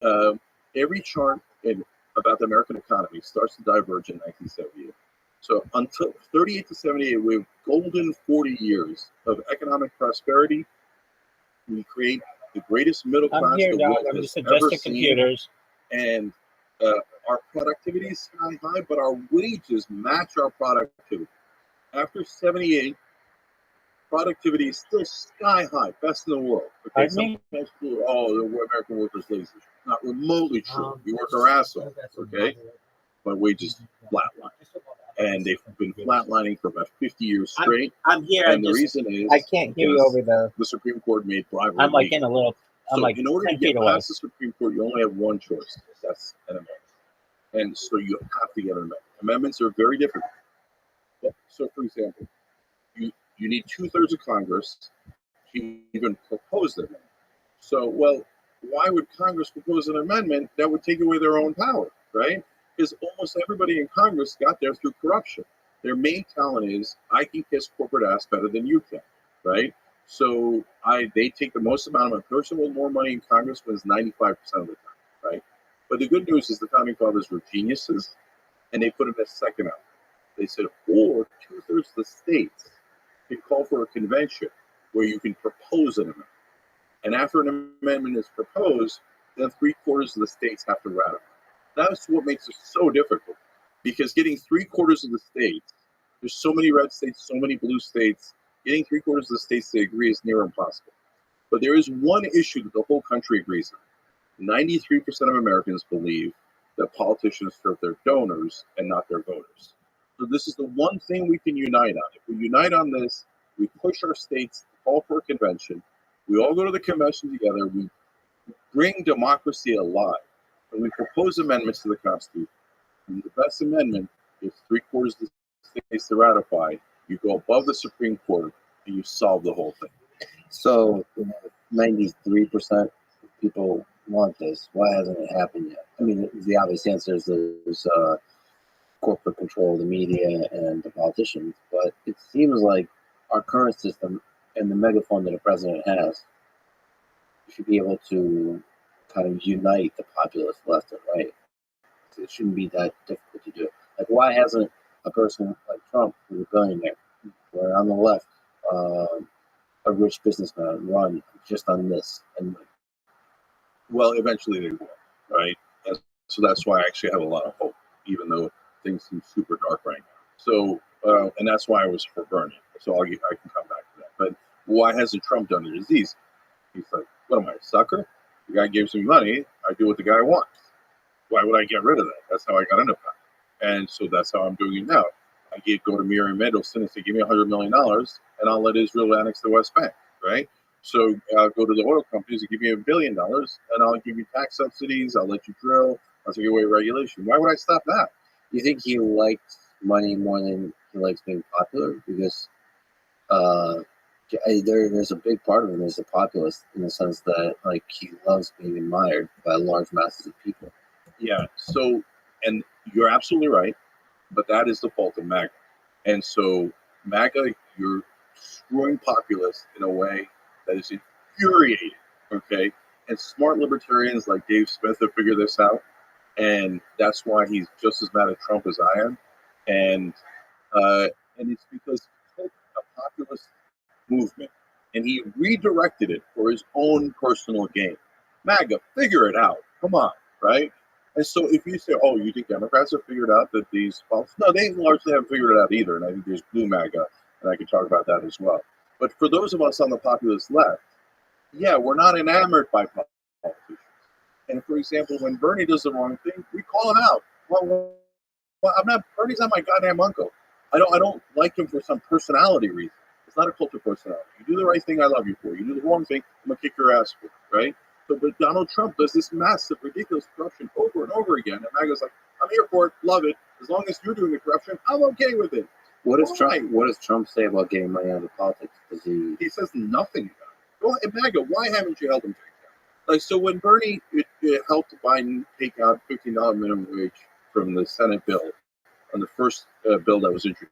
Uh, every chart about the American economy starts to diverge in 1978. So until 38 to 78, we have golden 40 years of economic prosperity. We create the greatest middle I'm class here, the Doc. world I'm has just ever adjusting seen, computers. and our productivity is sky high, but our wages match our productivity. After 78, productivity is still sky high, best in the world. Okay, Pardon me? sometimes people, oh, the American workers lazy. Not remotely true. We work our ass off, okay, but wages flatline, and they've been flatlining for about 50 years straight. I'm here. And the reason is I can't hear you over the Supreme Court made bribery I'm like legal. in a little. I'm So like in order to 10 get feet away. past the Supreme Court, you only have one choice. That's an amendment. And so you have to get an amendment. Amendments are very difficult. So, for example, you need 2/3 of Congress to even propose an amendment. So, well, why would Congress propose an amendment that would take away their own power, right? Because almost everybody in Congress got there through corruption. Their main talent is, I can kiss corporate ass better than you can, right? So they take the most amount of money. Person with more money in Congress wins 95% of the time, right? But the good news is the founding fathers were geniuses, and they put in a second out. They said, or 2/3 of the states can call for a convention where you can propose an amendment. And after an amendment is proposed, then 3/4 of the states have to ratify. That's what makes it so difficult, because getting 3/4 of the states, there's so many red states, so many blue states, getting 3/4 of the states to agree is near impossible. But there is one issue that the whole country agrees on. 93% of Americans believe that politicians serve their donors and not their voters. So this is the one thing we can unite on. If we unite on this, we push our states to call for a convention. We all go to the convention together. We bring democracy alive, and we propose amendments to the Constitution. And the best amendment is 3/4 of the states to ratify. You go above the Supreme Court, and you solve the whole thing. So, 93% of people want this. Why hasn't it happened yet? I mean, the obvious answer is there's corporate control of the media and the politicians, but it seems like our current system and the megaphone that the president has should be able to kind of unite the populace left and right. So it shouldn't be that difficult to do. Like, why hasn't a person like Trump, who's a billionaire, where on the left, a rich businessman, run just on this? And well, eventually they will, right? So that's why I actually have a lot of hope, even though things seem super dark right now. So, and that's why I was for Bernie. So I can come back to that. But why hasn't Trump done it? It's easy. He's like, what am I, a sucker? The guy gives me money. I do what the guy wants. Why would I get rid of that? That's how I got into power. And so that's how I'm doing it now. I go to Miriam Mendelsohn and say, give me $100 million, and I'll let Israel annex the West Bank, right? So I'll go to the oil companies and give me $1 billion, and I'll give you tax subsidies. I'll let you drill. I'll take away regulation. Why would I stop that? you think he likes money more than he likes being popular? Because there's a big part of him is a populist in the sense that like he loves being admired by large masses of people. Yeah. So, and you're absolutely right, but that is the fault of MAGA. And so MAGA, you're screwing populists in a way that is infuriating. Okay. And smart libertarians like Dave Smith have figured this out. And that's why he's just as mad at Trump as I am. And it's because he took a populist movement and he redirected it for his own personal gain. MAGA, figure it out. Come on, right? And so if you say, oh, you think Democrats have figured out that these politics, no, they largely haven't figured it out either. And I think there's blue MAGA, and I can talk about that as well. But for those of us on the populist left, yeah, we're not enamored by politicians. And for example, when Bernie does the wrong thing, we call him out. Well, Bernie's not my goddamn uncle. I don't like him for some personality reason. It's not a cult of personality. You do the right thing, I love you for. You do the wrong thing, I'm gonna kick your ass for, right? So, but Donald Trump does this massive, ridiculous corruption over and over again, and MAGA's like, I'm here for it, love it. As long as you're doing the corruption, I'm okay with it. What does Trump say about getting money out of politics? He says nothing about it. Well, MAGA, why haven't you helped him take that? Like, so when Bernie it helped Biden take out $15 minimum wage from the Senate bill on the first bill that was introduced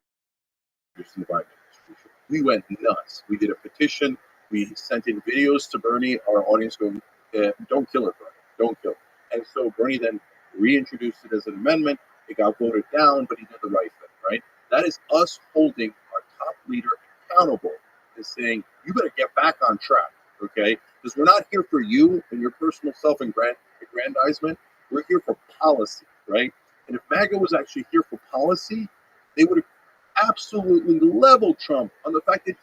in the Biden administration, we went nuts. We did a petition. We sent in videos to Bernie. Our audience going, don't kill it, Bernie. Don't kill it. And so Bernie then reintroduced it as an amendment. It got voted down, but he did the right thing, right? That is us holding our top leader accountable and saying, you better get back on track, okay? Because we're not here for you and your personal self-aggrandizement. We're here for policy, right? And if MAGA was actually here for policy, they would have absolutely leveled Trump on the fact that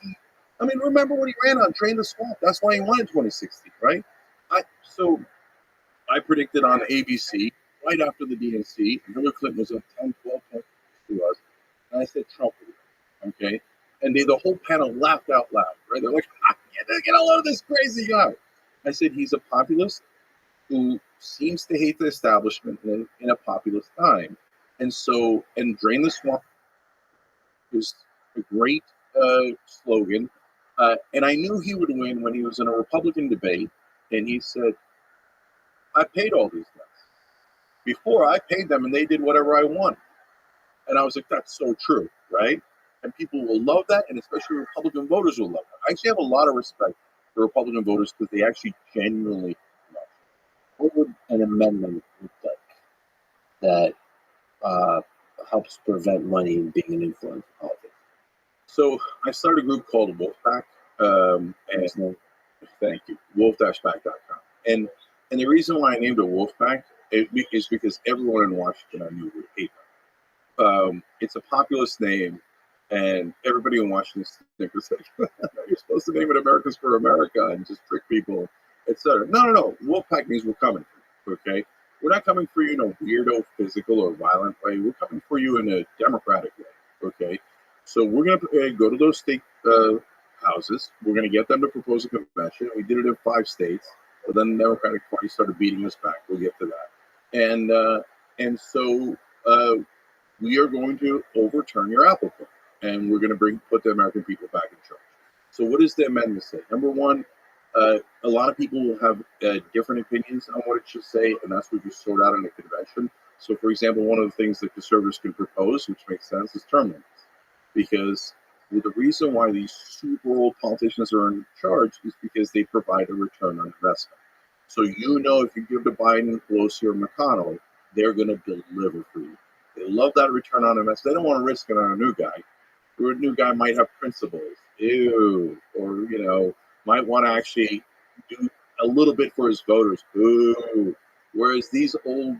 I mean, remember when he ran on Drain the Swamp? That's why he won in 2016, right? So I predicted on ABC right after the DNC, Hillary Clinton was up 10, 12 points, she was, and I said Trump would win, okay? And the whole panel laughed out loud, right? They're like, get a load of this crazy guy. I said he's a populist who seems to hate the establishment in a populist time. And Drain the Swamp is a great slogan. And I knew he would win when he was in a Republican debate, and he said, I paid all these guys. Before, I paid them, and they did whatever I want. And I was like, that's so true, right? And people will love that, and especially Republican voters will love that. I actually have a lot of respect for Republican voters because they actually genuinely love it. What would an amendment look like that helps prevent money being an influence in politics? So I started a group called Wolfpack, and thank you, wolf-pack.com. And the reason why I named it Wolfpack is because everyone in Washington I knew would hate them. It's a populist name, and everybody in Washington was like, you're supposed to name it Americans for America and just trick people, etc. No. Wolfpack means we're coming for you, okay? We're not coming for you in a weirdo, physical, or violent way. We're coming for you in a democratic way, okay? So we're going to go to those state houses. We're going to get them to propose a convention. We did it in 5 states, but then the Democratic Party started beating us back. We'll get to that. And so we are going to overturn your apple cart, and we're going to put the American people back in charge. So what does the amendment say? Number one, a lot of people will have different opinions on what it should say, and that's what you sort out in a convention. So, for example, one of the things that conservatives can propose, which makes sense, is term limits. Because the reason why these super old politicians are in charge is because they provide a return on investment. So if you give to Biden, Pelosi, or McConnell, they're going to deliver for you. They love that return on investment. They don't want to risk it on a new guy. Or a new guy might have principles. Ew. Or, might want to actually do a little bit for his voters. Ooh. Whereas these old,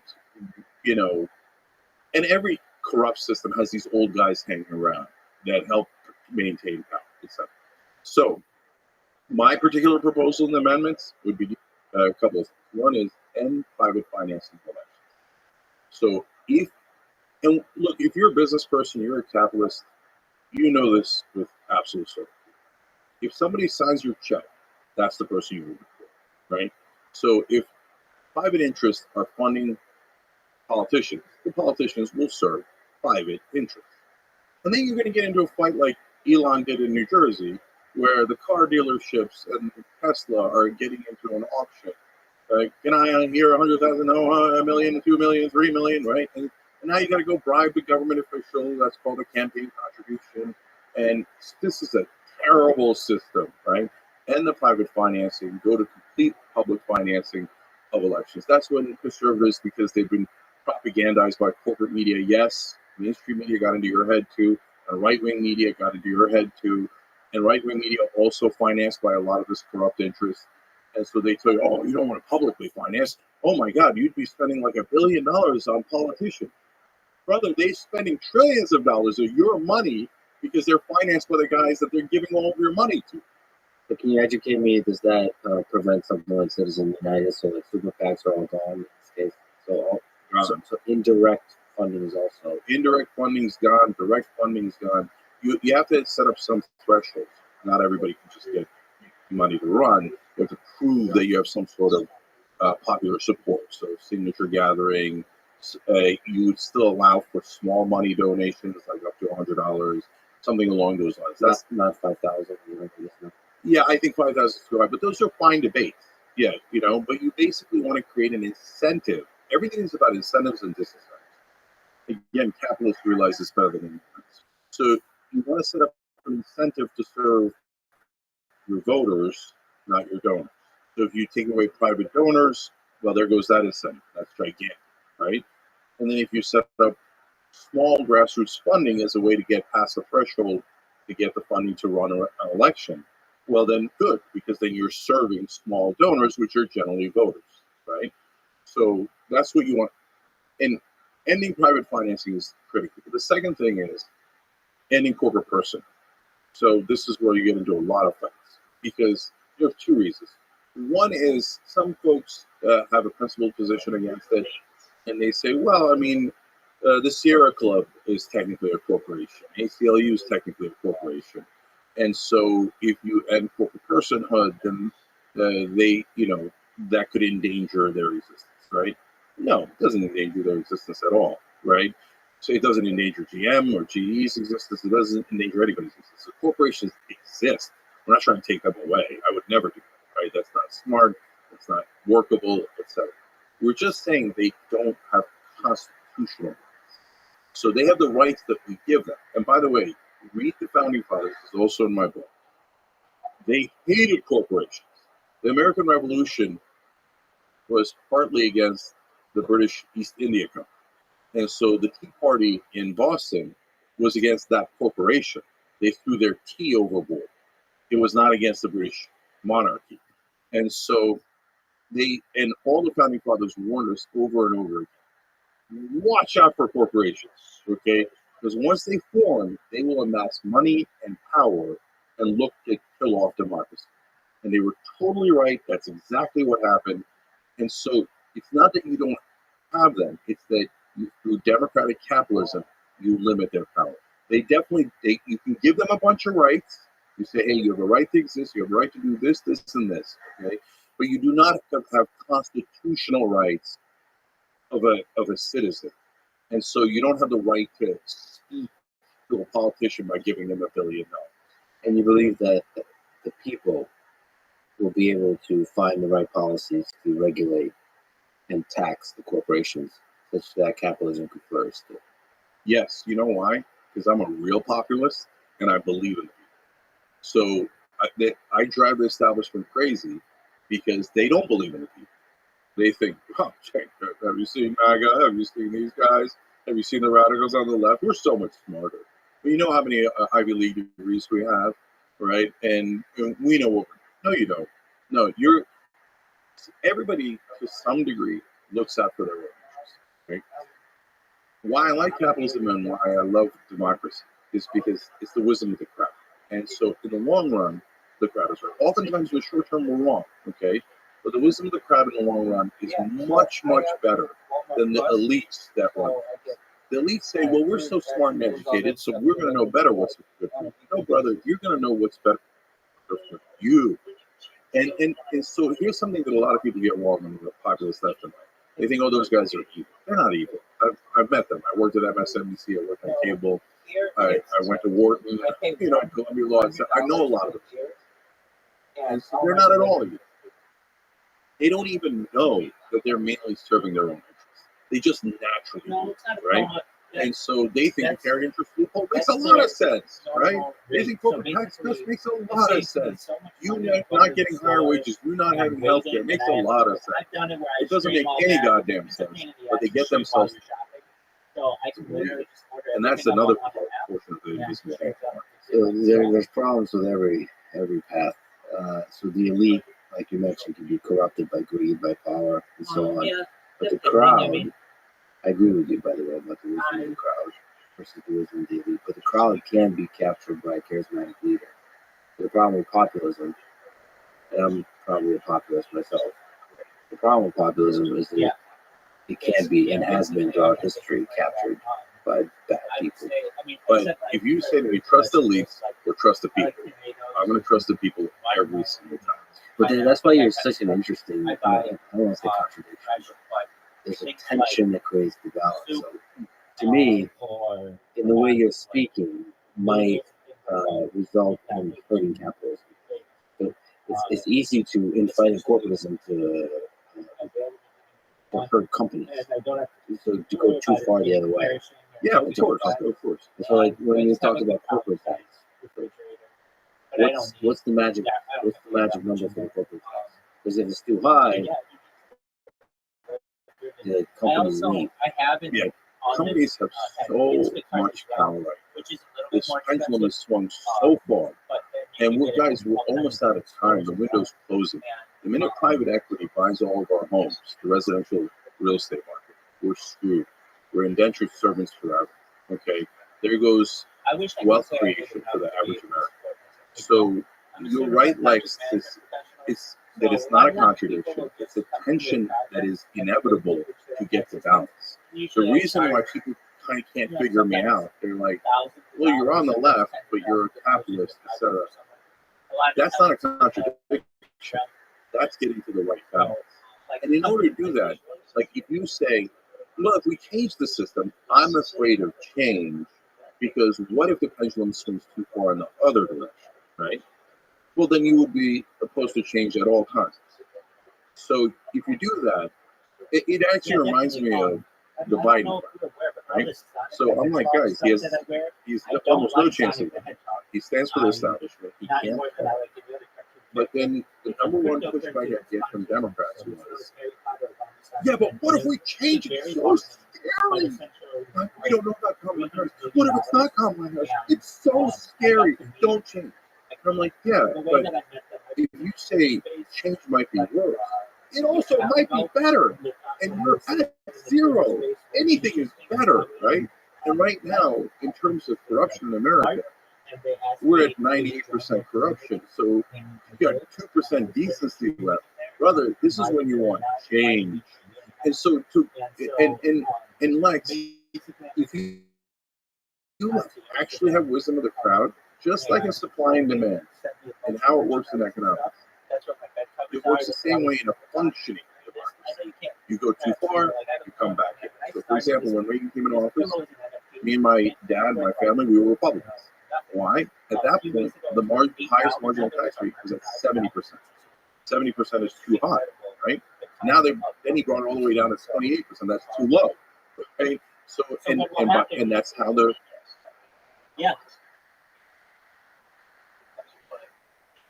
and every corrupt system has these old guys hanging around that help maintain power, etc. So my particular proposal in the amendments would be a couple of things. One is end private financing of elections. So if you're a business person, you're a capitalist, you know this with absolute certainty. If somebody signs your check, that's the person you work for, right? So if private interests are funding politicians, the politicians will serve private interests. And then you're going to get into a fight like Elon did in New Jersey, where the car dealerships and Tesla are getting into an auction. Can I hear 100,000? No, a million, 2 million, 3 million, right? And now you got to go bribe the government official. That's called a campaign contribution. And this is a terrible system, right? And the private financing, go to complete public financing of elections. That's when conservatives, because they've been propagandized by corporate media, yes, mainstream media got into your head too, and right-wing media got into your head too, and right-wing media also financed by a lot of this corrupt interest. And so they tell you, oh, you don't want to publicly finance. Oh my God, you'd be spending like $1 billion on politicians. Brother, they're spending trillions of dollars of your money because they're financed by the guys that they're giving all of your money to. But can you educate me? Does that prevent something like Citizen United? So like super PACs are all gone in this case. So indirect funding is also indirect funding's gone. Direct funding's gone. You have to set up some thresholds. Not everybody can just get money to run. You have to prove that you have some sort of popular support. So signature gathering. You would still allow for small money donations, like up to $100, something along those lines. That's not 5,000. Yeah, I think 5,000 is too high, but those are fine debates. Yeah, but you basically want to create an incentive. Everything is about incentives and disincentives. Again, capitalists realize this better than anyone else. So you want to set up an incentive to serve your voters, not your donors. So if you take away private donors, Well, there goes that incentive. That's gigantic, right? And then if you set up small grassroots funding as a way to get past the threshold to get the funding to run an election, well, then good, because then you're serving small donors, which are generally voters, right? So that's what you want. And ending private financing is critical. But the second thing is ending corporate person. So this is where you get into a lot of fights because you have two reasons. One is some folks have a principled position against it, and they say, well, I mean, the Sierra Club is technically a corporation. ACLU is technically a corporation. And so if you end corporate personhood, then that could endanger their existence, right? No, it doesn't endanger their existence at all, right? So it doesn't endanger GM or GE's existence. It doesn't endanger anybody's existence. So corporations exist. We're not trying to take them away. I would never do that, right? That's not smart. That's not workable, etc. We're just saying they don't have constitutional rights. So they have the rights that we give them. And by the way, read the Founding Fathers. It's also in my book. They hated corporations. The American Revolution was partly against the British East India Company. And so the Tea Party in Boston was against that corporation. They threw their tea overboard. It was not against the British monarchy. And so all the Founding Fathers warned us over and over again. Watch out for corporations, okay? Because once they form, they will amass money and power and look to kill off democracy. And they were totally right. That's exactly what happened. And so it's not that you don't have them, it's that through democratic capitalism, you limit their power. You can give them a bunch of rights. You say, hey, you have a right to exist, you have a right to do this, this, and this, okay? But you do not have constitutional rights of a citizen. And so you don't have the right to speak to a politician by giving them $1 billion. And you believe that the people will be able to find the right policies to regulate and tax the corporations such that capitalism could flourish still. Yes, you know why? Because I'm a real populist and I believe in it. So I drive the establishment crazy because they don't believe in the people. They think, oh, have you seen MAGA? Have you seen these guys? Have you seen the radicals on the left? We're so much smarter. But you know how many Ivy League degrees we have, right? And we know what. No, you don't. No, everybody to some degree looks out for their own interests, right? Why I like capitalism and why I love democracy is because it's the wisdom of the crowd. And so in the long run, the crowd is right. Oftentimes in the short term, we're wrong, okay? But the wisdom of the crowd in the long run is much, much better than the elites that run. The elites say, well, we're so smart and educated, so we're going to know better what's good for you. No, brother, you're going to know what's better for you. And so here's something that a lot of people get wrong in the populist left and right. They think, oh, those guys are evil. They're not evil. I've met them. I worked at MSNBC. I worked on cable. I went to Wharton, Columbia Law. I know a lot of them. And so they're not at all evil. They don't even know that they're mainly serving their own interests. They just naturally do it, right? And so they think the carry interest loophole makes a lot of sense, right? They think corporate tax cuts makes a lot of sense. You not getting higher wages, you not having health care makes a lot of sense. It doesn't make any goddamn sense, but they get themselves. And that's another portion of the business. So there's problems with every path. So the elite, like you mentioned, can be corrupted by greed, by power, and so on. But the crowd, I agree with you, by the way, about the wisdom of the crowd versus the wisdom of the elite. But the crowd can be captured by a charismatic leader. The problem with populism, and I'm probably a populist myself, the problem with populism is that it can be and has been throughout history captured by bad people. But if you say to me, trust the elites or trust the people, I'm going to trust the people every single time. But that's why you're such an interesting, I don't want to say contradiction, but there's a tension that creates the balance. So, to me, in the way you're speaking, might result in hurting capitalism. But it's easy to, in fighting corporatism, to hurt companies. So to go too far the other way. Yeah, of course. So like when you talk about corporate tax, what's the magic number for the corporate tax? Because if it's too high, the company leave. Yeah, companies have so much power right now. This pendulum has swung so far, and we're almost out of time. The window's closing. The minute private equity buys all of our homes, the residential real estate market, we're screwed. We're indentured servants forever. Okay, there goes wealth creation for the average American. So you're right, Lex. It's not a contradiction. It's a tension that is inevitable to get to balance. The reason why people kind of can't figure me out, they're like, well, you're on the left, but you're a capitalist, etc. That's not a contradiction. That's getting to the right balance. And in order to do that, like if you say, well, if we change the system, I'm afraid of change because what if the pendulum swings too far in the other direction, right? Well, then you would be opposed to change at all times. So if you do that, it actually reminds me of the Biden, right? So I'm like, guys, he's almost no chance of winning. He stands for the establishment. He can't. But then the number one pushback I get from Democrats was, yeah, but what if we change it? It's so scary. We don't know about Kamala Harris. What if it's not Kamala Harris? It's so scary. Don't change. And I'm like, yeah, but if you say change might be worse, it also might be better. And we're at zero. Anything is better, right? And right now, in terms of corruption in America, we're at 98% corruption. So you got 2% decency left. Brother, this is when you want change. And so and Lex, if you actually have wisdom of the crowd, just like in supply and demand and how it works in economics, it works the same way in a functioning democracy. You go too far, you come back in. So for example, when Reagan came in office, me and my dad, my family, we were Republicans. Why? At that point, the highest marginal tax rate was at 70%. 70% is too high, right? Now then he brought it all the way down to 28%. That's too low, right? So and that's how the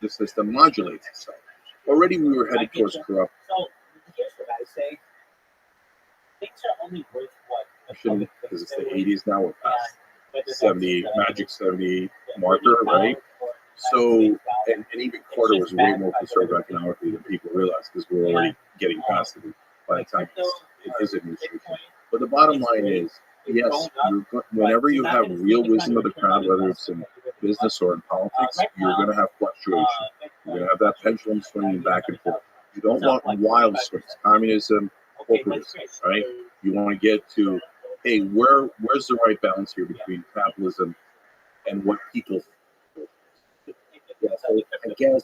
system modulates itself. Already we were headed towards corrupt. So here's what I say: things are only worth what. Shouldn't, because it's the 80s now. We're past 70 magic 70 marker, right? So and even Carter was way more conservative economically than people realize because we're already getting past it by the time it is administration. But the bottom line is, yes, whenever you have real wisdom of the crowd, whether it's in business or in politics, you're going to have fluctuation. You're going to have that pendulum swinging back and forth. You don't want wild swings. Communism, corporatism, right? You want to get to, hey, where's the right balance here between capitalism and what people think? Yeah, so I guess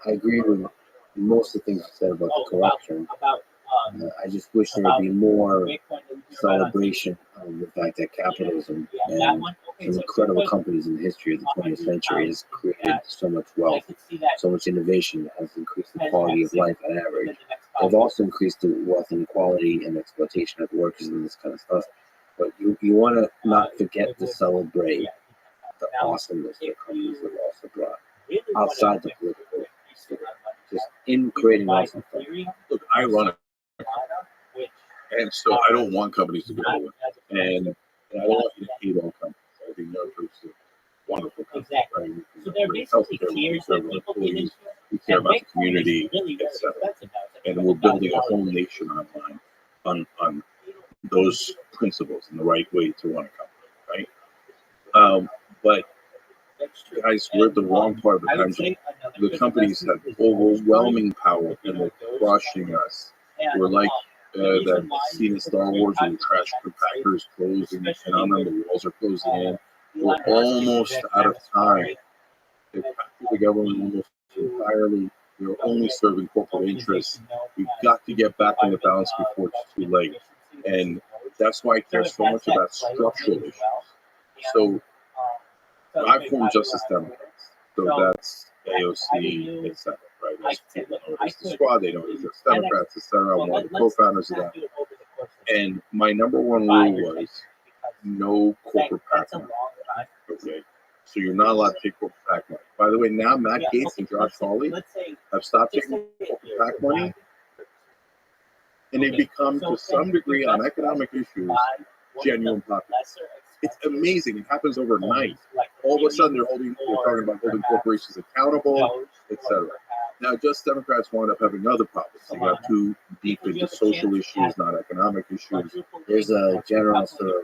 I agree with most of the things you said about the corruption. I just wish there would be more celebration of the fact that capitalism and some incredible companies in the history of the 20th century has created so much wealth, so much innovation, has increased the quality of life on average. They've also increased the wealth inequality and exploitation of workers and this kind of stuff. But you want to not forget to celebrate the awesomeness that companies have also brought outside the political sphere. Just in creating awesome stuff. Look, I run it. And so I don't want companies to go away. And I don't want you to hate all companies. I think Netflix is a wonderful company. Right? So they're basically tiers that people get into. We care about the community, etc. And we're building a whole nation online on those principles and the right way to run a company, right? But guys, we're at the wrong part of the country. The companies have overwhelming power and they're crushing us. We're like that scene in Star Wars where the trash compactors closing in on them, the walls are closing in. We're almost out of time. They've packed the government almost entirely. They're only serving corporate interests. We've got to get back into balance before it's too late. And that's why I care so much about structural issues. So I form Justice Democrats. So that's AOC, etc. Right? Most people know it's the squad, they know it's just Democrats, etc. I'm one of the co-founders of that. And my number one rule was no corporate PAC money. Okay. So you're not allowed to take corporate PAC money. By the way, now Matt Gaetz and Josh Hawley have stopped taking corporate PAC money. and they become to some degree on economic issues genuine populace. It's amazing. It happens overnight. All of a sudden, they're talking about holding corporations accountable, etc. Now, just Democrats wind up having other problems. They got too deep into social issues, not economic issues. There's a general sort of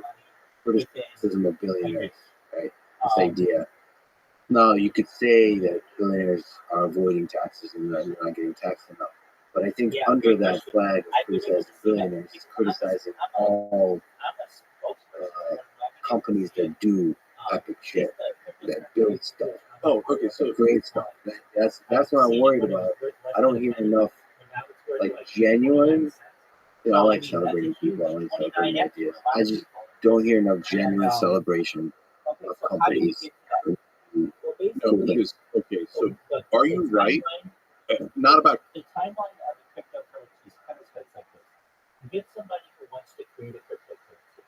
criticism of billionaires, right? This idea. No, you could say that billionaires are avoiding taxes and that they're not getting taxed enough. But I think under that flag of criticizing billionaires, it's criticizing all companies that do epic shit, that build stuff. Oh, okay, so Great stuff. That's what I'm worried about. I don't hear enough like genuine. You know, I like celebrating people. I like celebrating ideas. I just don't hear enough genuine celebration of companies. no, because okay, so are you right? Not about The timeline of the cryptocurrencies kind of starts like this. You get somebody who wants to create a cryptocurrency,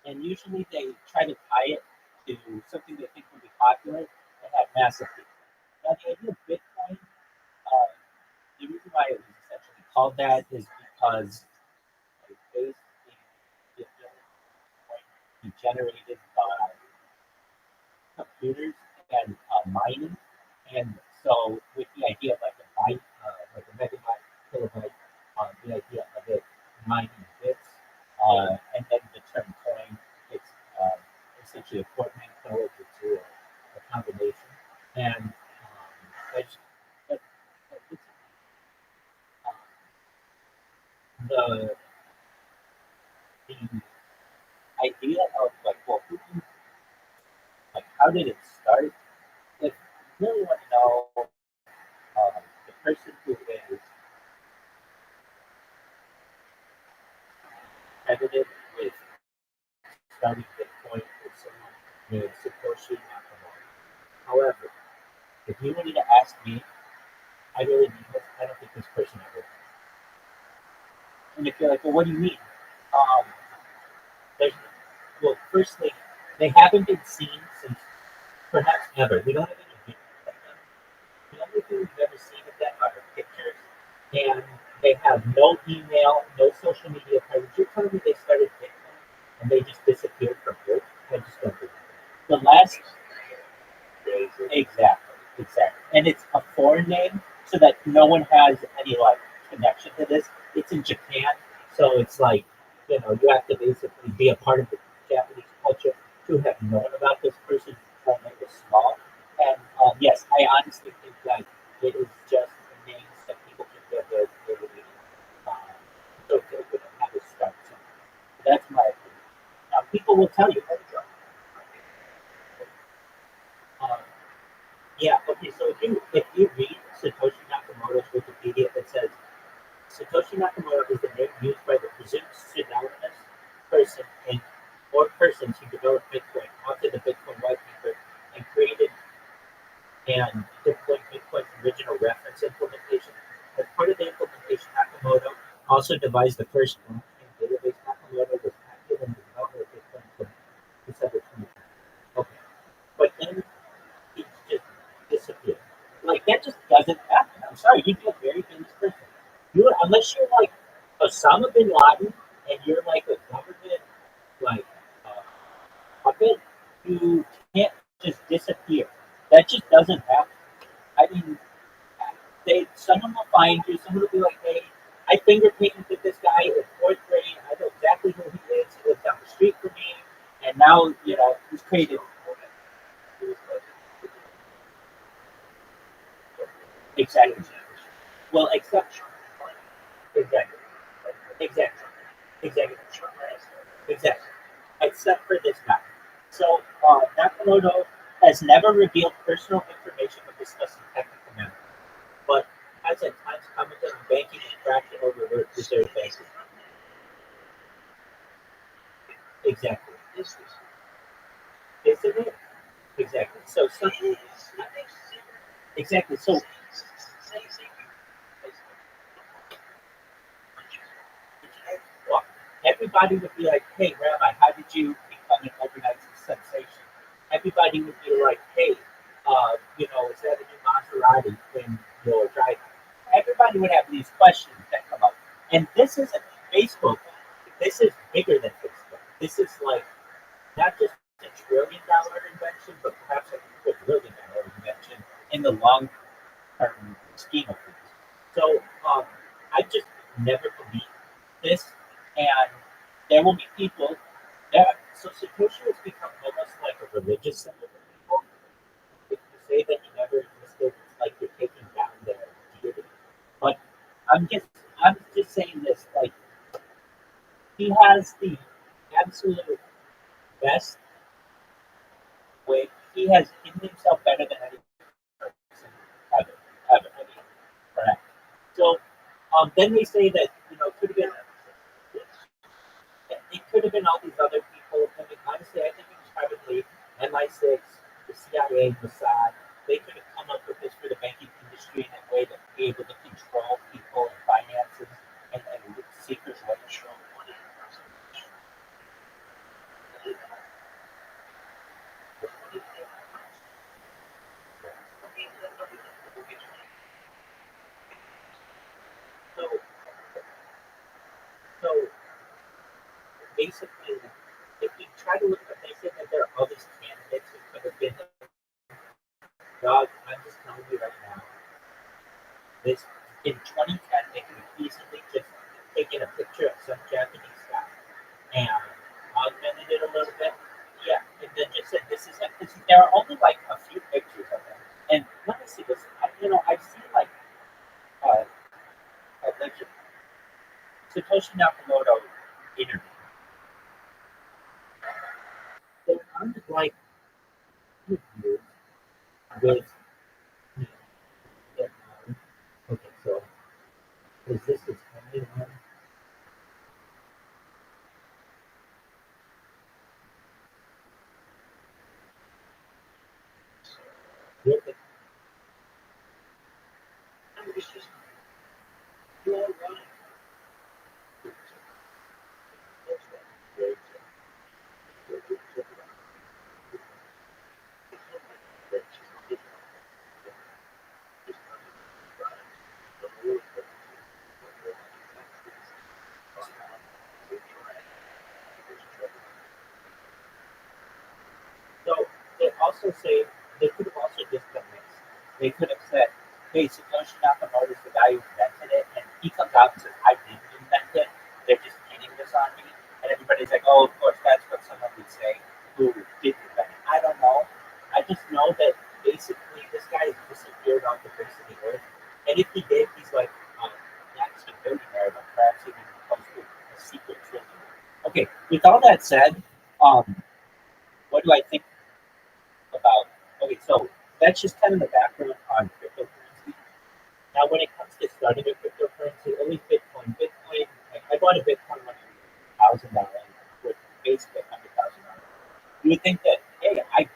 and usually they try to tie it to something they think will be popular and have massive people. Now, the idea of Bitcoin, the reason why it was essentially called that is because it's based in the ability to be generated by computers and mining. And so, with the idea of like a byte, like a megabyte, kilobyte, the idea of it mining bits, and then the term coin, it's essentially a portmanteau of the two, a combination. And it's, it's, the idea of like, well, like, how did it start? If you really want to know, the person who is credited with starting Bitcoin is someone named Satoshi Nakamoto. However, if you wanted to ask me, I really mean this, I don't think this person ever was. And if you're like, well, what do you mean? There's, well, firstly, they haven't been seen since perhaps ever. We don't have any videos of them. The only thing we've ever seen of them are pictures, and they have no email, no social media presence. You're telling me they started Bitcoin and they just disappeared from Earth? I just don't believe it. The last, exactly, and it's a foreign name, so that no one has any like connection to this. It's in Japan, so it's like, you know, you have to basically be a part of the Japanese culture to have known about this person when they were small. And yes, I honestly think that it is just a name that people can get their ability, so they could have a start something. That's my opinion. Now, people will tell you, yeah, okay, so if you read Satoshi Nakamoto's Wikipedia, it says Satoshi Nakamoto is the name used by the presumed pseudonymous person or persons who developed Bitcoin, authored the Bitcoin white paper, and created and deployed Bitcoin's original reference implementation. As part of the implementation, Nakamoto also devised the first blockchain database. Nakamoto was active in the development of Bitcoin from December 2020. Okay, but then he just disappeared. Like, that just doesn't happen. I'm sorry, you'd be a very famous person. Unless you're like Osama bin Laden and you're like a government like puppet, you can't just disappear. That just doesn't happen. I mean, someone will find you. Someone will be like, "Hey, I finger painted with this guy in fourth grade. I know exactly who he is. He lives down the street from me, and now he's created." Exactly. Well, except exactly, exactly, exactly, exactly. Except for this guy. So Nakamoto has never revealed personal information when discussing technical matters, but has at times commented on banking and fractional reserve banking. Exactly. Isn't it? Exactly. So something. Exactly. So well, everybody would be like, "Hey, Rabbi, how did you become an overnight sensation?" Everybody would be like, "Hey, is that a new Maserati when you're driving?" Everybody would have these questions that come up, and this isn't Facebook, this is bigger than Facebook. This is like not just a $1 trillion invention, but perhaps a $2 billion invention in the long term scheme of things. So I just never believed this, and there will be people that so Satoshi has become almost like a religious symbol for people. If you say that he never existed, it's like you're taking down their deity. But I'm just saying this, like he has the absolute best way. He has hidden himself better than any person ever. I mean, correct. So then they say that it could have been all these other people. I mean, honestly, I think it was probably MI6, the CIA, Mossad. They could have come up with this for the banking industry in a way to be able to control people and finances and secret way. So, so basically, if you try to look at, they said that there are all these candidates who could have been. Dog, I'm just telling you right now. This in 2010, they could have easily just taken a picture of some Japanese guy and augmented it a little bit. Yeah, and then just said this is like this. There are only like a few pictures of him, and let me see this. I've seen like Satoshi Nakamoto interview. They're kind of like interviews with. Okay, so is this his only one? With the So they also say they could have also just done this. They could have said, "Hey, Satoshi Nakamoto is the guy who invented it," and he comes out and says, "I didn't invent it. They're just pinning this on me," and everybody's like, "Oh, of course, that's what someone would say who did invent it." I don't know. I just know that basically this guy has disappeared off the face of the earth, and if he did, he's like not just a billionaire, but perhaps even close to a secret trillionaire. Okay, with all that said, what do I think about? Okay, so that's just kind of the background on cryptocurrency. Now, when it comes to starting a cryptocurrency, only Bitcoin, I bought a Bitcoin when it was $1,000 with basically $100,000. You would think that, hey, I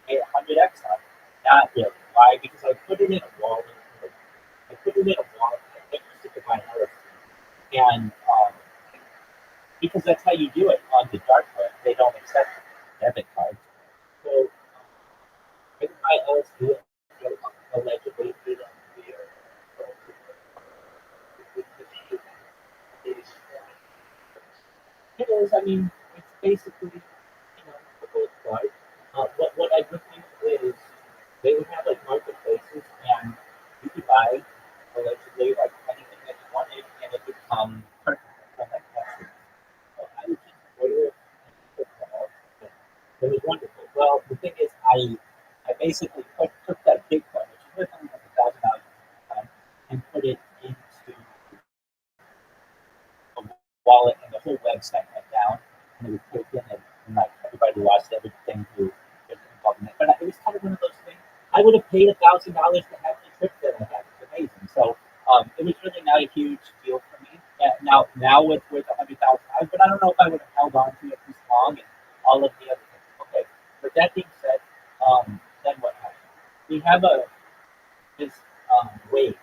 made 100x on it. Not really. Why? Because I put it in a wallet. I put it in a wallet. I used it to buy another thing. And because that's how you do it on the dark web, they don't accept debit cards. So I always do it allegedly. It is. I mean, it's basically a gold card. What I would think is they would have like marketplaces, and you could buy allegedly like anything that you wanted, and it would come perfect from that question. So I would just order it and put it all. It was wonderful. Well, the thing is, I basically took that Bitcoin, which is worth only like $1,000 at the time, and put it into a wallet, and the whole website went down, and it was taken, and like everybody lost everything through involvement. But it was kind of one of those things. I would have paid $1,000 to have the trip that I had. It's amazing. So it was really not a huge deal for me. Now with $100,000, but I don't know if I would have held on to it this long and all of the other things. Okay. But that being said, then what happened? We have this wave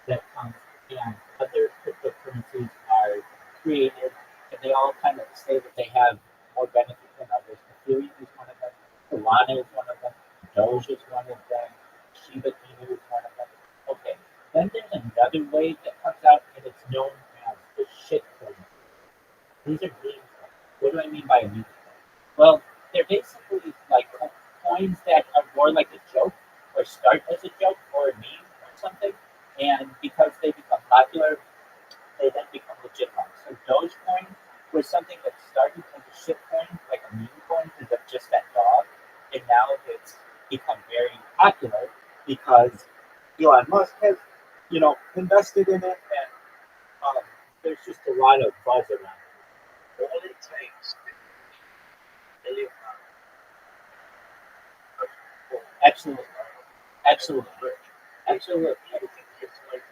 that comes, and other cryptocurrencies are created, and they all kind of say that they have more benefit than others. Ethereum is one of them. Solana is one of them. Doge is one of them. Shiba Inu is one of them. Okay. Then there's another wave that comes out, and it's known as the shit coins. These are meme coins. What do I mean by a meme coin? Well, they're basically like coins that are more like a joke or start as a joke or a meme or something. And because they become popular, they then become legitimate. So Dogecoin was something that started as a shit coin, like a meme coin, because of just that dog. And now it's become very popular because Elon Musk has, invested in it, and there's just a lot of buzz around it. All it takes is Absolutely, absolutely, absolutely. it's like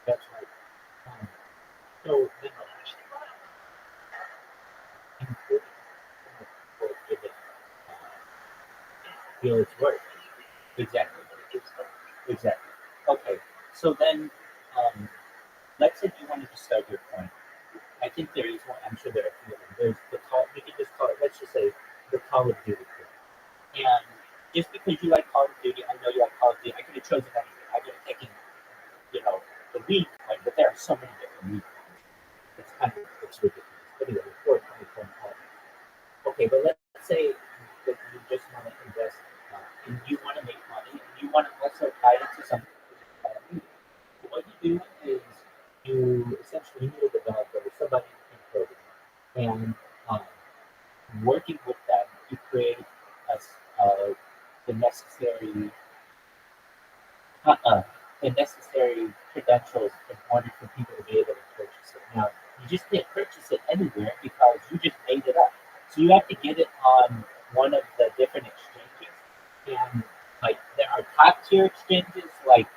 That's right. So then, feel its worth. Exactly. Exactly. Okay. So then, let's say you wanted to start your coin. I think there is one. I'm sure there are a few of them. There's the call. You can just call it. Let's just say the Call of Duty coin. And just because you like Call of Duty, I know you like Call of Duty. I could have chosen anything. I could have taken, the League coin, but there are so many different League coins. It's ridiculous. But anyway, 420 coin. Okay, but let's say that you just want to invest and you want to make money and you want to also tie it to something. So what you do is you essentially need a developer or somebody in coding, and um, working with them, you create the necessary uh, uh, the necessary credentials in order for people to be able to purchase it. Now, you just can't purchase it anywhere because you just made it up. So you have to get it on one of the different exchanges. And like there are top tier exchanges, like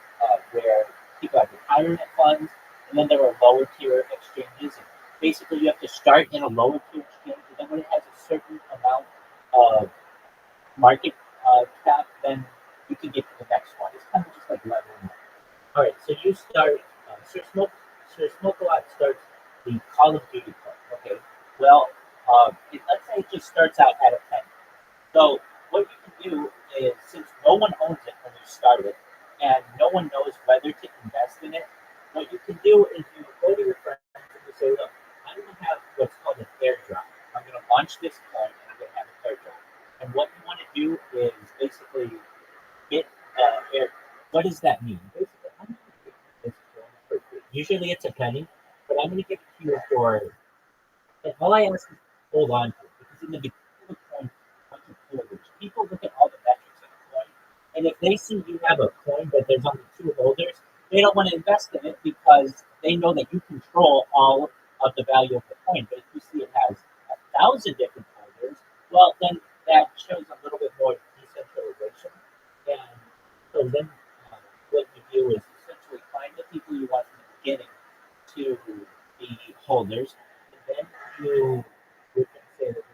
where people have retirement funds, and then there are lower tier exchanges. And basically, you have to start in a lower tier exchange, and then when it has a certain amount of market cap, then you can get to the next one. It's kind of just like leveling up. All right, so you start. Sir Smoke-a-Lot starts the Call of Duty part. Okay, well, let's say it just starts out at a penny. So what you can do is, since no one owns it when you start it, and no one knows whether to invest in it, what you can do is you go to your friends and you say, look, I'm going to have what's called an airdrop. I'm going to launch this coin and I'm going to have an airdrop. And what you want to do is basically get air. What does that mean? Basically, I'm going to give you this coin for free. Usually it's a penny, but I'm going to give it to you for. And all I ask is hold on to it because in the beginning of the coin, once you pull it, people look at all the metrics of the coin, and if they see you have a coin but there's only two holders, they don't want to invest in it because they know that you control all of the value of the coin. But if you see it has 1,000 different holders, well, then that shows a little bit more decentralization. And so then what you do is essentially find the people you want in the beginning to be holders, and then you can say that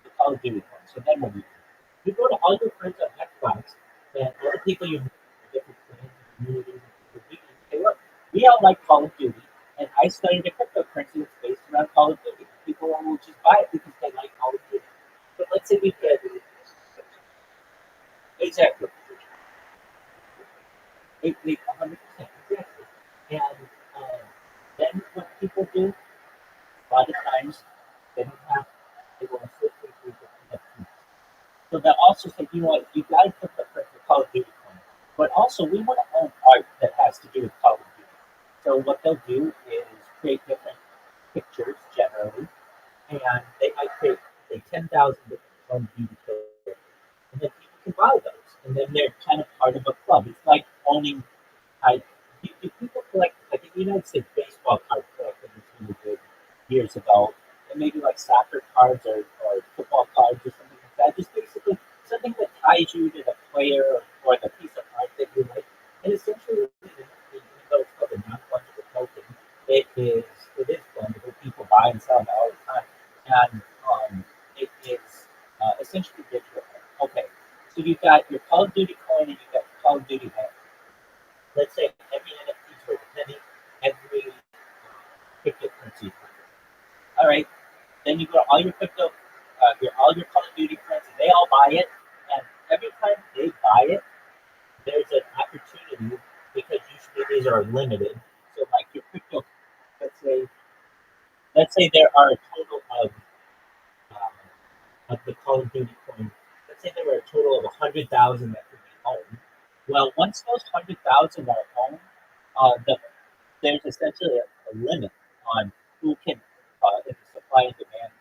the Call of Duty coin. So then what do? You go to all your friends on Xbox and all the people you know in different clans and communities and you say, look, we all like Call of Duty, and I started a cryptocurrency that's based around Call of Duty. People will just buy it because they like Call of Duty. But let's say we could exactly 100% exactly. And then what people do a lot of times they don't have they want to switch through the so they'll also say, you know what, you got to put the Call of Duty coin. But also, we want to own art that has to do with Call of Duty. So what they'll do is create different pictures generally, and they might create say 10,000 different Call of Duty pictures, and then people can buy those, and then they're kind of part of a club. It's like owning. Do people collect like in the United States baseball card collecting is really big years ago, and maybe like soccer cards or football cards or something like that. Just basically something that ties you to the player or the piece of art that you like. And essentially, even though it's called a non-fungible token, it is fungible. People buy and sell it all the time, and it is essentially digital. Okay, so you've got your Call of Duty coin and you've got Call of Duty hat. Let's say every NFT is worth a penny, every cryptocurrency. All right, then you go to all your crypto, all your Call of Duty friends, and they all buy it. And every time they buy it, there's an opportunity because usually these are limited. So like your crypto, let's say, there are a total of the Call of Duty coins. Let's say there were a total of 100,000 that could be owned. Well, once those 100,000 are owned, there's essentially a limit on who can, in the supply and demand.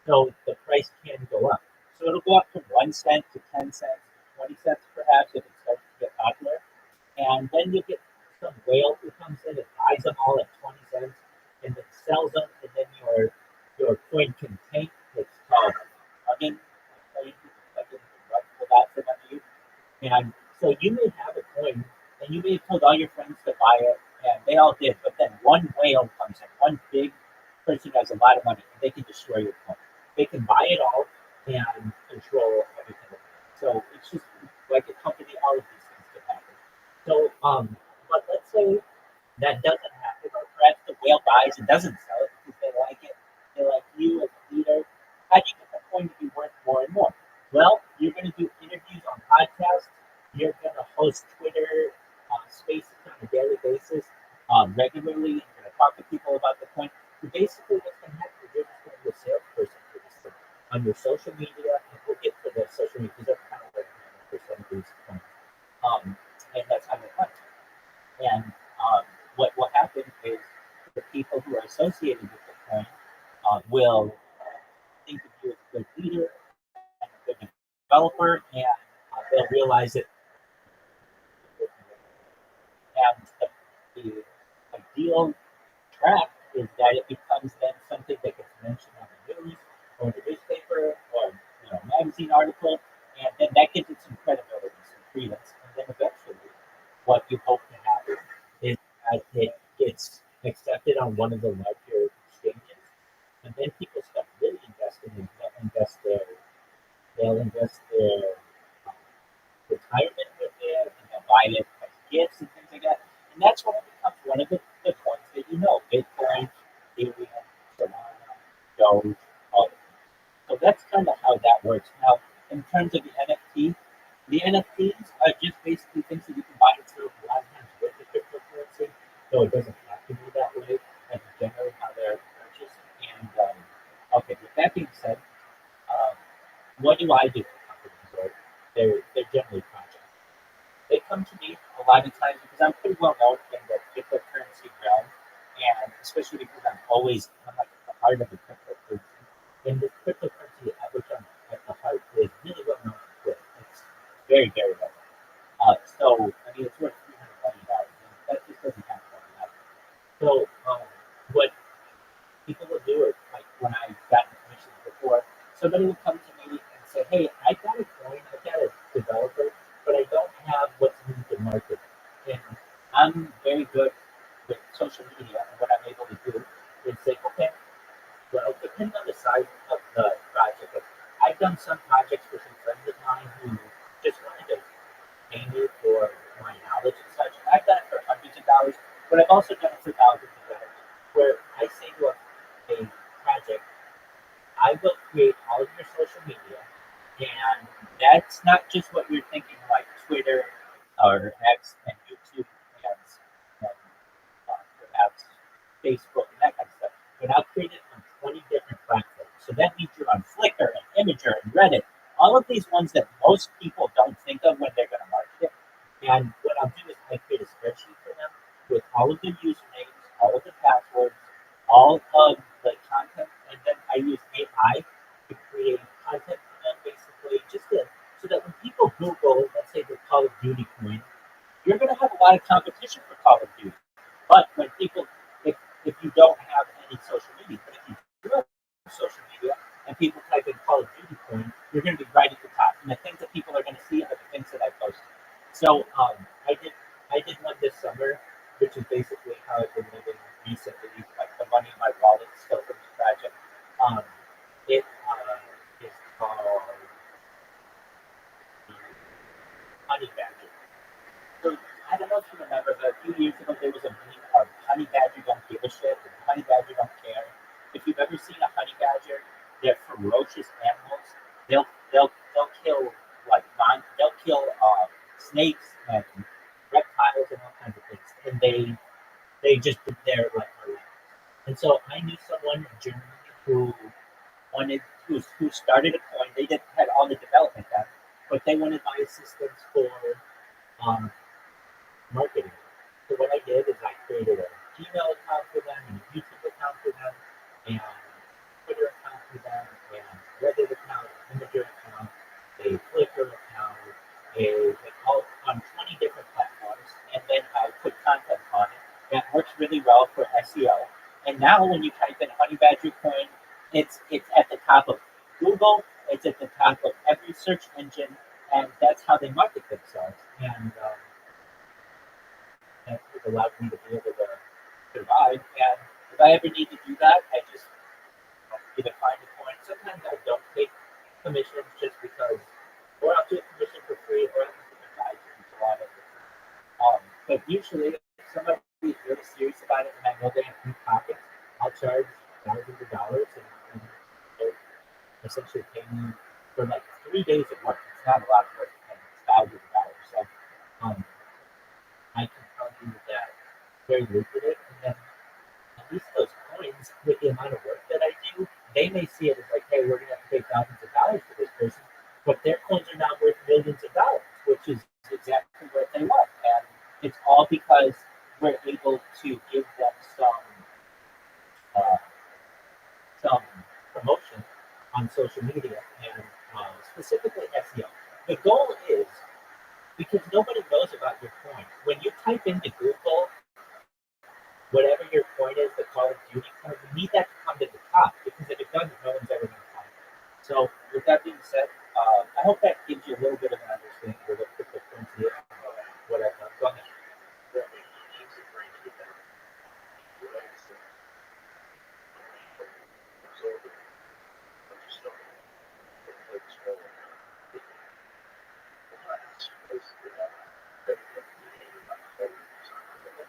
So the price can go up. So it'll go up from 1 cent to 10 cents, 20 cents perhaps if it starts to get popular. And then you get some whale who comes in and buys them all at 20 cents and then sells them, and then your coin can tank. It's called hugging. Pull that from under you. And so you may have a coin and you may have told all your friends to buy it and they all did, but then one whale comes in, one big person who has a lot of money, and they can destroy your coin. They can buy it all and control everything. So it's just like a company, all of these things can happen. So, but let's say that doesn't happen, or perhaps the whale buys and doesn't sell it because they like it. They like you as a leader. How do you get the coin to be worth more and more? Well, you're going to do interviews on podcasts. You're going to host Twitter spaces on a daily basis, regularly. You're going to talk to people about the coin. So basically, what's going to happen is you're just going to be a salesperson for this thing on your social media, and we'll get to the social media because that's kind of like for some of these coins. And that's how they hunt. And what will happen is the people who are associated with the coin will think of you as a good leader and a good developer, and they'll realize that. And the ideal track is that it becomes then something that gets mentioned on the news or the newspaper or magazine article, and then that gives it some credibility, some credence, and then eventually what you hope to happen is that it gets accepted on one of the larger exchanges, and then people start really investing in they'll invest their retirement with it, and they'll buy it as gifts and things like that. And that's when it becomes one of the coins that Bitcoin, Ethereum, Solana, Doge, all of them. So that's kind of how that works. Now, in terms of the NFTs are just basically things that you can buy and sell a lot of times with the cryptocurrency, so it doesn't have to be that way. That's generally how they're purchased. And okay, with that being said, what do I do for companies? Or they're generally projects. They come to me a lot of times because I'm pretty well known in the cryptocurrency realm, and especially because I'm like at the heart of the cryptocurrency. And the cryptocurrency at which I'm at the heart is really well known on Twitter. It's very, very well known. So I mean, it's worth $300 million, and that just doesn't happen overnight. So what people will do is, like when I got information before, somebody would come to me and say, "Hey, I got a coin, I got a developer, but I don't have what's needed to market. And I'm very good with social media, and what I'm able to do is say, okay, well, depending on the size of the project, I've done some projects for some friends of mine who just wanted to pay me for my knowledge and such. I've done it for hundreds of dollars, but I've also done it for thousands of dollars, where I say to a project, I will create all of your social media, and that's not just what you're thinking, like Twitter or X and YouTube and perhaps Facebook and that kind of stuff. But I'll create it on 20 different platforms. So that means you're on Flickr and Imgur and Reddit, all of these ones that most people don't think of when they're going to market it. And what I'll do is I create a spreadsheet for them with all of the usernames, all of the passwords, all of the content, and then I use AI to create content for them, basically, so that when people Google, let's say the Call of Duty coin, you're going to have a lot of competition for Call of Duty. But when people, if you don't have any social media, but if you do have social media and people type in Call of Duty coin, you're going to be right at the top. And the things that people are going to see are the things that I posted. So I did one this summer, which is basically how I've been living recently, like the money in my wallet still from the project. It is called Honey Badger. So I don't know if you remember, but a few years ago there was a meme of Honey Badger don't give a shit and Honey Badger don't care. If you've ever seen a Honey Badger, animals, they'll kill they'll kill snakes and reptiles and all kinds of things, and they just put their like our lives. And so I knew someone in Germany who who started a coin. They did had all the development done, but they wanted my assistance for um, marketing. So what I did is I created a Gmail account for them, and a YouTube account for them, and a Twitter account for them, and a Reddit account, an Imgur account, a Flickr account, all on 20 different platforms, and then I put content on it. That works really well for SEO. And now when you type in Honey Badger Coin, it's at the top of Google, it's at the top of every search engine, and that's how they market themselves. And that allowed me to be able to survive. And if I ever need to do that, I just either find a coin. Sometimes I don't take commissions just because, or I'll take commission for free, or I'll just advise people on it. But usually, if somebody is really serious about it and I know they have deep pockets, I'll charge thousands of dollars and they'll essentially pay me for like 3 days of work. It's not a lot of work, and it's thousands of dollars. So I can tell you that it's very lucrative. And then at least those coins, with the amount of work that I do, they may see it as like, hey, we're going to have to pay thousands of dollars for this person. But their coins are now worth millions of dollars, which is exactly what they want. And it's all because we're able to give them some promotion on social media and specifically SEO. The goal is because nobody knows about your coin. When you type into Google whatever your coin is, the Call of Duty coin, you need that to come to the top because if it doesn't, no one's ever going to find it. So with that being said, I hope that gives you a little bit of an understanding of what cryptocurrency is and what I've done. Go ahead.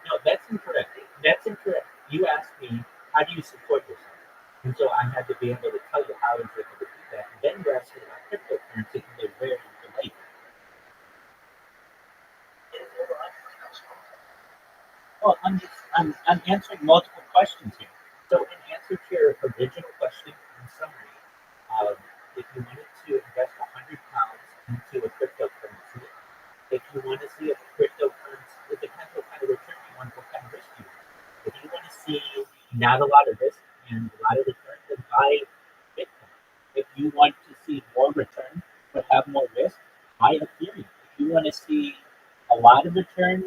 No, that's incorrect. That's incorrect. You asked me, how do you support yourself? And so I had to be able to tell you how I was able to do that. And then you're asking about cryptocurrency, and they're very related. Well, I'm answering multiple questions here. So in answer to your original question, in summary, if you wanted to invest £100 into a cryptocurrency, if you want to see a cryptocurrency, it depends what kind of return you want, what kind of risk you want. If you want to see not a lot of risk and a lot of return, then buy Bitcoin. If you want to see more return but have more risk, buy Ethereum. If you want to see a lot of return,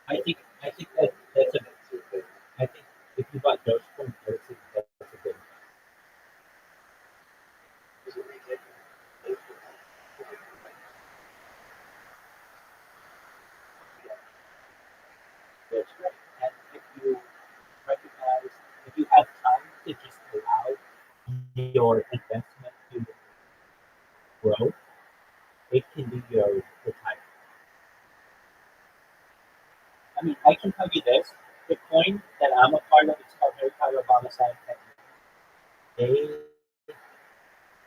I think that's a I think if you bought Dogecoin, that's a good. That's right. And if you recognize, if you have time to just allow your investment to grow, it can be your retirement. I mean, I can tell you this: the coin that I'm a part of, it's called Harry Obama Sign. They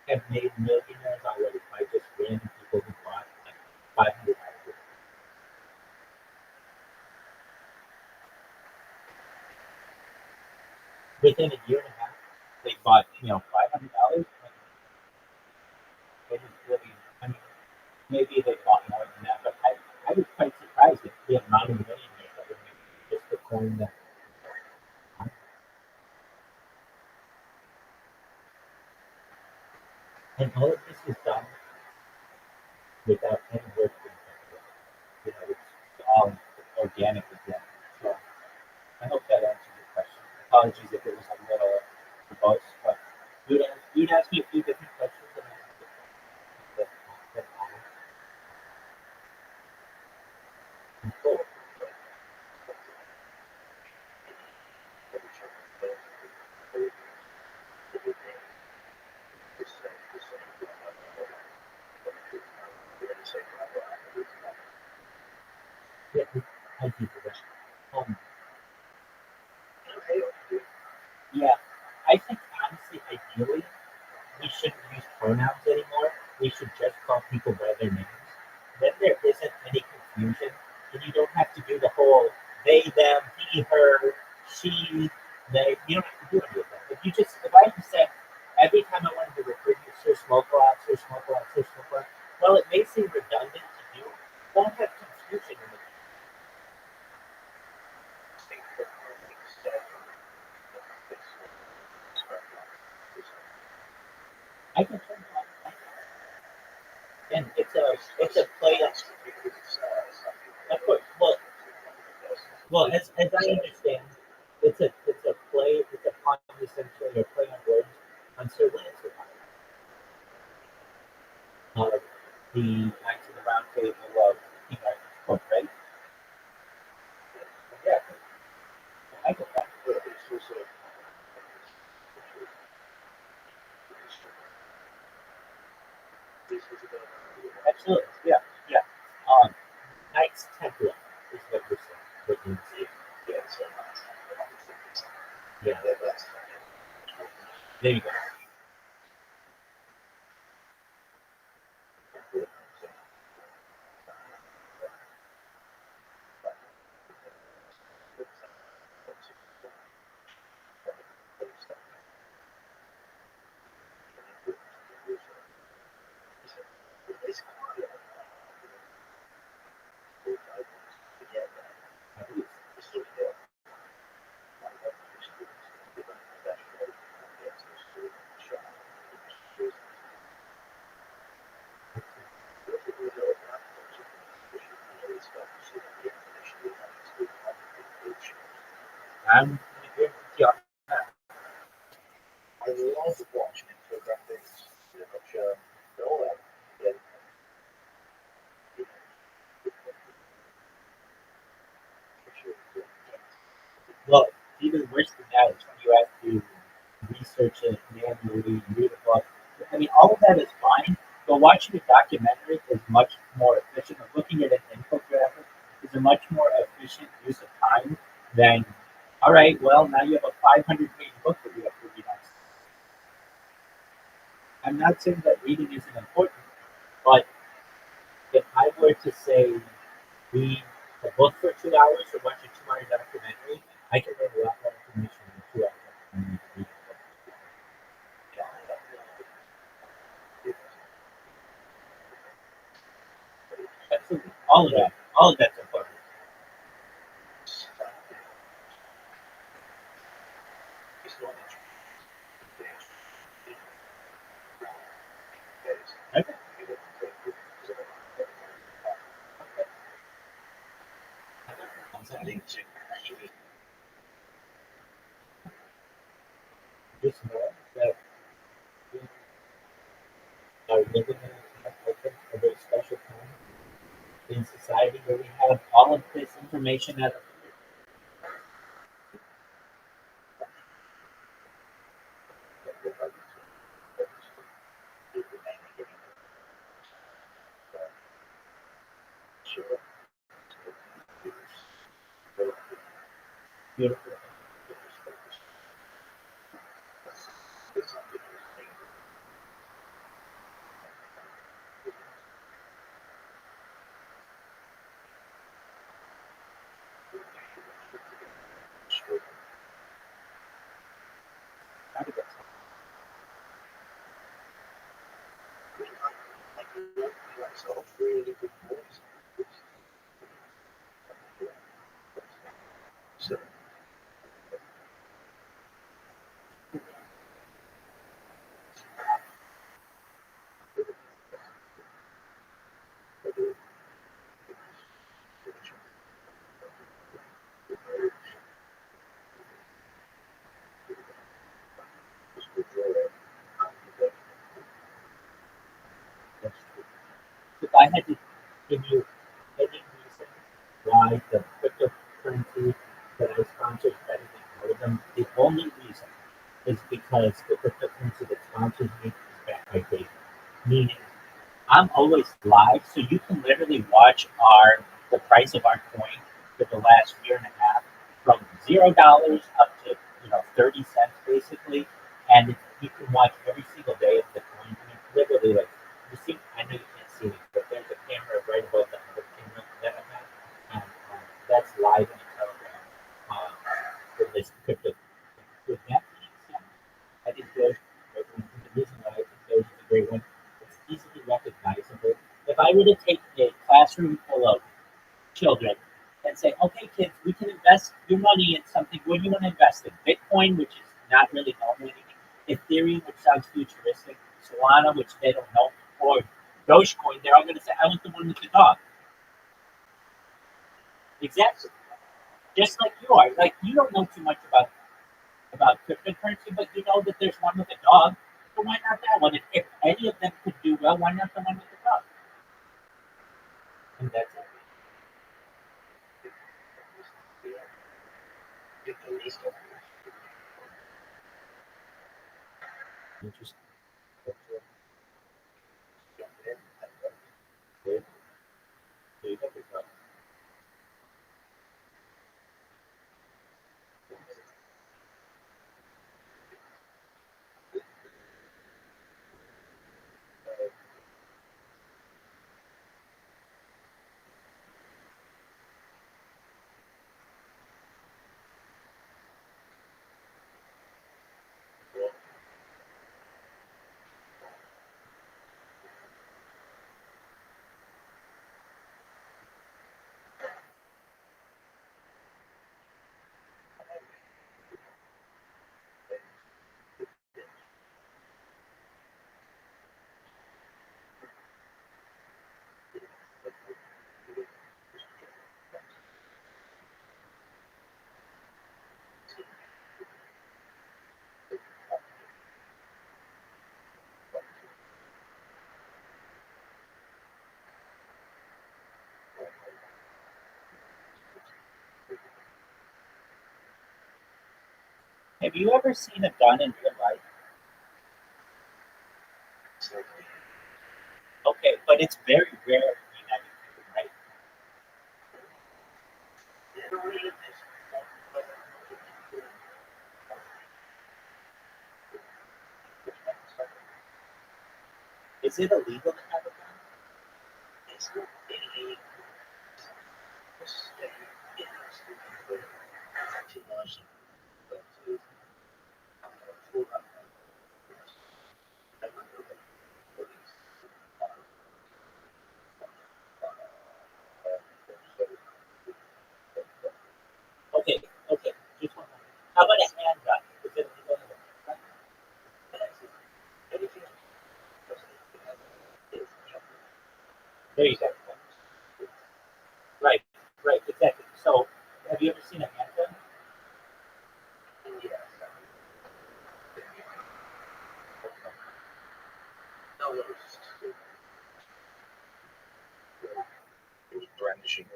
have made millionaires already by just random people who bought like $500. Within a year and a half, they bought $500. It was really, I mean, maybe they bought more than that, but I was quite surprised at the amount of millionaires that were making just the coin that. And all of this is done without any work being done. It's all organic again. So I hope that answers your question. Apologies if it was a little verbose, but you'd ask me a few different questions and I answered them. Cool. Yeah, I do that. Um, pronouns anymore. We should just call people by their names. Then there isn't any confusion, and you don't have to do the whole they, them, he, her, she, they. You don't have to do any of that. If I just said every time I wanted to refer to you, Sir Smokelock, Sir Smokelock, Sir Smokelock, well, it may seem redundant to you. Don't have confusion in it. I can turn it on. And it's a play on. Of course. Well, as I understand, it's a play. It's a pun essentially, a play on words on Sir Lancelot. The Knights of the Round Table of King Arthur's Court, right? Yeah, I get that. Absolutely. Yeah, yeah. Knights Templar is what you're saying. What you see. Yeah. There you go. I'm going to give you that. I love watching infographics. Pretty much all that. Yeah. Well, even worse than that is when you have to research it manually, read a book. I mean, all of that is fine, but watching a documentary is much more efficient. Or looking at an infographic is a much more efficient use of time than, all right, well, now you have a 500-page book that you have to read on. I'm not saying that reading isn't important, but if I were to say read a book for 2 hours or watch a 2 hour documentary, I can learn a lot more information in 2 hours than I need to read a book. Absolutely. All of that. All of that's important. Okay. Just know that we are living in a very special time in society where we have all of this information at beautiful. How to get Really good voice. So, that's true. If I had to give you any reason why the cryptocurrency that I sponsor is better than all of them, the only reason is because the cryptocurrency that sponsors me is backed by data. Meaning, I'm always live, so you can literally watch the price of our coin for the last year and a half from $0 up to 30 cents basically, and you can watch every single day of the coin being literally like you see. I know you can't see me, but there's a camera right above the other camera that I have, and that's live in a Telegram for this crypto. With that being said, I think the reason why I think those is a great one. It's easily recognizable. If I were to take a classroom full of children and say, okay, kids, we can invest your money in something. What do you want to invest in? Bitcoin, which is not really known anything. Ethereum, which sounds futuristic. Solana, which they don't know. Or Dogecoin, they're all going to say, I want the one with the dog. Exactly. Just like you are. Like, you don't know too much about cryptocurrency, but you know that there's one with a dog. So why not that one? If any of them could do well, why not the one with the dog? And that's it. Interesting. Good. So you got the dog. Have you ever seen a gun in real life? Okay, but it's very rare in the United Kingdom, right? Is it illegal to have a gun? Okay, okay. Just one moment. How about a handgun? Is it illegal to have a handgun? There you go. Right, right, exactly. So, have you ever seen a handgun? Brandishing.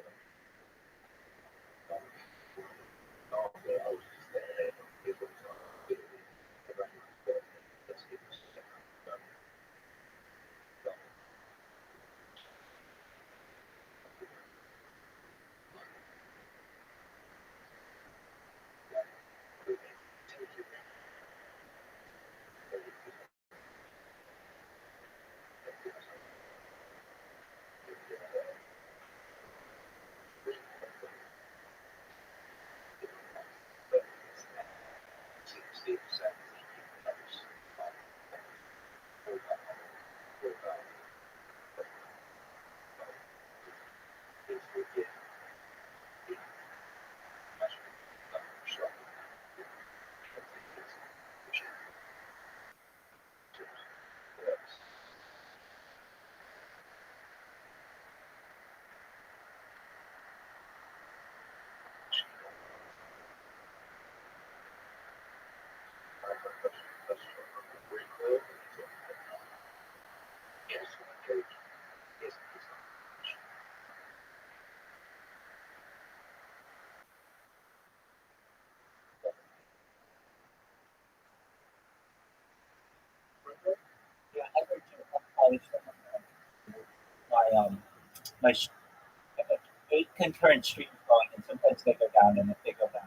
Yeah, I heard you college my I have 8 concurrent streams going, and sometimes they go down, and if they go down,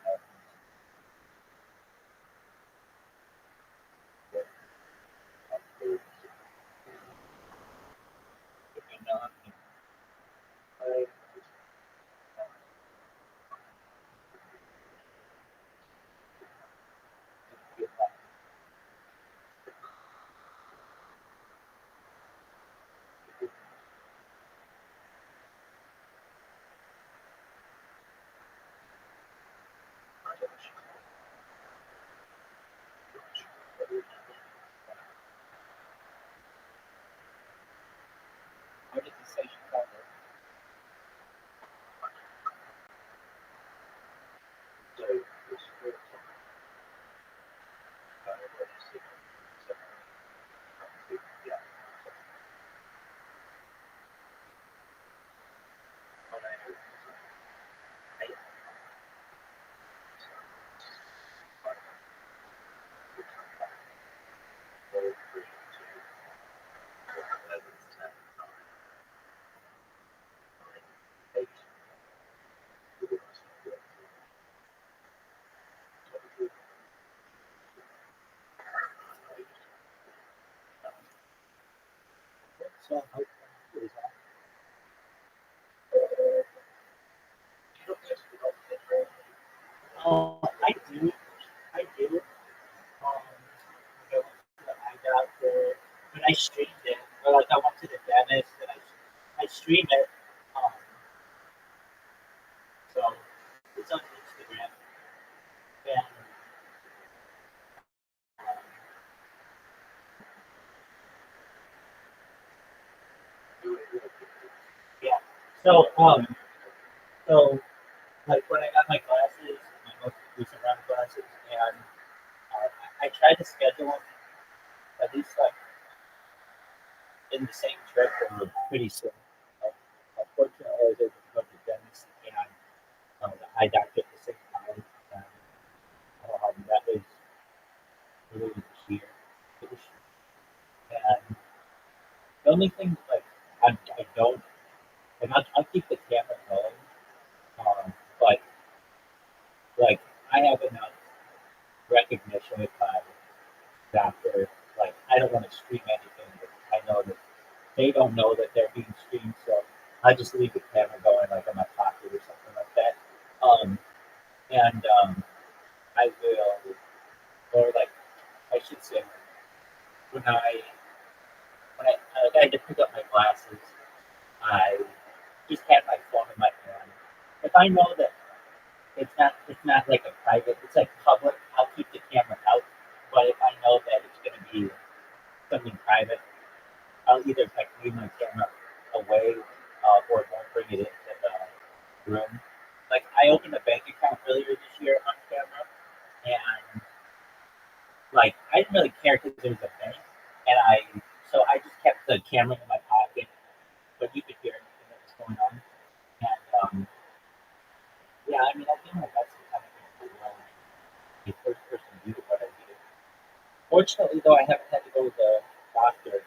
So how is that? You don't have to be off the trail. I do. I do. I went to the eye doctor, but I streamed it. Or like I went to the dentist and I streamed it. Um, so it's on Instagram. And yeah. So so like when I got my glasses, my most recent round of glasses, and I tried to schedule them at least like in the same trip or pretty soon. Like, unfortunately, I was able to go to the dentist and the eye doctor at the same time. And, that was really this year. And the only thing, like, I don't, and I'll keep the camera going, but, like, I have enough recognition with my doctor. Like, I don't want to stream anything, but I know that they don't know that they're being streamed, so I just leave the camera going, like, in my pocket or something like that. And I will, or like, I should say, when I I had to pick up my glasses, I just had my phone in my hand. If I know that it's not like a private, it's like public, I'll keep the camera out. But if I know that it's going to be something private, I'll either like leave my camera away or don't bring it into the room. Like I opened a bank account earlier this year on camera, and like I didn't really care because it was a bank, and I just kept the camera in my pocket, but you could hear everything that was going on. And yeah, I mean, I think my best to kind of the first person view of what I did. Fortunately, though, I haven't had to go to the doctor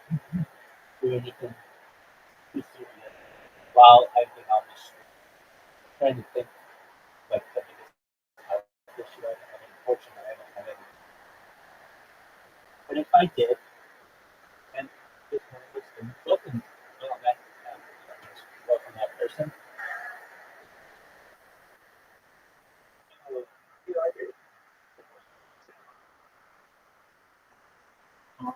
do anything too serious while I've been on the street. Trying to think like the biggest health issue I have. Unfortunately, I don't have any. But if I did, and this one of those things, welcome that person. Yeah, I do. Um,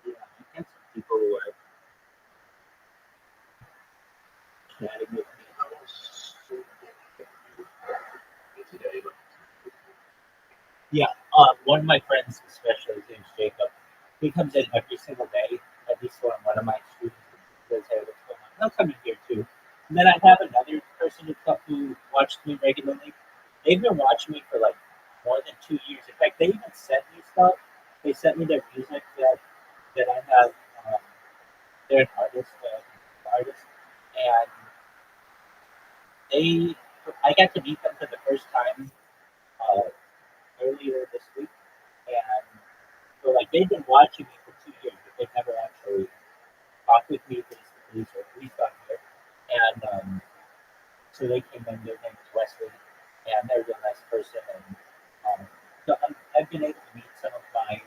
yeah, I had some people who are chatting with me. I was so today, but Yeah, one of my friends, especially, his name's Jacob. He comes in every single day, at least one of my students. He says, "Hey, what's going on?" He'll come in here too. And then I have another person who watches me regularly. They've been watching me for like more than 2 years. In fact, they even sent me stuff. They sent me their music that I have. Um, they're an artist, and they. I got to meet them for the first time uh, earlier this week, and so like they've been watching me for 2 years, but they've never actually talked with me face to face or at least on here. And so they came in. Their name is Wesley, and they're a real nice person. And so I've been able to meet some of my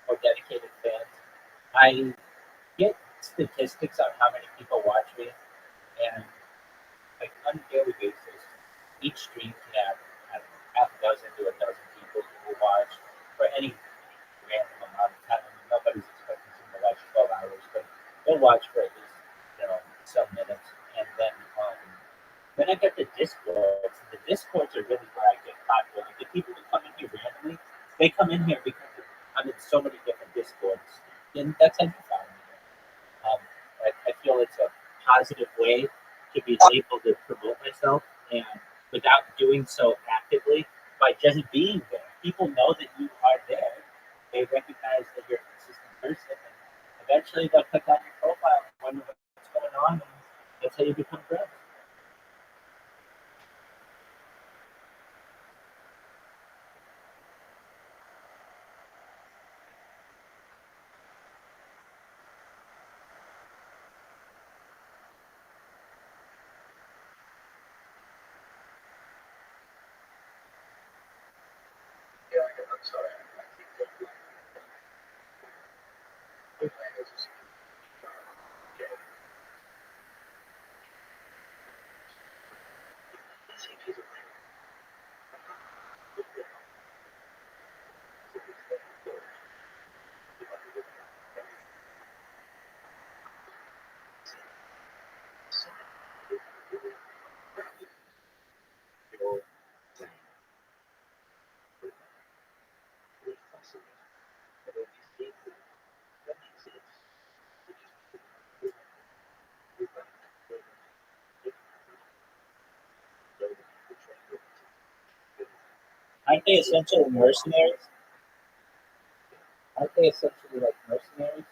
more dedicated fans. I get statistics on how many people watch me, and like on a daily basis, each stream can have I don't know, half a dozen to a dozen people who will watch for any random amount of time. I mean, nobody's expecting someone to watch 12 hours, but they'll watch for at least some minutes. And then I get the Discords. The Discords are really where I get popular. Like the people who come in here randomly, they come in here because I'm in so many different Discords, and that's how you found me. I feel it's a positive way to be able to promote myself, and without doing so actively, by just being there. People know that you are there. They recognize that you're a consistent person, and eventually they'll click on your profile and wonder what's going on, and that's how you become friends. I'm sorry. I keep going. Aren't they essentially mercenaries? Aren't they essentially like mercenaries?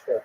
Sure.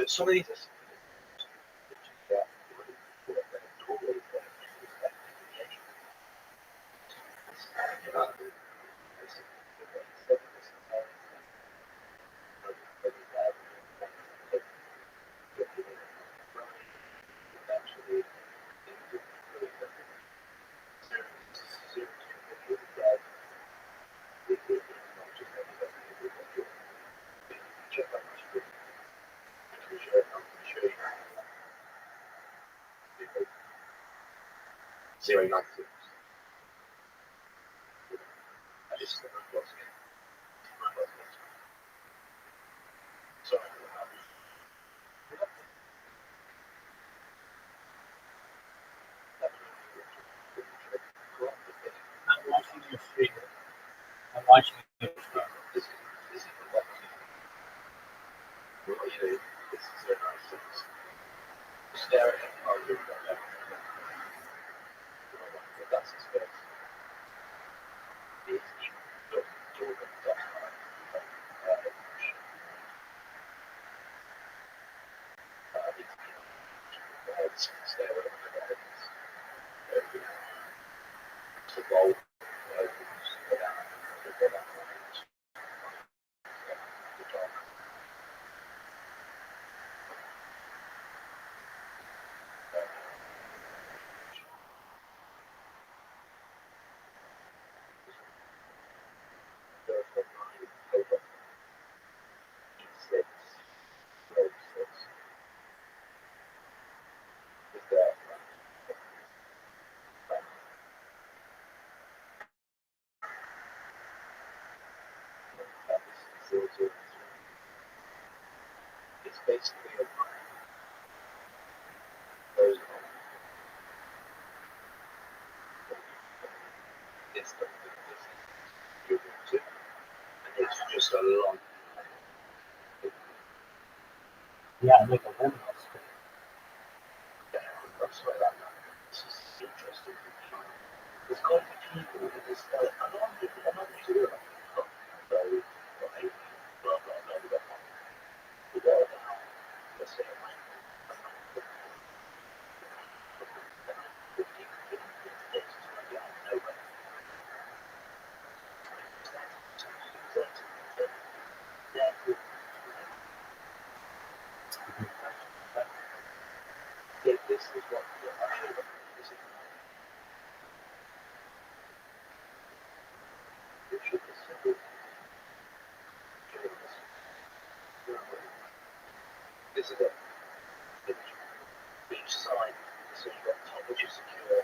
Some of these eventually zero negatives. I just said I'm watching it. Sorry. I'm watching your stream. I'm watching your stream. This is the one. Well, you know, this is a nice sense. Staring at my room right now. That's his face. He's Jordan does it's staring at my heavens. It's a bowl. It's basically a version of this stuff that this is you're going to, and it's just a long. Yeah, like a liminal space. That's why this is interesting. There's got to be people in this like, I'm not sure about very, right, blah, blah, blah, blah, blah. We go about, let's say, this is what this is. It should be simple. This is it. Each side, so you've got top which is secure,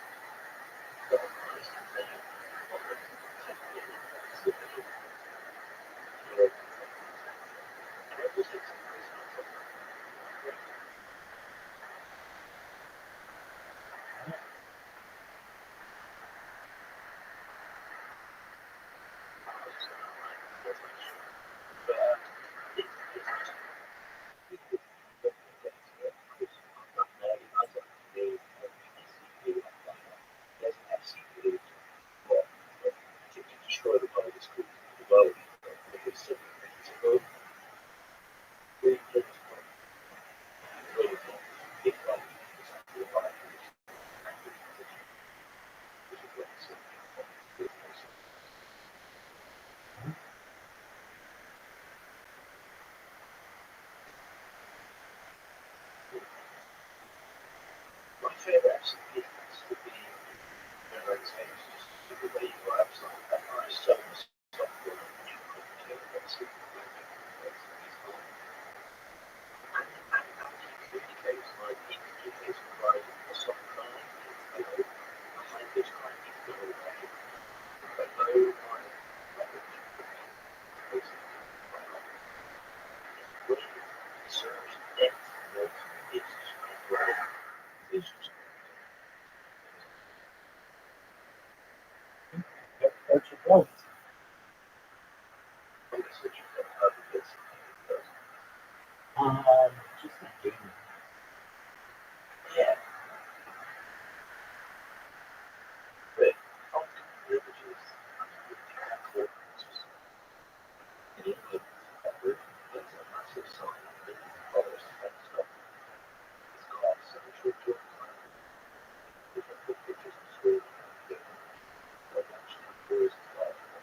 got a nice container on the destroy the world is called the world. It's a world. Really good. Really good. Big life. Exactly right. My favorite actually would be the way you go outside that nice summer stuff for Where'd you go? Just not doing it. Yeah. But often privileges in England, there's a massive sign that follows the stuff. It's got central to different pictures of school, like actually tours as well.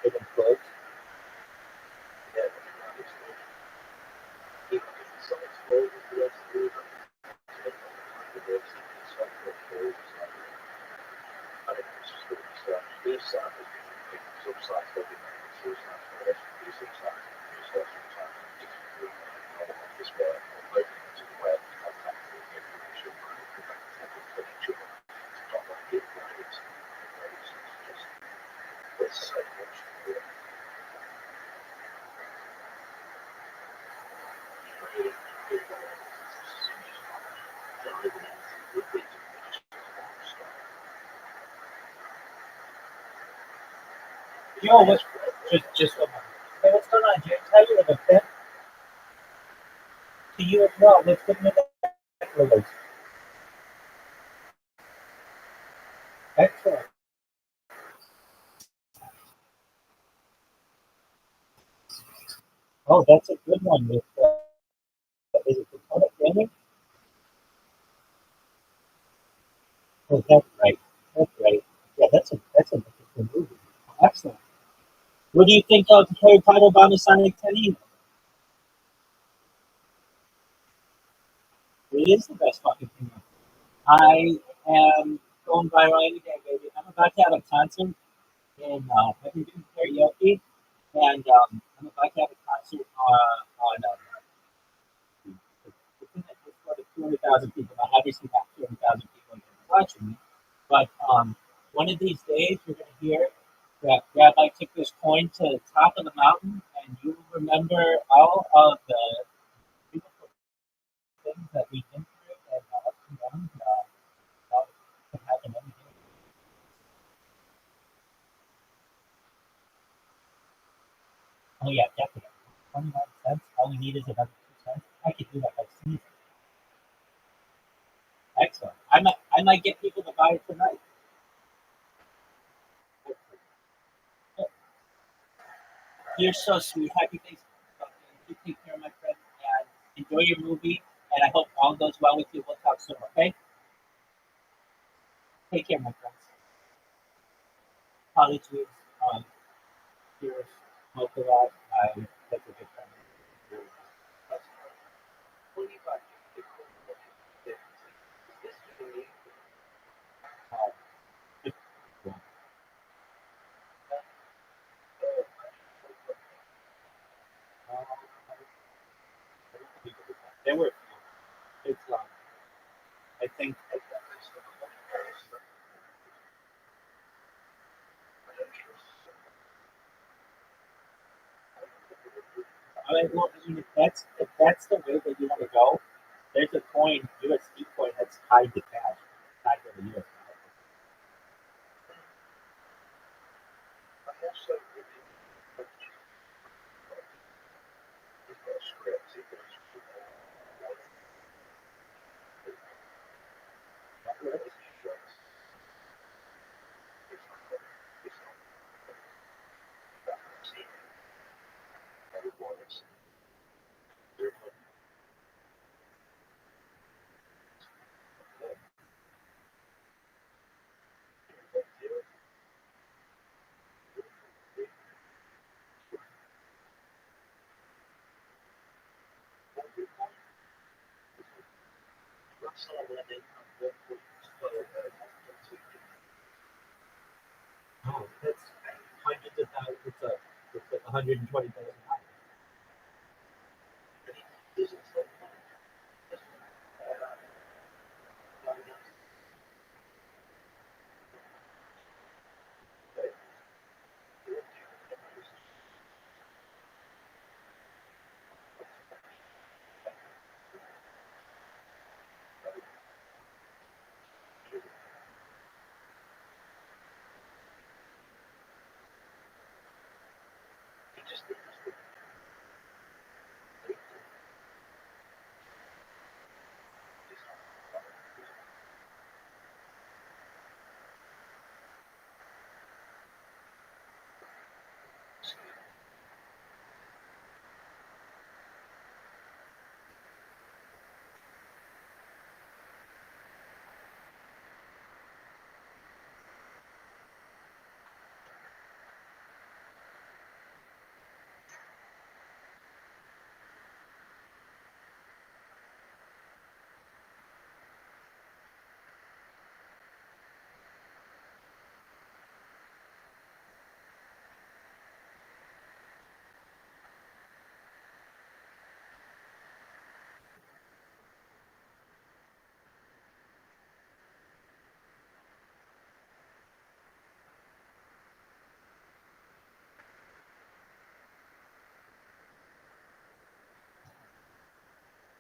They've been closed. Yo, what's just one moment. Hey, what's going on, James? How you living, Finn? To you as well. Let's get into that release. Excellent. Oh, that's a good one. With is it Dakota Fanning? Oh, that's right. That's right. Yeah, that's an interesting movie. Excellent. What do you think of Harry Potter Bomb the Sonic 10? It is the best fucking thing ever. I am going viral every day, baby. I'm about to have a concert in I've been doing karaoke, and I'm about to have a concert on it's for the 200,000 people. Now, obviously, not 200,000 people watching me, but one of these days you're going to hear that Rabbi took this coin to the top of the mountain, and you will remember all of the beautiful things that we've been through and ups and downs. That can happen every day. Oh yeah, definitely. 29 cents. All we need is another 2 cents. I could do that by season. Excellent. I might get people to buy it tonight. You're so sweet. Happy Thanksgiving. You take care, my friend, and enjoy your movie. And I hope all goes well with you. We'll talk soon, okay? Take care, my friends. College weeks, here's smoke a lot. That's a good friend. Uh, there were, it's, I think, I mean, well, I mean, if that's the way that you want to go, there's a coin, USD coin, that's tied to cash, tied to the US dollar. I have some really scripts. Oh, that's hundreds of thousands. It's like 120,000.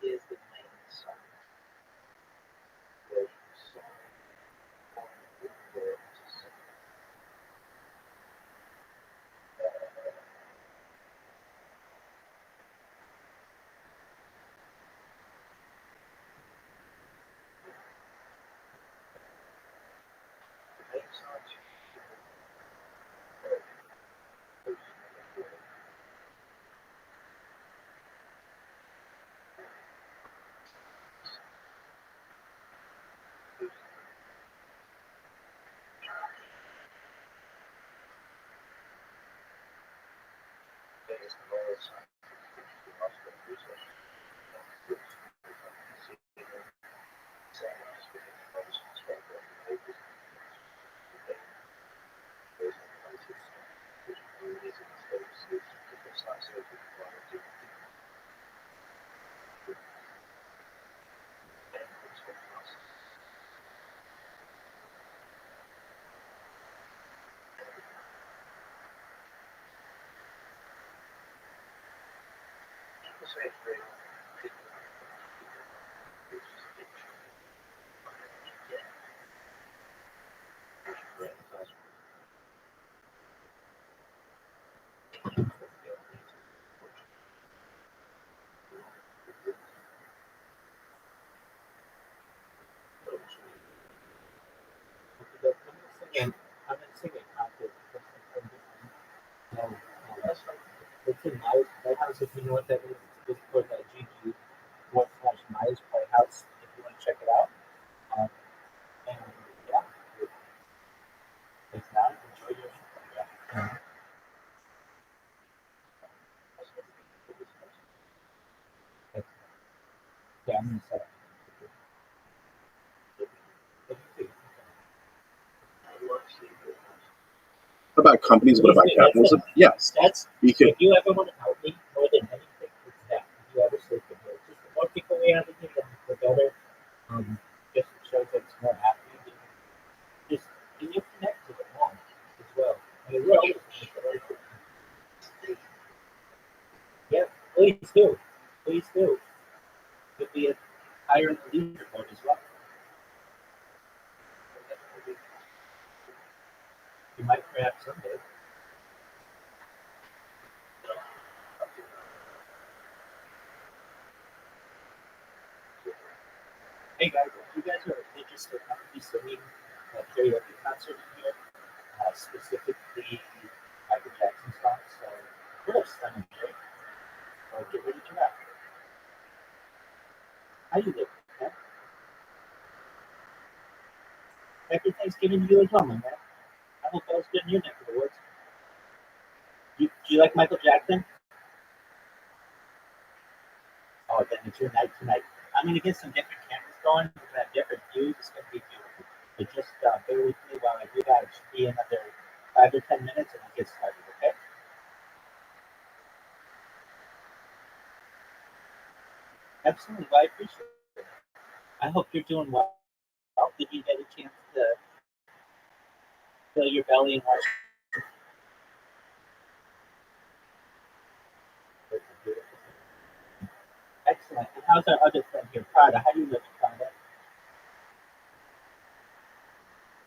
Is the main song where you saw on the words the main song is the lowest song. I'm not singing content. It's in Lighthouse, if you know what that is. Just put that GG /Myers Playhouse if you want to check it out. And yeah, it's now. Enjoy your yeah. Yeah, I'm gonna say. About companies, what about capitalism? Yes, That's because if you ever want to help me more than anything, it's that. If you ever sleep with me, just the more people we have in here, the better. Just shows that it's more happy. Just and you connect with it more as well. I mean, we're always yeah. Please do. Please do. You'll be higher in the leaderboard as well. You might perhaps someday. Hey guys, if you guys are interested, I'm going to be singing a karaoke concert in here, specifically Michael Jackson songs. So, first, I'm enjoying. So get ready to rock. How you doing, man? Happy Thanksgiving to you as well, my man. I hope all's good in your neck of the woods. Do you like Michael Jackson? Oh, then it's your night tonight. I'm going to get some different cameras going. We're going to have different views. It's going to be beautiful. But just bear with me while I do that. It should be another 5 to 10 minutes and we'll get started, okay? Absolutely. Well, I appreciate it. I hope you're doing well. Did you get a chance to fill your belly and watch? Excellent. And how's our other friend here, Prada? How do you live, Prada?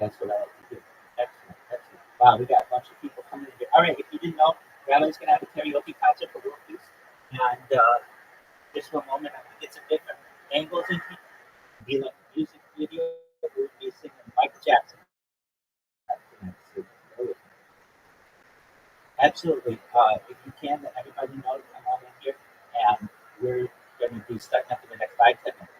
That's what I like to do. Excellent, excellent. Wow, we got a bunch of people coming in here. All right, if you didn't know, Rabbi's going to have a karaoke concert for rookies. And just for a moment, I'm going to get some different angles in here. Be like a music video. We'll be singing Michael Jackson. Absolutely. If you can, let everybody know to come on in here. And we're going to be starting up in the next 5 to 10 minutes.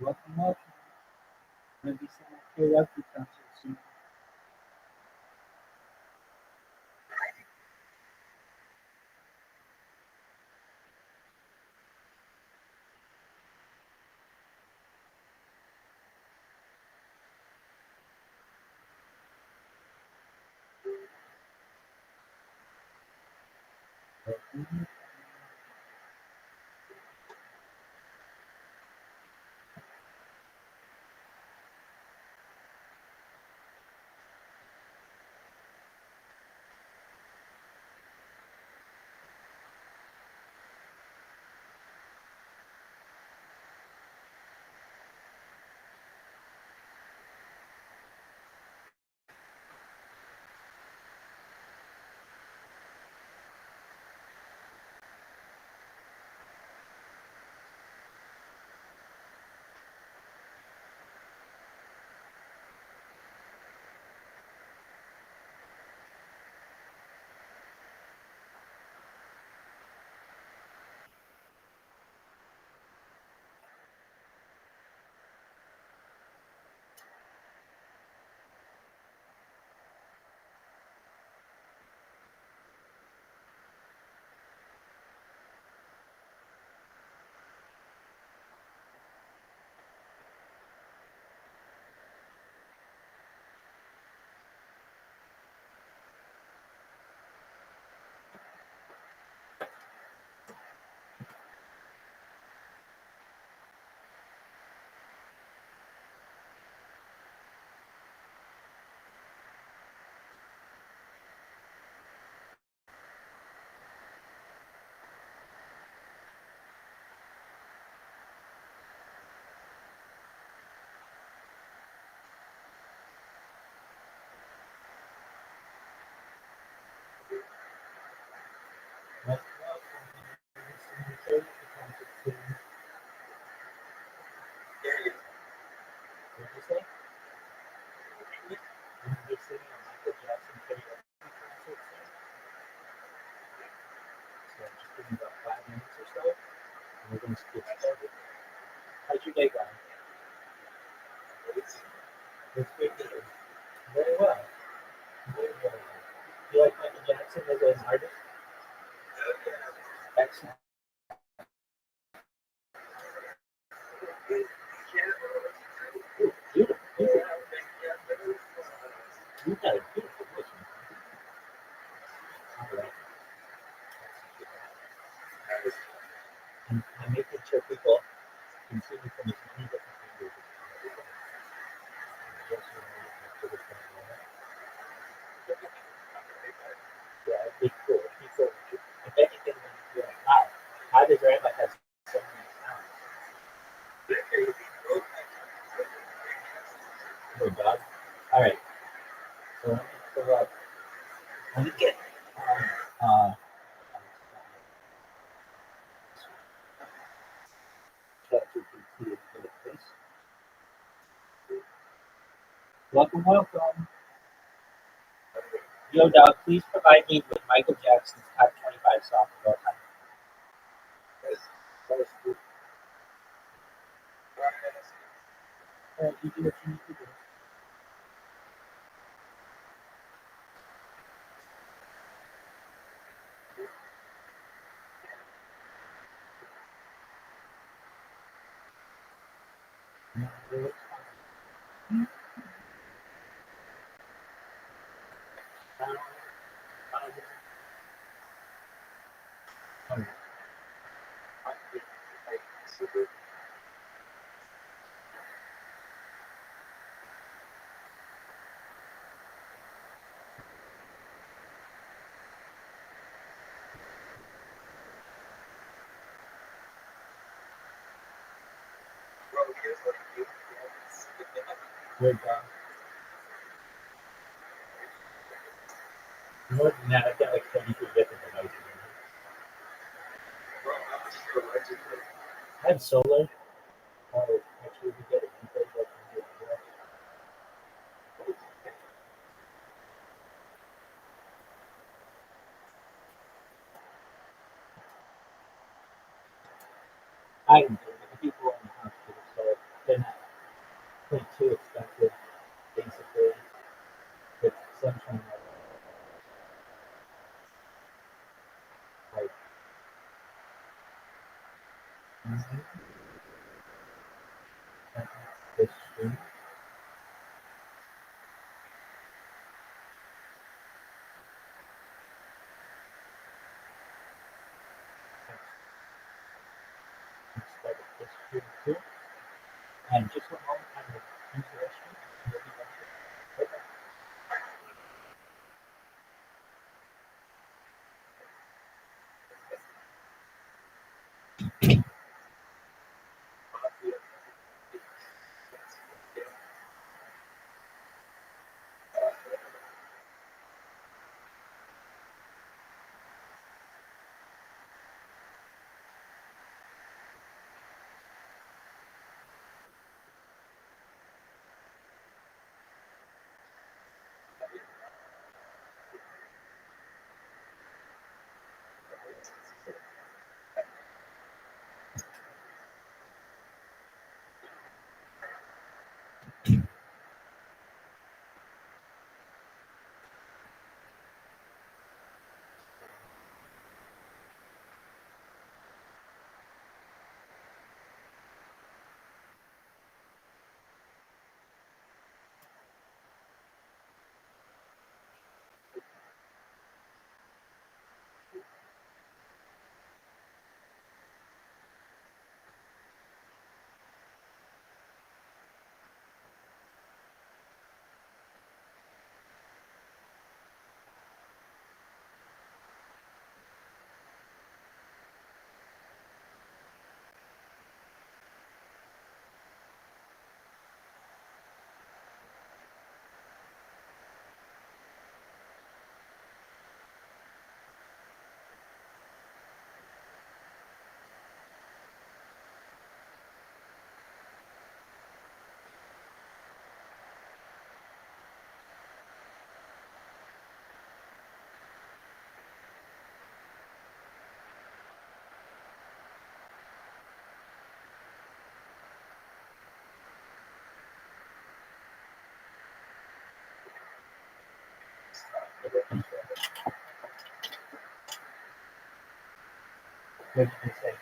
Welcome. Maybe some of your rugby concerts soon. Welcome. What did you say? I'm going to be singing a Michael Jackson karaoke concert soon. So just give me about 5 minutes or so, and we're going to get started. How's your day going? It's good to hear. Very well. Very, very well. You like Michael Jackson as an artist? Excellent. Ooh, beautiful. You've got a beautiful voice. All right. I'm making sure people can see me from as many different angles as possible. Yes, you're right. For this one, yeah, it'd be cool. It'd be cool. I bet you can be like, wow, how does Rabbi have so many sounds? Good dog. All right. So let me pull up. Let me get uh, ChatGPT for the place. Welcome, welcome. Yo, dog, please provide me with Michael Jackson's top 25 songs of all time. All right, you do what you need to do. Good dog. More than that, I've got like 22 different devices. I have solar. Oh, actually, we get it. I am the people in the hospital, so too expensive, basically, with sunshine. Like, this street. Instead of this street too. And just one more kind of interesting. Okay. What did you say?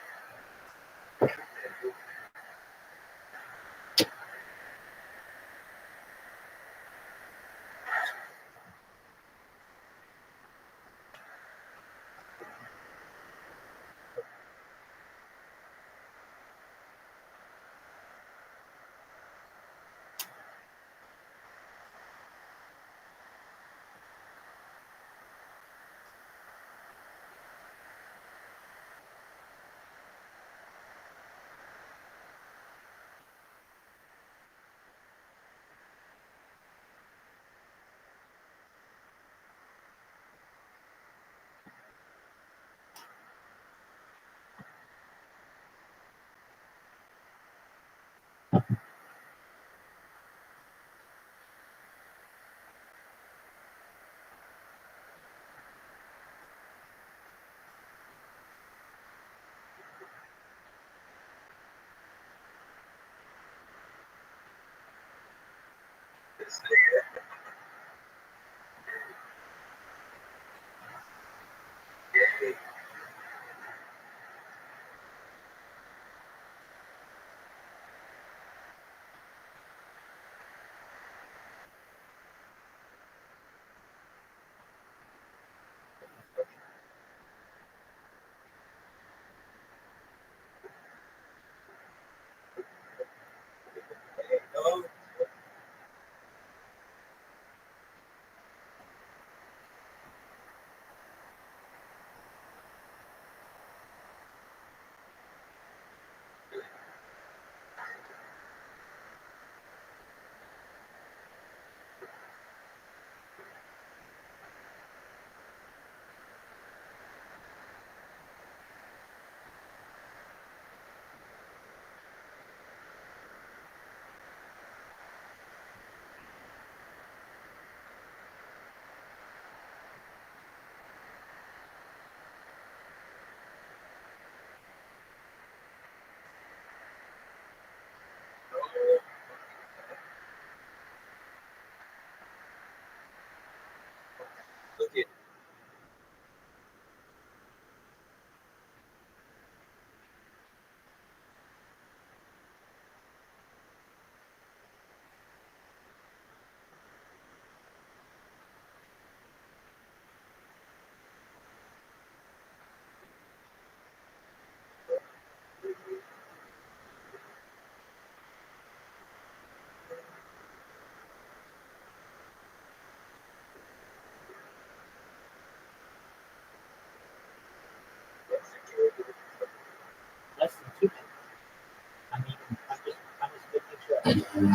just want to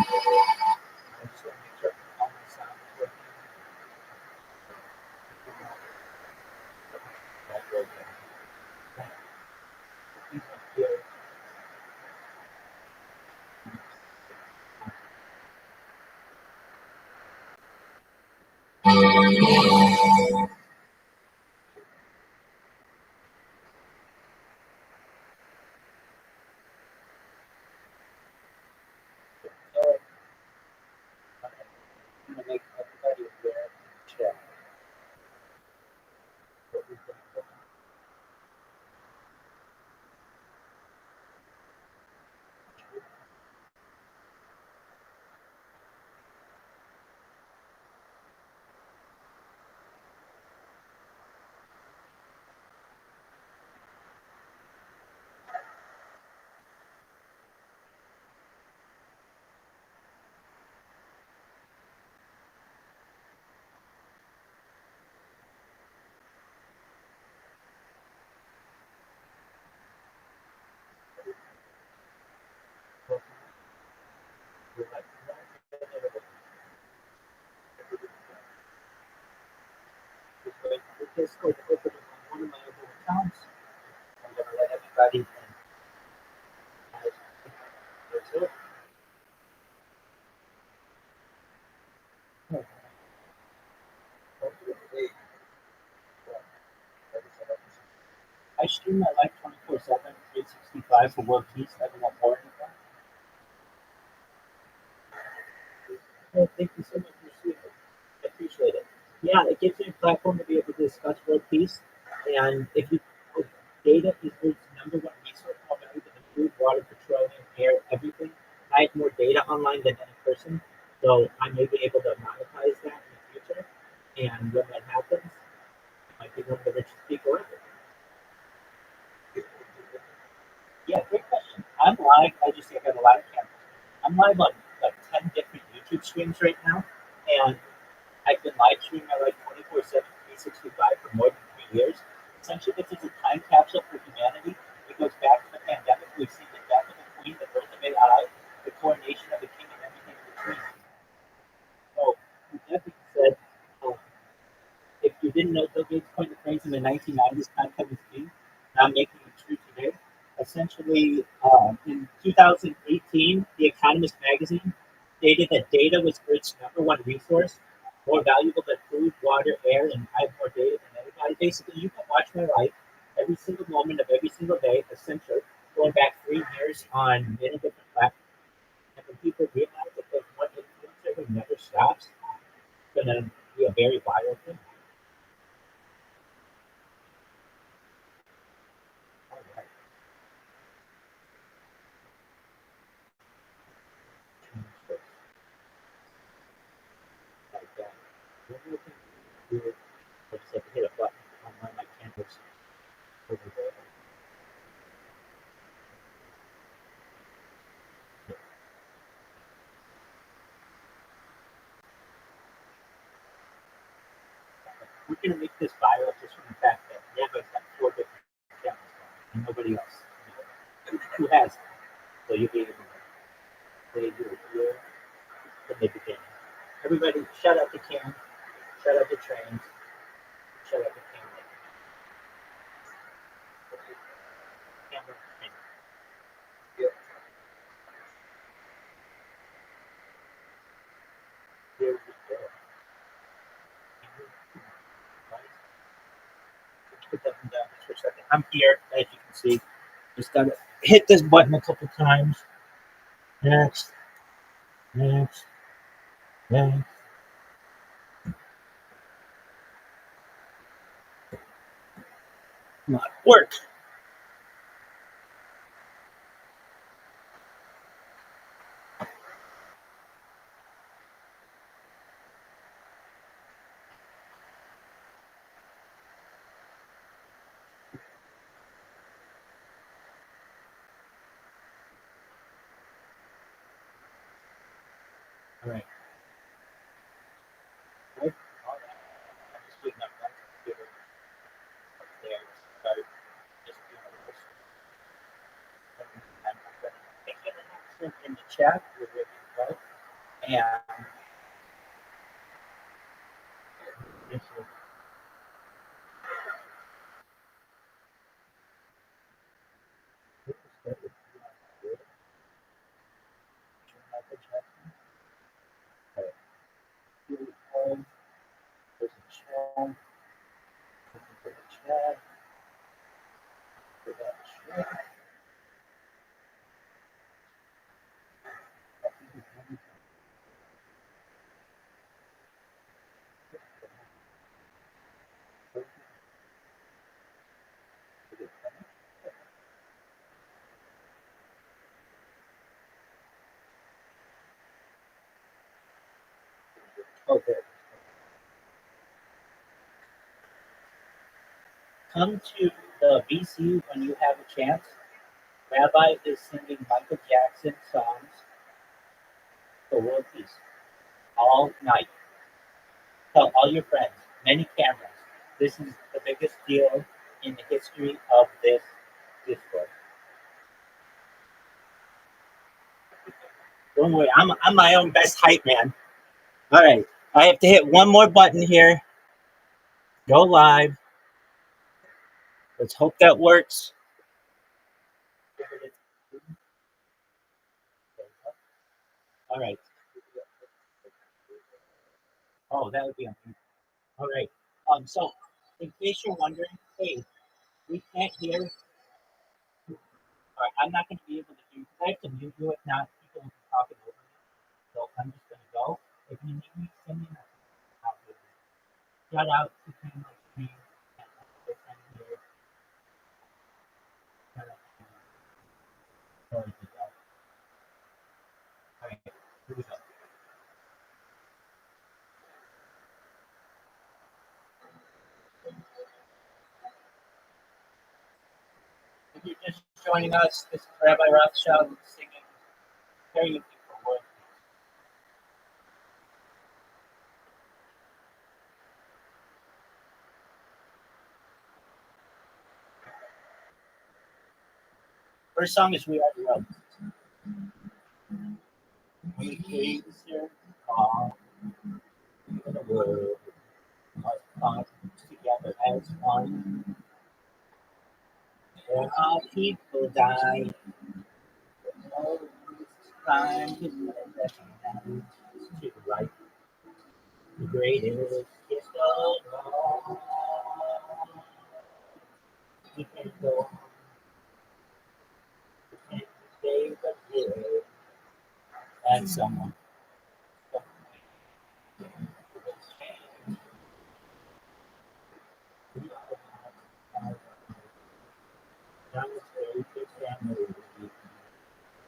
make sure all my sound is working. That's really good. These are here. So, I'm going to make everybody aware in the chat what we've been doing. With this code open on one of my other accounts, I'm going to let everybody in. That's it. I stream my life 24/7, 365 for world peace. I don't want more anything. Well, thank you so much for streaming. I appreciate it. Yeah, it gives me a platform to be able to discuss world peace. And if data is Earth's number one resource, more valuable than food, water, petroleum, air, everything. I have more data online than any person, so I may be able to monetize that in the future. And when that happens, I might be one of the richest people ever. Yeah, great question. I'm live. I just got a lot of cameras. I'm live on like 10 different YouTube streams right now, and I've been live streaming my life 24/7, 365 for more than 3 years. Essentially, this is a time capsule for humanity. It goes back to the pandemic. We've seen the death of the queen, the birth of AI, the coronation of the king, and everything in between. So, with that being said, um, if you didn't know, Bill Gates coined the phrase in the 1990s, "Content is king." And I'm making it true today. Essentially, in 2018, The Economist magazine stated that data was Earth's number one resource, more valuable than food, water, air, and I have more data than anybody. Basically, you can watch my life every single moment of every single day, essentially, going back 3 years on many different platforms. And when people realize that there's one influencer who never stops, it's going to be a very viral thing. All right. Like that. One more thing to do, I just have to hit a button on one of my cameras over there. We're going to make this viral just from the fact that Neva's got 4 different cameras going, and nobody else who has them. So you'll be able to play your here from the beginning. Everybody, shout out to Cam, shout out to Trains, shout out to Cam. Camera, and here we go. Put that one down just for a second. I'm here, as you can see. Just got to hit this button a couple times. Next, next, next. Come on, work. All right. All right. I'm just putting up one computer up there. Start just doing this. I'm going to make an announcement in the chat. We're ready right? And this is Michael Jackson. Okay. Here we go. There's a chat. Looking for the chat. For that chat. Okay. Come to the BC when you have a chance. Rabbi is singing Michael Jackson songs for world peace all night. Tell all your friends, many cameras. This is the biggest deal in the history of this Discord. Don't worry, I'm my own best hype man. All right, I have to hit one more button here. Go live. Let's hope that works. All right. Oh, that would be amazing. All right. So in case you're wondering, hey, we can't hear. All right, I'm not going to be able to do because I have to mute you. If not, people will be talking over me. So I'm just going to go. If you need me, send me a message. I'll do it. Shout out to Team like me. All right, here we go. If you're just joining us, this is Rabbi Rothschild singing Karaoke for World. First song is We Are the World. We came here all in the world, our thoughts together as one. Where our people die, no time to let that down. To right, the greatest gift of all. We can go on, we can stay but here. And someone.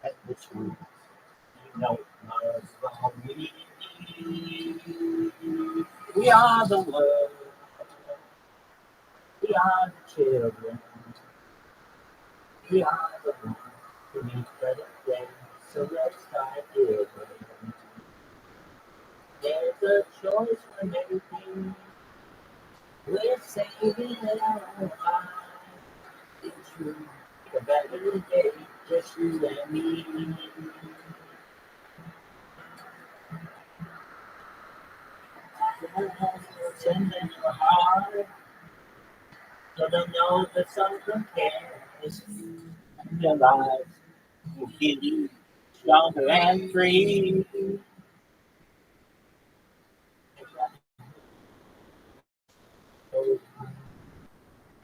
At the truth, you know, we are the world, we are the children, we are the ones who need better days. So let's start giving. There's a choice we're making. We're saving our lives. It's true. A better day, just you and me. Send in your heart, so they know that something cares. Your lives will feel you stronger and free.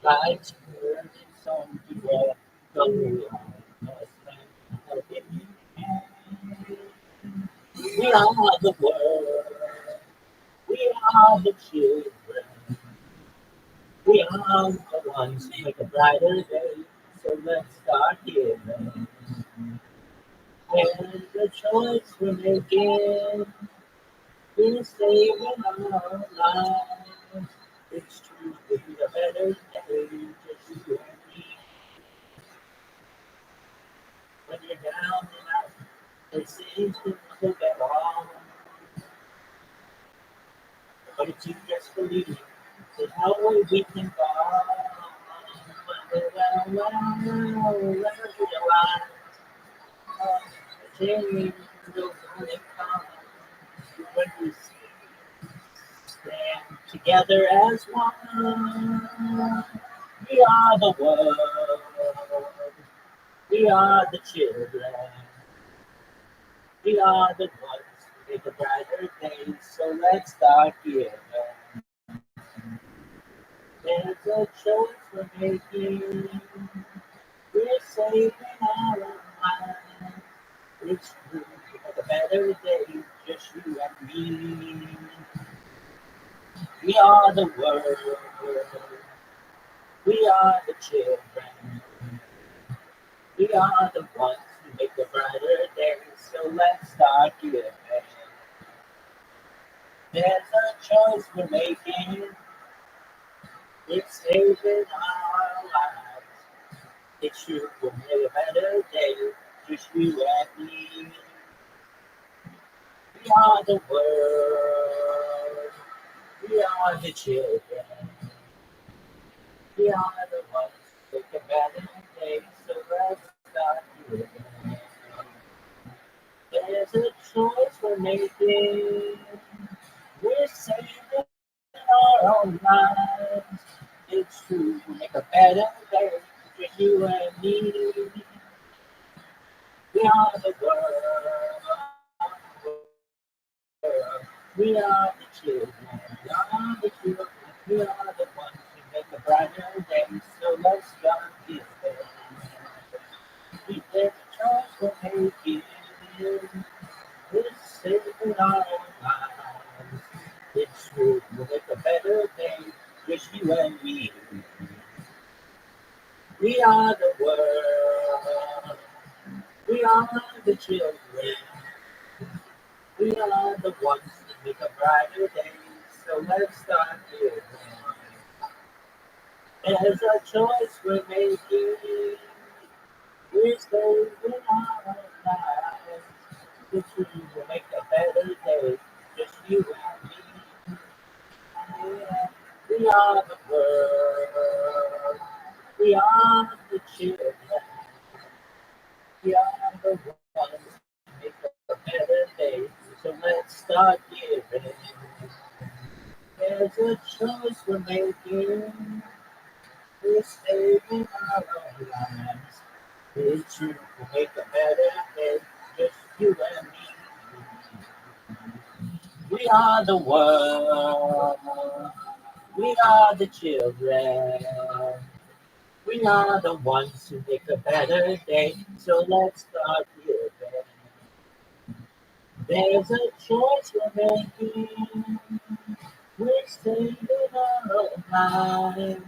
Life's burning some together, so we are the world, we are the children, we are the ones who make a brighter day. So let's start giving. And the choice we're making is saving our lives. It's true, it's a better day, just you and me. When you're down and out, it seems to get wrong. But if you just believe, there's no way we can go. Well, realize, change. angels only come when we stand together as one. We are the world. We are the children. We are the ones who make a brighter day. So let's start giving. There's a choice we're making. We're saving our lives. It's true. We have a better day. Just you and me. We are the world. We are the children. We are the ones who make a brighter day. So let's start giving. There's a choice we're making. It's saving our lives. It's true. We'll make a better day. Just you and me. We are the world. We are the children. We are the ones who make a better day. So let's start giving. There's a choice we're making. We're saving our own lives. It's true, we'll make a better day for you and me. We are the world. We are the children. We are the children. We are the ones who make a brighter day. So let's start giving. There's a choice we're making. We're saving our own lives. It's true, we'll make a better day, just you and me. We are the world. We are the children. We are the ones that make a brighter day. So let's start giving. There's a choice we're making. We're saving our lives. It's true, we'll make a better day, just you and me. We are the world. We are the children. We are the ones who make a better day. So let's start giving. There's a choice we're making. We're saving our own lives. It's true, we'll make a better day. Just you and me. We are the world. We are the children. We are the ones who make a better day. So let's start giving. There's a choice we're making. We're saving our own lives.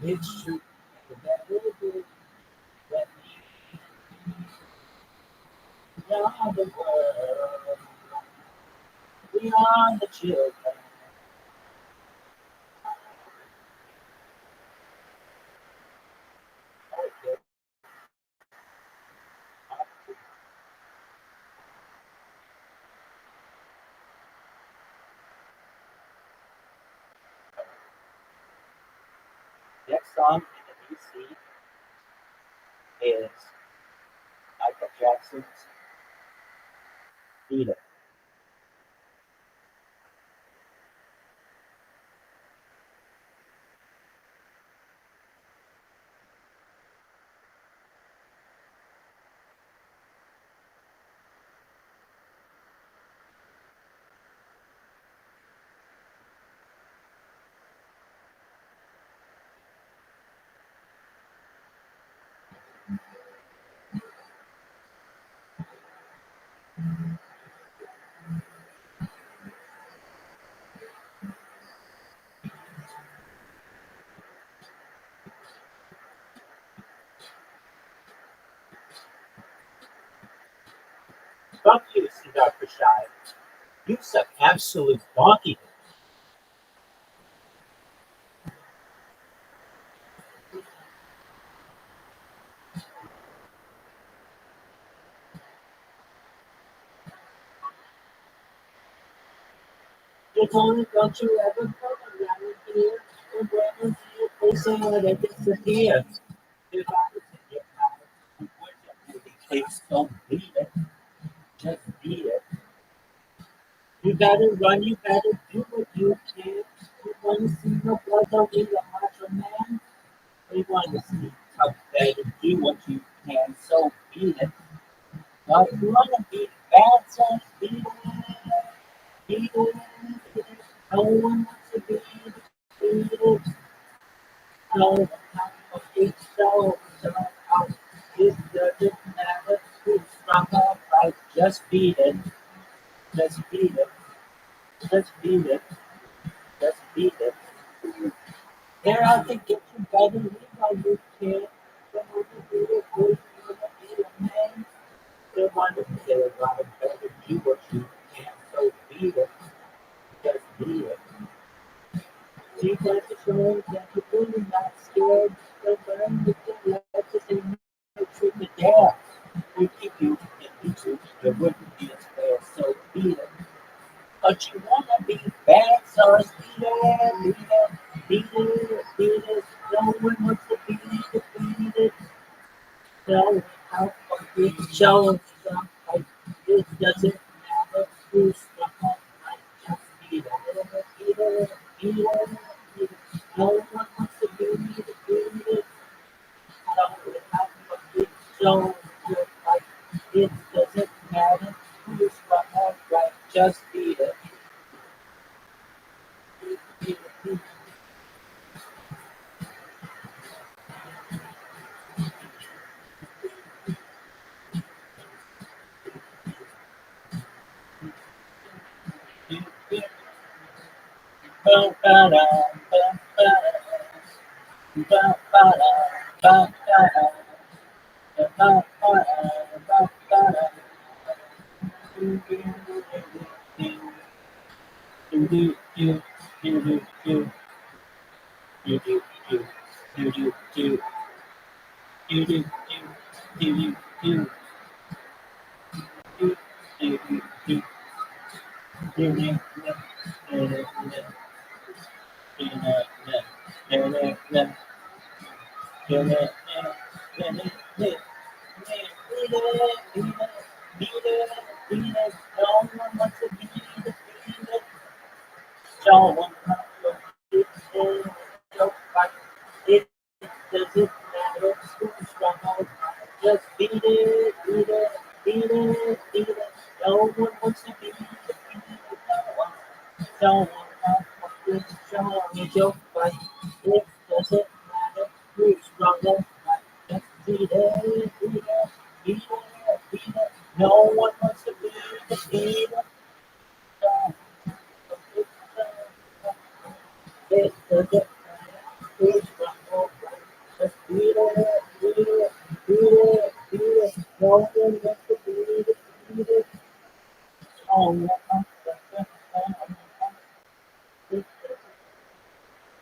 It's true. The better day that we are the world. We are the children. Okay. Next song in the new is Michael Jackson's Beat It. Fuck you, Dr. Shy. You suck absolute donkey. Don't you ever come around here and when you facing when I disappear. If I was in your power, you would have really please don't beat it. Just beat beat it. You better run, you better do what you can. You want to see no blood, don't be a macho man. We want to see how better do what you can, so beat it. But you want to be bad, so beat it. Beat it. No one wants to be defeated. No one has to be so out. It doesn't matter who's strong or right. Just beat it. Just beat it. Just beat it. Just beat it. They're out to get you better. Leave all you can. They want to be a good, they want to be a man. They want to be a lot better. Do what you can. So beat it. Just beat it. See that the show that you're really not scared. They learn to get left to say no to the dare. We keep you and beat you. There wouldn't be a spare. So beat it. But you wanna be bad, so beat it, beat it, beat it, beat it. No one wants to be defeated. So out of the show, like it doesn't matter who's strong. Like just beat it, beat it, beat it, beat it. No one wants to be defeated. So out of the show, like it doesn't matter who's strong. Like just beat it. It doesn't matter who's strong. Just beat it, beat it, beat it, beat it. No one wants to be defeated. No one wants to show me your fight. It doesn't matter who's stronger. Just beat it, beat it, beat it, beat it. No one wants to be defeated. It doesn't matter who's stronger. Just beat it, beat it, beat it, beat it. No one wants to be defeated. No one wants to be defeated.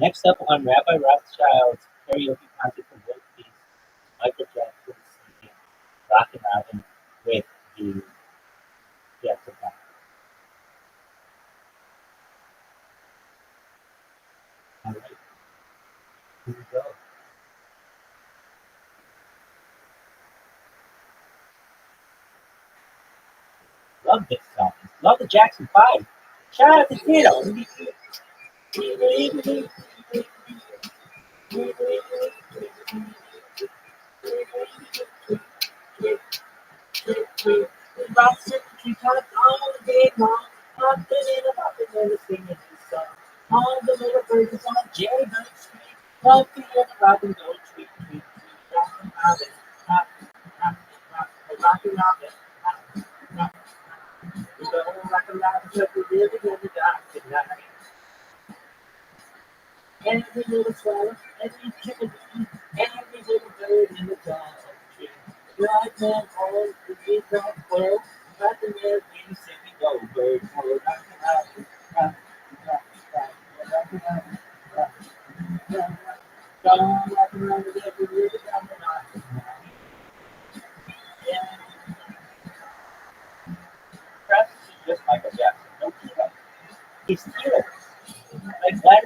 Next up on Rabbi Rothschild's karaoke concert for both piece, Michael Jackson singing Rockin' Robin with the Jackson Five. All right, here we go. Love this song. Love the Jackson Five. Shout out to Tito. Rocks at the treetops all day long. Popping and singing this song. All the little birds on a jailbird street. Pumping and rocking, go tweet, tweet, tweet. Rockin' Robin, rock, rock, rock, rockin' Robin, rock, rock. We go rockin' Robin, cause we really gonna die tonight. Every little swallow, every chickadee, every little bird in the tree. Right man, all the big rock world, rockin' their wings, singing go bird, go rockin' Robin, rock, rock, rock, rockin' Robin, rock, rock, rock, rockin' Robin,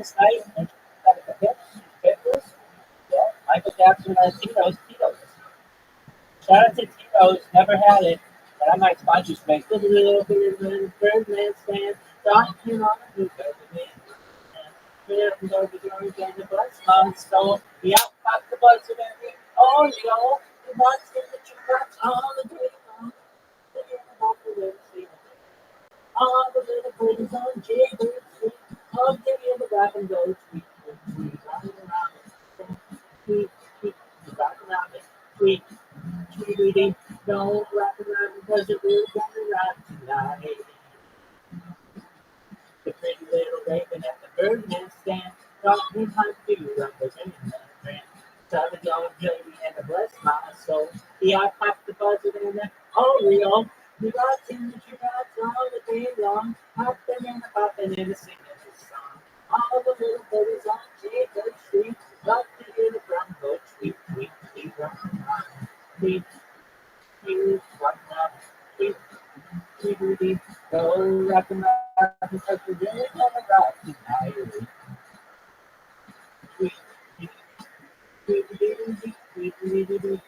last night and got the hips. Yeah, Michael Jackson and Tito's. Shout out to Tito's, never had it, but I might sponsor space. Look at the little Birdman stand, talking on the blue Birdman. The bus so the out pop the bus and everything. Oh, yo, the bus in the trucks all the day long. All the little birdies on J-Bird Street. All day in the black and gold street. Rocking around the street. Rocking around the street. Tweety, don't rock around because it will come around tonight. The pretty little raven at the Birdman stand taught me how to represent the brand. Started going Jody and the bless my soul. The I popped the buzzard in the Oreo. We got in the tracks all the day long, hopping and popping and singing this song. All the little birdies on Jacob Street, love to hear the drum go tweet, tweet, tweet, rock, rock, tweet, tweet, rock, rock, tweet, tweet, tweet, tweet, go rock and rock, because we're really gonna rock tonight. Tweet, tweet, tweet, tweet, tweet, tweet, tweet, tweet, tweet.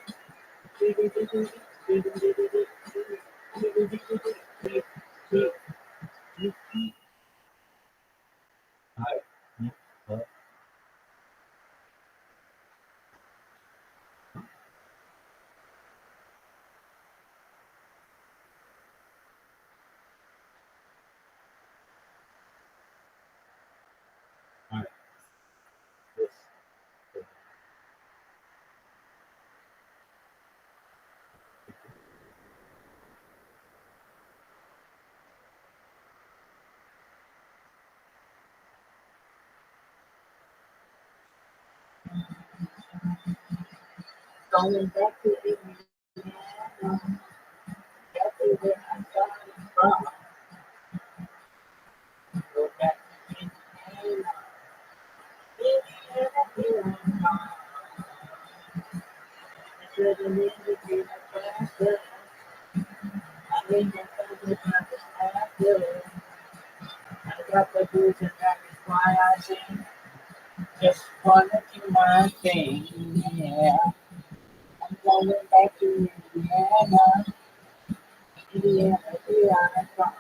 Going back to Indiana, back to where I started from. Go back to Indiana, Indiana, I should have needed to be faster. I need to focus on this after. I got the blues and that is why I sing. Just wanna do my thing, yeah. I'm going back to Indiana, Indiana, where I'm from.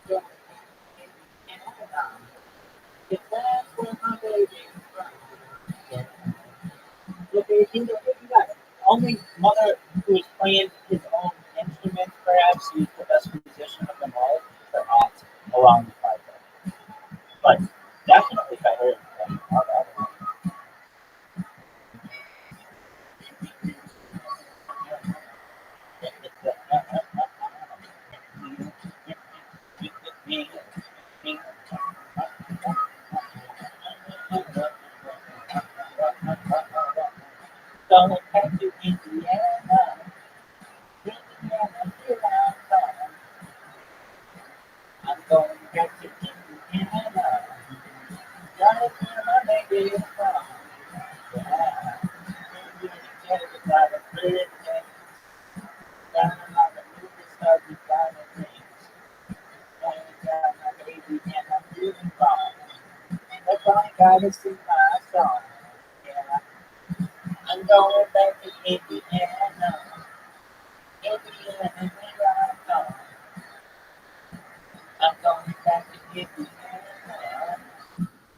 Going back to Indiana, if that's where my baby's from. Yeah. Look, you got only mother who is playing his own instrument, perhaps he's the best musician of them all, perhaps, along with Michael. But definitely if I heard him play all going back to Indiana, Indiana, here I'm from. I'm going back to Indiana, gotta where my baby is from. Yeah, I'm getting by the birthday, down on the movie stars, we got the things. And got my baby and I'm feeling fine. That's all I gotta sing my song. Yeah. I'm going back to Indiana, Indiana, where I'm from. I'm going back to Indiana,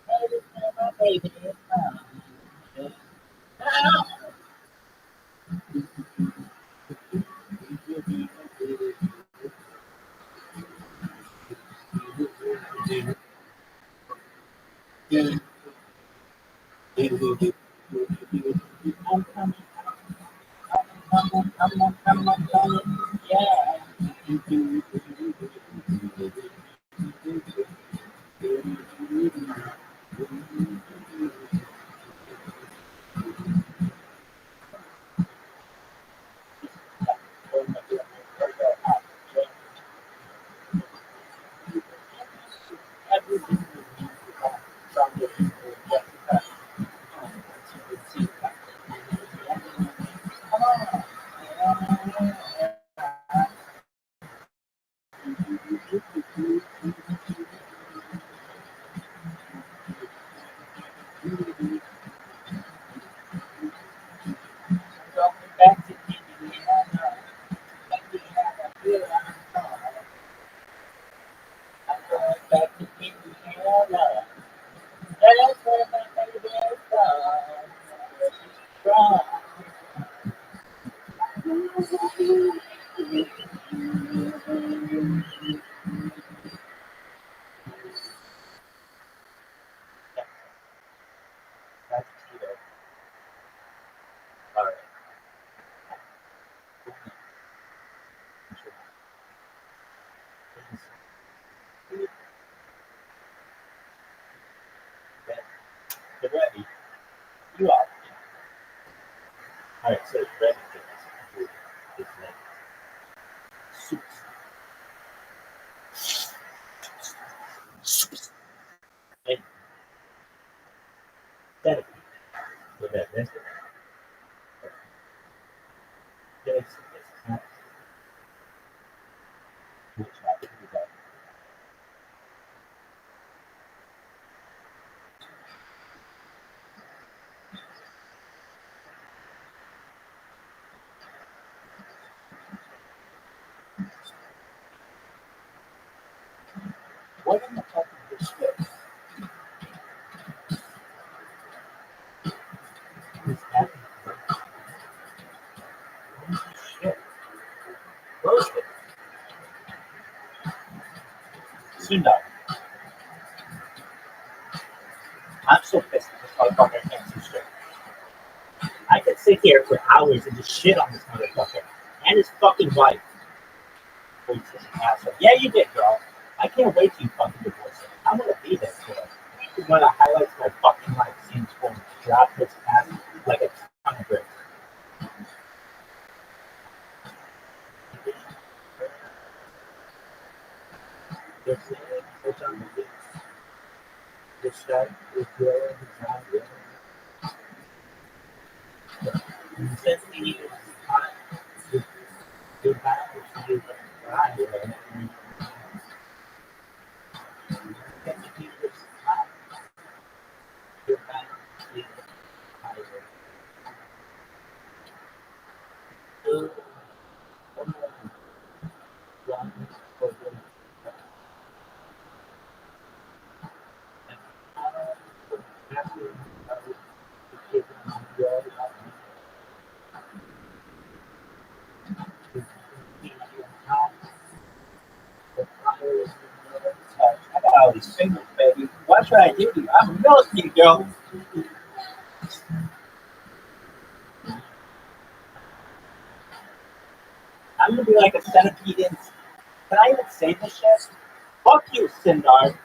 that is where my baby is from. I'm coming, coming, yeah. Alright, so bread is like soups. Right? That with that this. It's not which happens is that what in the fuck is this shit? Is happening? Shit. Roasted. Sundar. I'm so pissed at this motherfucker can't see straight. I could sit here for hours and just shit on this motherfucker and his fucking wife. Oh, he's such an asshole. Yeah, you did, girl. I can't wait till you fucking divorce him. I'm gonna be there for it. It's one of the highlights of my fucking life seeing this woman drop his ass like a ton of bricks. This on the beach. This shot is good. It's not good. Since he is hot, good time, she is hot. Since he is hot, good time, she is hot. Two, one, for the I got all these fingers, baby. What should I do to you? I'm milking you, girl. I'm gonna be like a centipede in. Can I even say this shit? Fuck you, Sindar.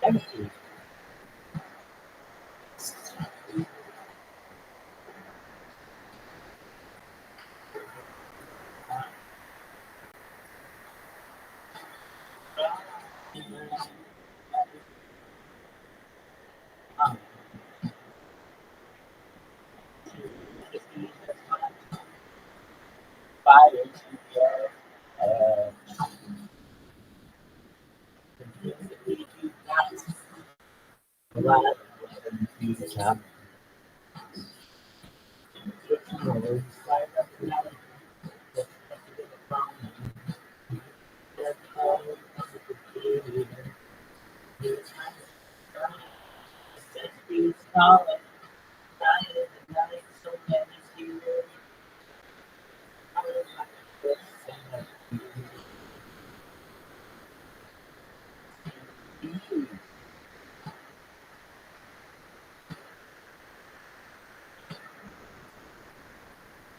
Centipede. Fire.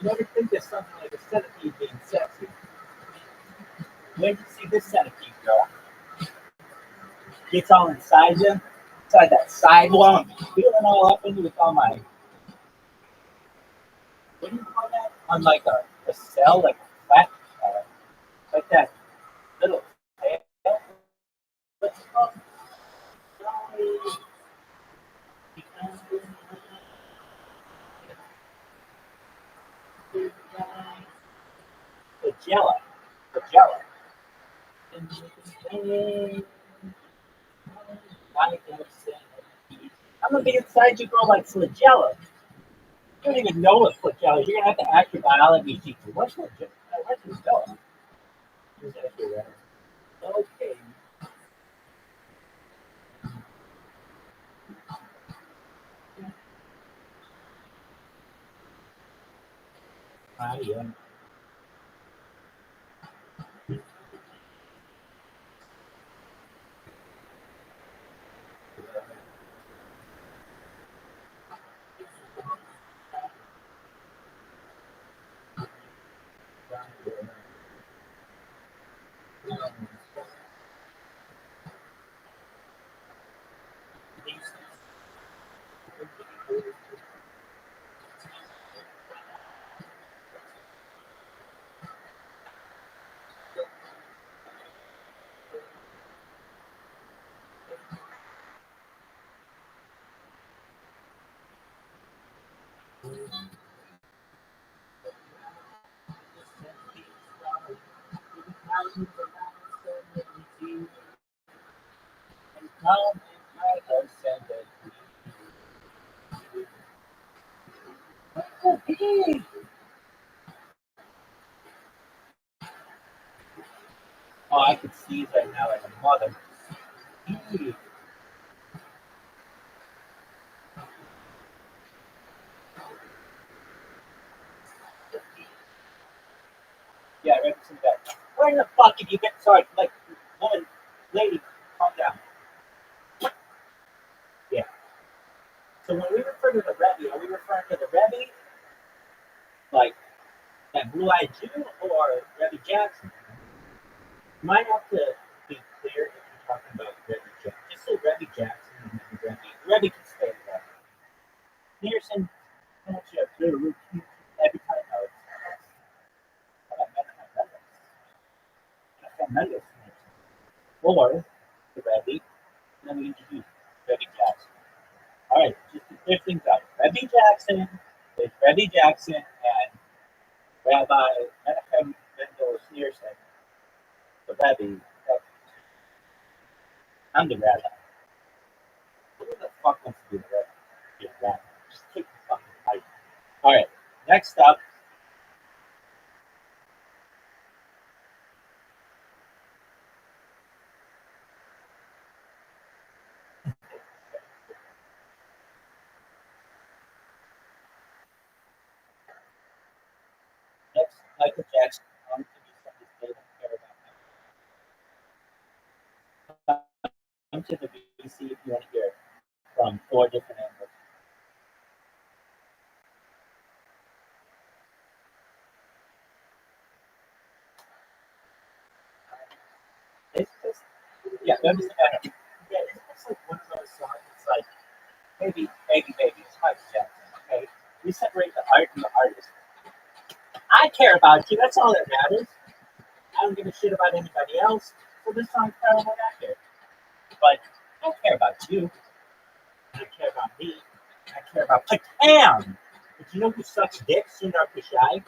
You ever think there's something like a centipede being sexy? Where did you see this centipede, girl? Gets all inside you, inside that sidewalk, feeling all up into with all my. What do you call that? On like a cell, like a flat, like that little tail. What's it called? Flagella. Flagella. I'm gonna be inside you, girl, like flagella. You don't even know what flagella is. You're gonna have to ask your biology teacher. What's flagella? What's flagella? Who's actually that? Okay. Yeah. Oh, I could sneeze right now like a mother. Yeah, I read some of that. Where the fuck did you get? Sorry, like, woman, lady, calm down. Yeah. So when we refer to the Rebbe, are we referring to the Rebbe, like that blue-eyed Jew, or Rebbe Jackson? You might have to be clear if you're talking about Rebbe Jackson. Just say Rebbe Jackson and then Rebbe. Rebbe can stay there. Pearson, how much you have to do every time I was or the Rebbe, and then we introduce Rebbe Jackson. All right, just to clear things out. Rebbe Jackson is Rebbe Jackson and Rabbi Menachem Mendel Schneerson, the Rebbe. I'm the Rabbi. Who the fuck wants to be the Rebbe? Be a Rabbi. Just take the fucking fight. All right, next up. Next, Michael Jackson. To be something they don't care about. Come to the BC if you want to hear it from 4 different angles. It's just, yeah, understand. Yeah, it's just like one of those songs. It's like, baby, it's Michael Jackson, okay? We separate the art from the artist. I care about you, that's all that matters. I don't give a shit about anybody else, so this song's probably not accurate. But I care about you. I care about me. I care about Patan. But you know who sucks dick? Sundar Pichai.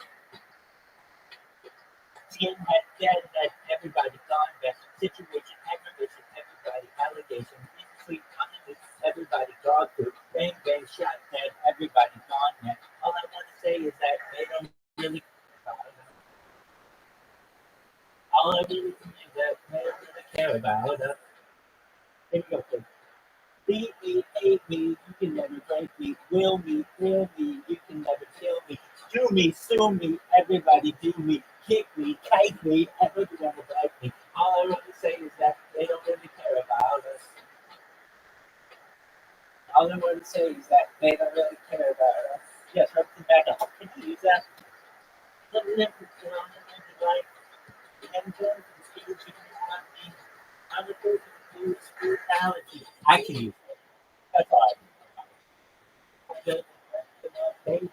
Skinhead, dead, everybody gone, that situation, aggravation, everybody, allegation, sweet, underneath, everybody, dog food, bang, bang, shot, dead, everybody gone, man. All I want to say is that they don't really. All I really think is that they don't really care about us. Here we go, please. Beat me, hate me, you can never break me, will me, thrill me, you can never kill me, do me, sue me, everybody do me, kick me, kite me, everybody like me. All I want to say is that they don't really care about us. All I want to say is that they don't really care about us. Yes, let's come back up. Can you use that? Let me I'm the person who's spirituality. I can use it. That's all I can. Okay.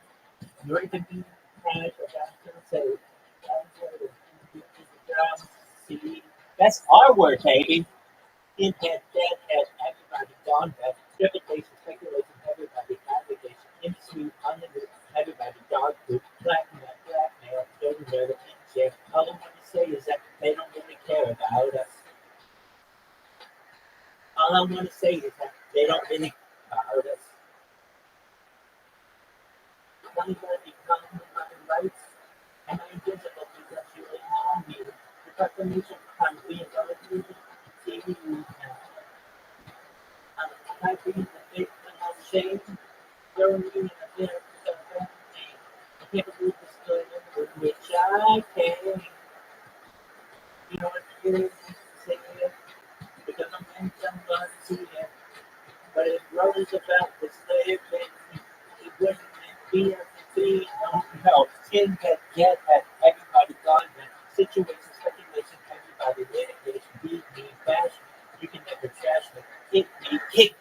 You're going to be right about to say, see, that's our word, baby. In head, dead head, everybody gone dead. Speculation, everybody, navigation, industry, underneath, everybody, dog food, blackmail, dirty murder, in jail. All I want to say is that they don't really care about us. All I want to say is that they don't really care about us. Anybody come with my rights? Am I invisible because you ignore me? The proclamation can be authority, TV, I be the victim of shame. You're me in a bit of pain. I can't believe this story with which I came. You know what it is to say it? Because I'm in somebody see it. But it grows about the slave it wouldn't be a fee. No, skin that get at everybody gone then. Situation, speculation, everybody litigation, beat me, bash me. You can never trash me. Hit me, kick me.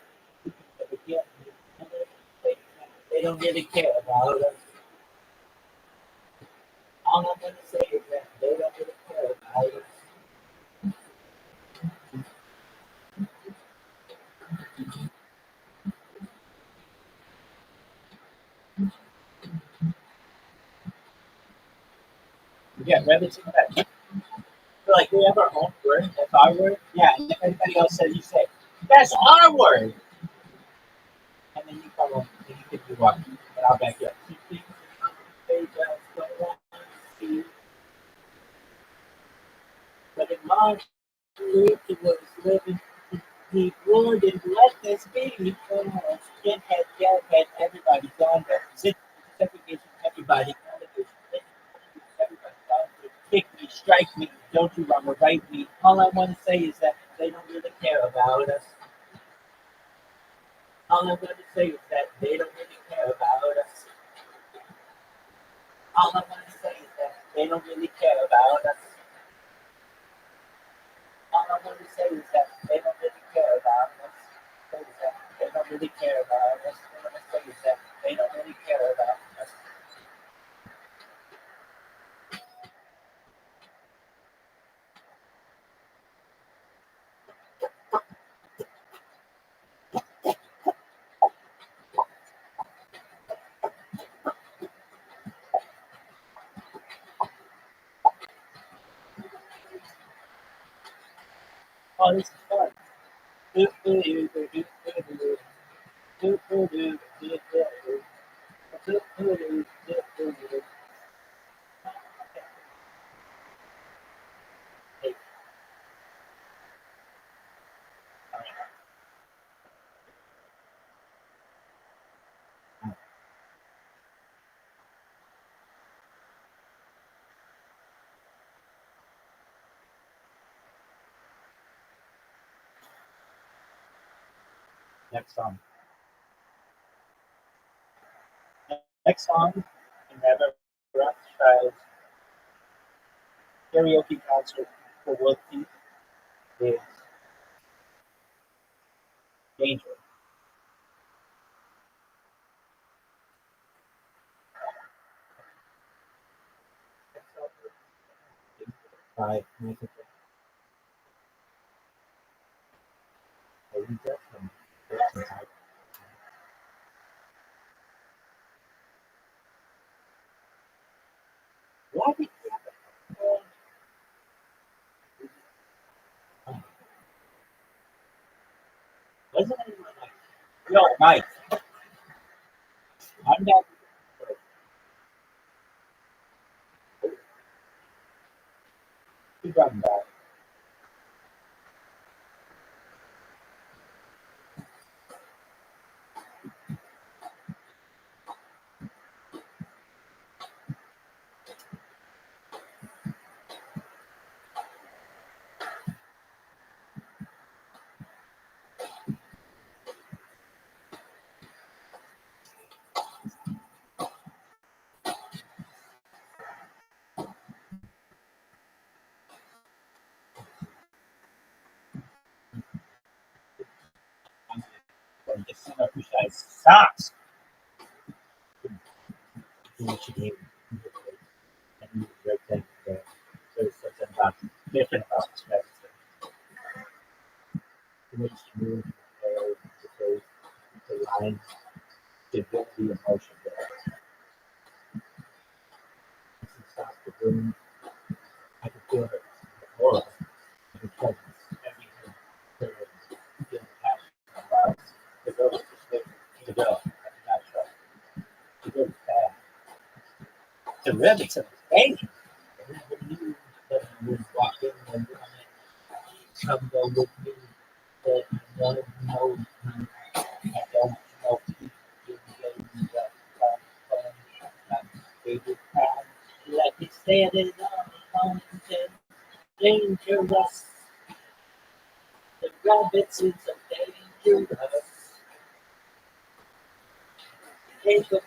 You can never get me. And they don't really care about us. All I'm gonna say is that they don't really care about us. Yeah, rabbits in the back. So like we have our own word, that's our word. Yeah, and if anybody else says, you say, that's our word. And then you come up and you can do what? And I'll back you up. But in March, Luther was living. He roared and let this be. Skinhead, yellhead, everybody gone. Segregation, everybody. Everybody gone. Kick me, strike me, don't you wrong or right me. All I want to say is that they don't really care about us. All I want to say is that they don't really care about us. All I want to say is that they don't really care about us. All I want to say is that they don't really care about us. They don't really care about us. All I want to say is that they don't really care about us. Oh, this is fun. Next song. Next song in Rabbi Rothschild's karaoke concert for World Peace is Danger. By Michael Jackson. Why did you have wasn't anyone like, yo, Mike, I'm not. Keep running back. I'm just seeing who should socks. What you gave me. And you right there. So it's something about different about perspective. The way you move, the lines, the emotion there. Stop the room. I can feel it. Aura. The presence. Everything. Feel the passion. The girl is the girl. Not trust. The girl is bad. The rabbits are banging. When you walk in and come go with me, that I don't know. I don't know. Favorite time. Like it said it on dangerous. The rabbits is so dangerous. Take away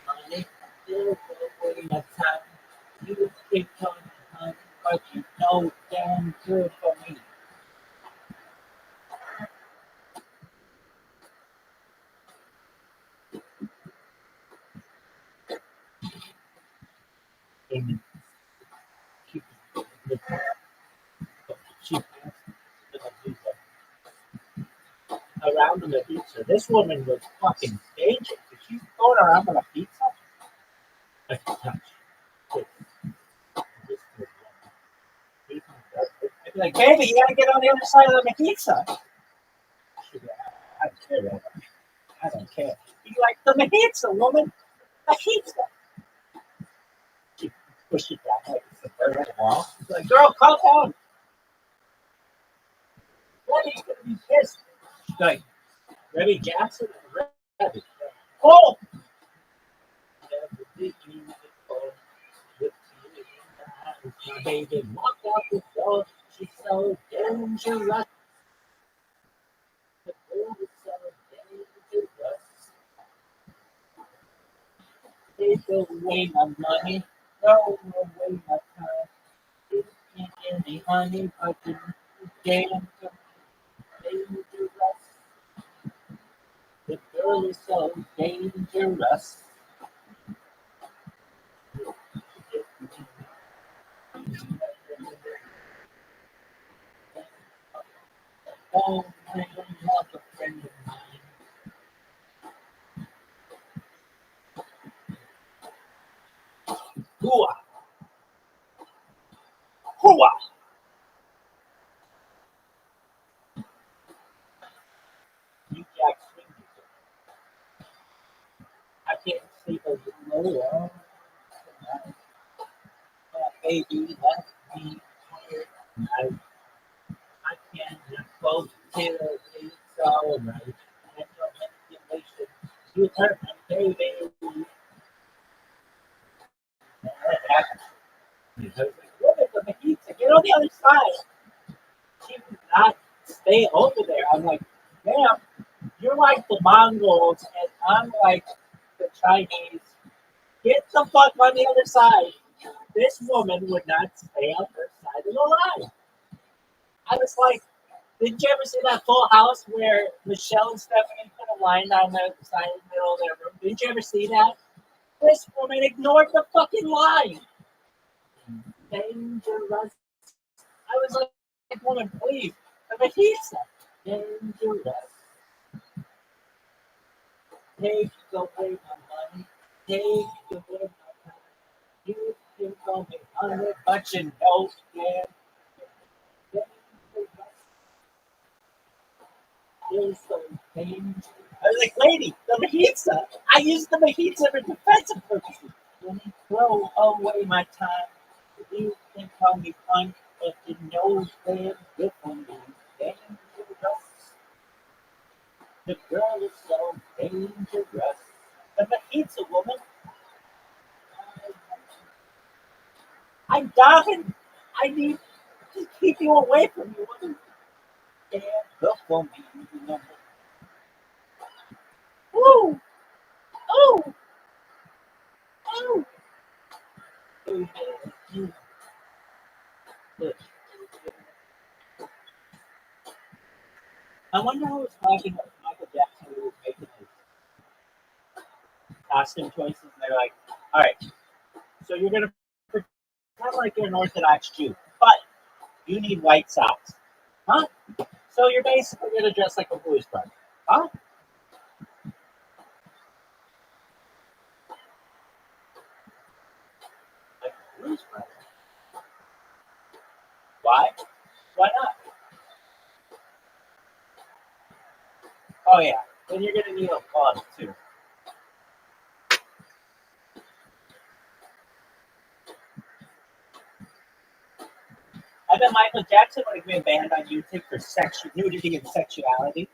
money, take away my time. You keep on honey, but you know damn good for me. And keep the cheap around on the pizza. This woman was fucking dangerous. If she throw it around on a pizza, I can touch. Like, baby, you gotta get on the other side of the pizza. She'd be like, I don't care. Robert. I don't care. You like the mojito, woman? Mojito. She pushed it down like it's a bird on the wall. She's like, girl, calm down. Rebby's gonna be pissed. She's like, Rabbi Jackson and Rabbi. Oh! My baby walked out the door. She's so dangerous. The girl is so dangerous. Take away my money. Throw away my time. You can't give me honey, but you can't dangerous. The girl is so dangerous. Oh, I love a friend of mine. Hooah! Hooah! You Jack Swing music. I can't sleep a little lower. Baby left me tired tonight. I can't just go till it's all right. And no manipulation. You hurt my baby. And that happened. I was like, look at the pizza. Get on the other side. She would not stay over there. I'm like, ma'am, you're like the Mongols and I'm like the Chinese. Get the fuck on the other side. This woman would not stay on her side of the line. I was like, did you ever see that Full House where Michelle and Stephanie put a line down the side of the middle of their room? Did you ever see that? This woman ignored the fucking line. Dangerous. I was like, woman, please. But he said, dangerous. Take away my money. Take away my time. You can call me honey, but you know, yeah. Is so dangerous. I was like, lady, the mojito. I use the mojito for defensive purposes. Let me throw away my time. You can call me fun, but you know they're good for me. Dangerous. The girl is so dangerous. The mojito woman. I'm dying. I need to keep you away from you, woman. And look for me. Woo! Oh! Oh! I wonder who was talking with Michael Jackson who was making his costume choices. And they're like, all right, so you're going to pretend like you're an Orthodox Jew, but you need white socks. Huh? So you're basically going to dress like a blues brother. Huh? Like a blues brother. Why? Why not? Oh, yeah. Then you're going to need a bun, too. I bet Michael Jackson would have been banned on YouTube for nudity and sexuality.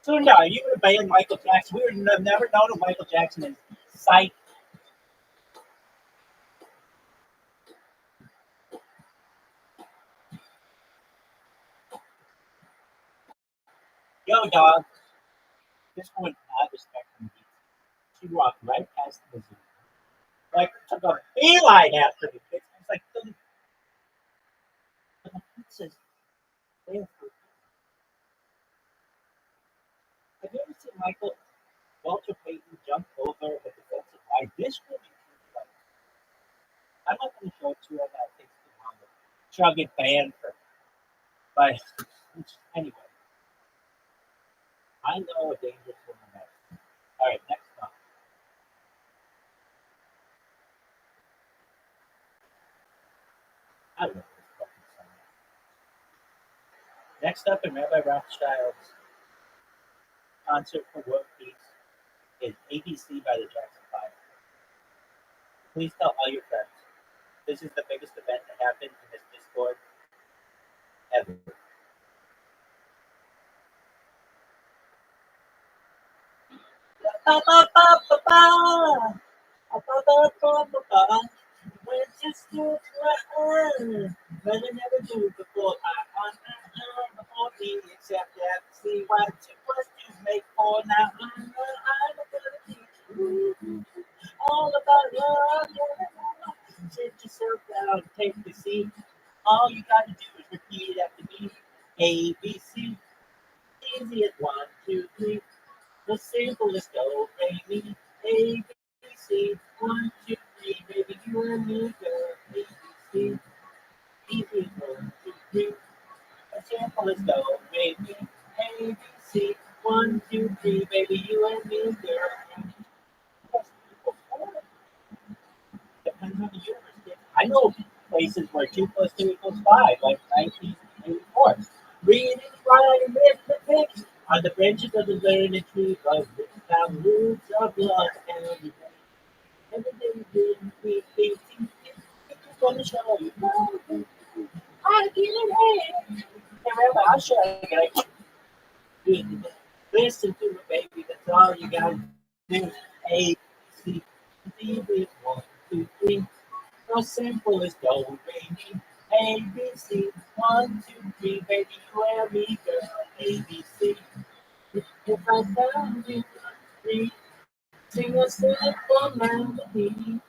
So no, you would have banned Michael Jackson. We would have never known of Michael Jackson in sight. Yo, dog. This woman did not respect me. She walked right past the zoo. Like, took a beeline after me. It's like, the pizzas. Have you ever seen Michael Walter Payton jump over a defensive line? This woman, like, I'm not going to show it to her. That takes too long. She'll get banned for. But anyway, I know a dangerous woman. All right, next one. I love this book. Next up in Rabbi Rothschild's concert for world peace is ABC by the Jackson 5. Please tell all your friends. This is the biggest event that happened in this Discord ever. When just do but I never do before before me except that see what two plus two make four now I'm gonna be all about love. Sit yourself down, take the seat. All you gotta do is repeat after me. A B C. Easy as 1, 2, 3. The simplest go, baby. A B C. 1, 2, 3. Baby, you and me, girl. A B C. Easy as 1, 2, 3. The simplest go, baby. A B C. 1, 2, 3. Baby, you and me, girl. Depends on the universe. I know places where 2 plus 2 equals 5, like 1984. Reading, writing, arithmetic on the branches of the learning tree, but without roots of love and everything we think it's gonna show you. I get it, hey. Remember, I'll show you guys. Listen to it, baby. That's all you gotta do. A, C, D, B, 1, 2, 3. So simple as go, baby. A, B, C. 1, 2, 3, baby. You and me, girl. A, B, C. If I found you, 3. Sing a simple melody.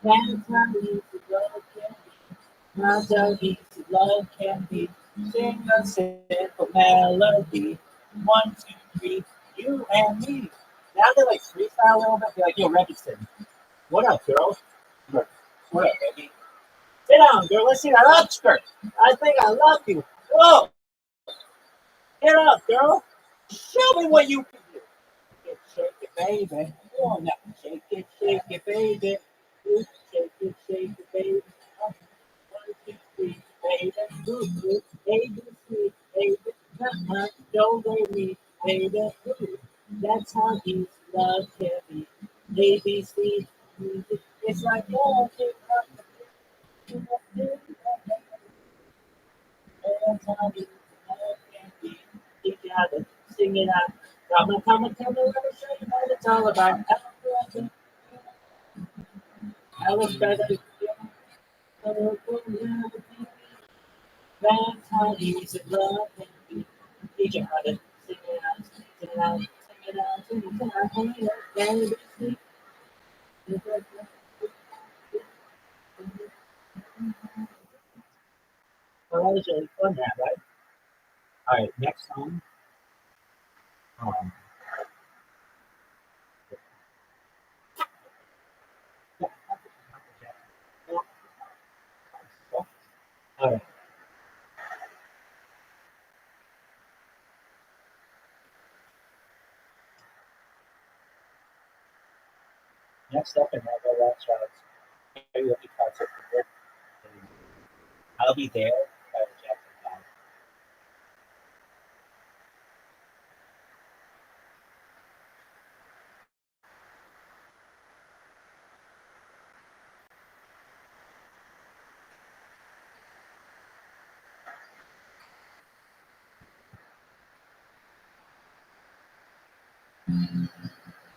That's how easy love can be. That's how easy love can be. Sing a simple melody. 1, 2, 3. You and me. Now they're like freestyle a little bit. They're like, yo, Robinson. What up, girls? What up, baby? Sit down, girl. Let's see that upskirt. I think I love you. Whoa! Get up, girl. Show me what you can do. Shake it, baby. Come on now. Shake it, baby. Shake it, baby. 1, 2, 3, baby. Ooh, ABC, baby. Don't let me, baby. Ooh, that's how easy love can be. ABC, it's like oh, that's how easy love can be. Together, sing it out. Come on, let me show you what it's all about. Alice better. That's how easy love can be. Teach you how to sing it out, sing it out, sing it out, sing it out, sing it out, well, that was really fun, that, right? All right, next song. Um, all right, next up in Rabbi Rothschild's karaoke concert. I'll be there by the Jackson 5.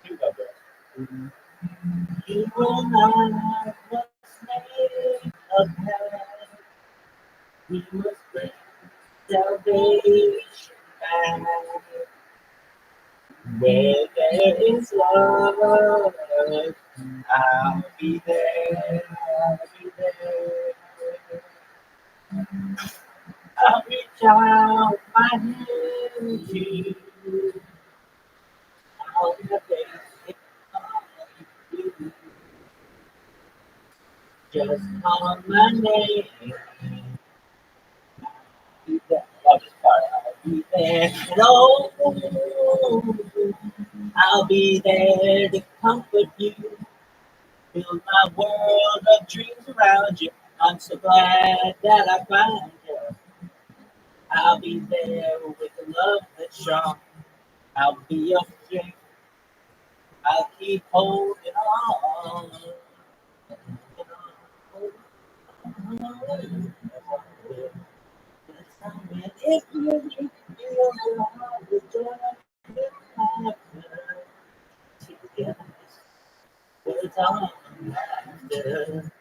Here we go, girls. You and I was made of heaven. We must bring salvation back. Where there is love, I'll be there. I'll be there. I'll reach out my hand to you. I'll never you. Just call my name. I'll just start. I'll be there. And oh, I'll be there to comfort you. Build my world of dreams around you. I'm so glad that I found you. I'll be there with the love that's strong. I'll be your strength. I'll keep holding on. If you feel the joy together, with all laughter,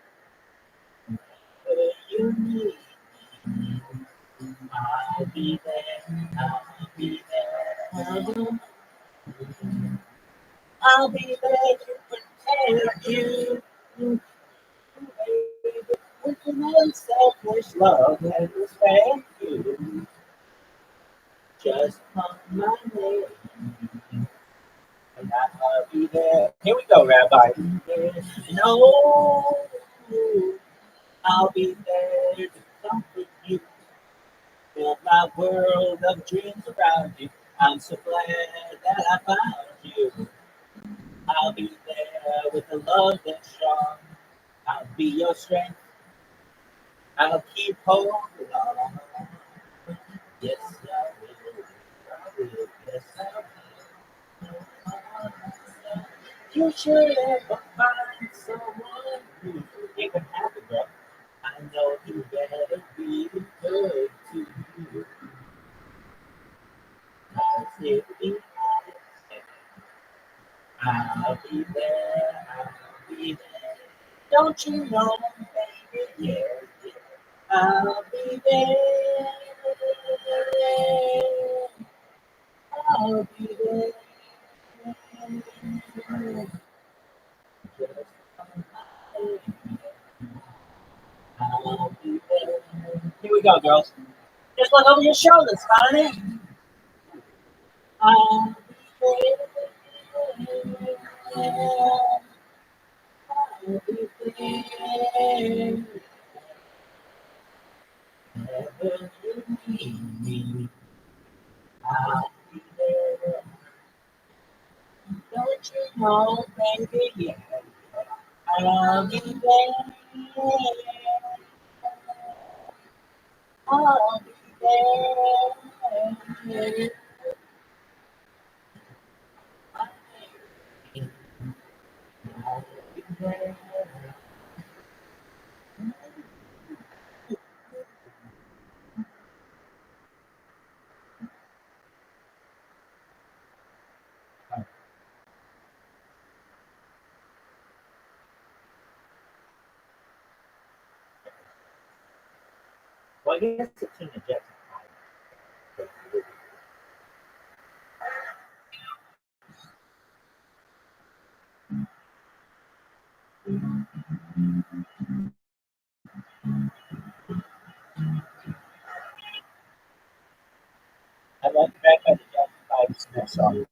you need, I'll be there. I'll be there. I'll be there to protect you. With an unselfish love and respect you. Just call my name and I'll be there. Here we go, Rabbi. No, I'll be there to comfort you. Build my world of dreams around you. I'm so glad that I found you. I'll be there with a love that's strong. I'll be your strength. I'll keep holding on. Yes, I will. I will. Yes, I will. You should ever find someone who you can have it, bro. I know you better be good to you. Cause if you I'll be there, I'll be there. Don't you know, baby, yeah, yeah. I'll be there. I'll be there. I'll be there. Here we go, girls. Just look over your shoulders, honey. I'll be there. I'll be there. Whenever you need me, I'll be there. Don't you know, baby, yeah. I'll be there. I'll be there. I'll be there. Well, I guess it's in the Jackson. I like the back of the Jackson 5 song.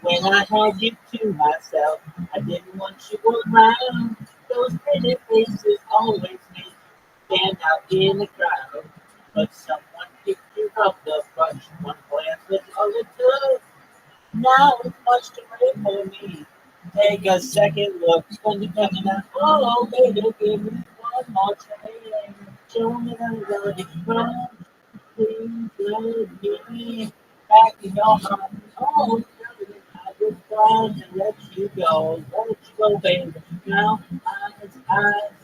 When I had you to myself, I didn't want you around. Those pretty faces always made you stand out in the crowd. But someone picked you up the bunch. One glance was all it took. Now it's much too late for me. Take a second look. When you're coming out, oh, baby, give me one more chance. Show me that I love you. Run, please let me back in your heart. Oh, I just trying to let you go. Let you go, baby. Now I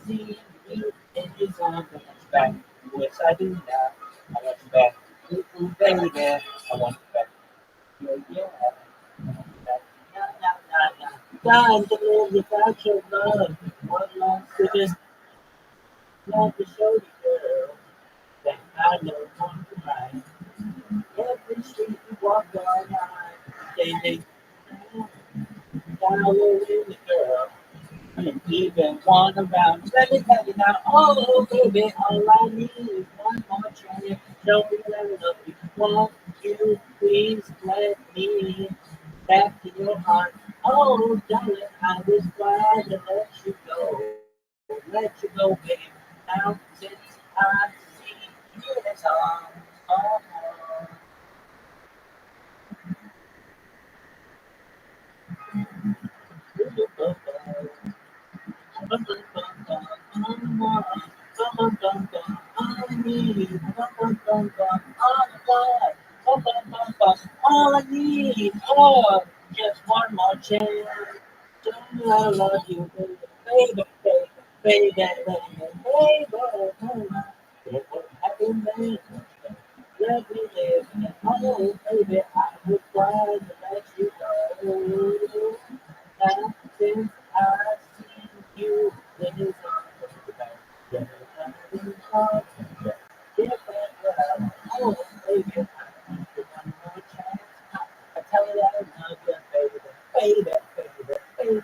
see you in his arms. I want you back. Yes, I do now. I want you back. Ooh, baby, I want you back. Yeah, yeah. Time to live without your love. One last to just love to show you, girl, that I know one to right. Every street you walk on, they follow in the girl. And even one around. Let me tell you now, oh baby, all I need is one more chance. Show me that I love you. Won't you please let me back in your heart? Oh darling, I was glad to let you go. Let you go, baby. Now since I see you in his arms. All I need, oh, just one more chance. I love you, baby, baby, baby, baby, baby. Happy man, let me live. Oh, baby, I would try to let you go. Now, since I've seen you, there's oh, baby, I need one more chance. I tell you that I love you, baby, baby, baby, baby.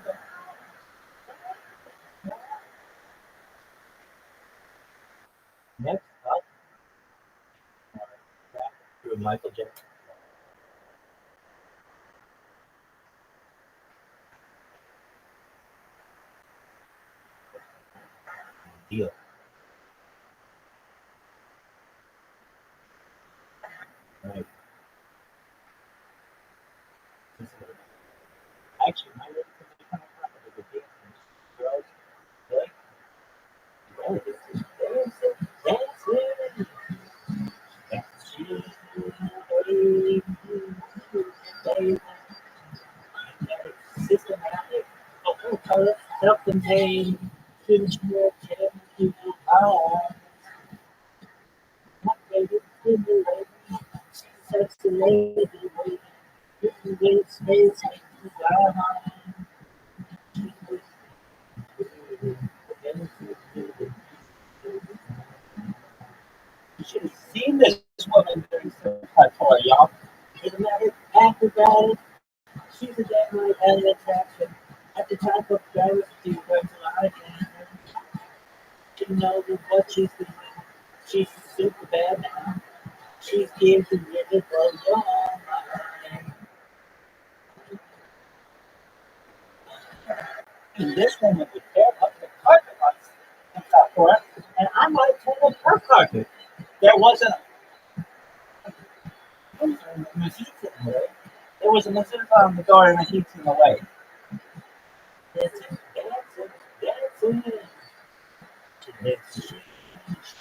Next up, through Michael Jackson. Deal. Right. Actually, my lyrics are kind of popular with dancing. Girls, like, oh, this is dancing, dancing. Systematic, self-contained, control, sexy lady, space, you should have seen this woman during some tour, y'all. Dramatic, acrobatic, she's a damn right attraction. At the top of gravity, works a lot of she knows what she's doing. She's super bad now. She's here to get it for your mind. And this woman would tear up the carpet on top for her, and I might tear up her carpet. There wasn't a heat in the way. There was a mosquito on the door and a heat in the way. Dancing, dancing, dancing.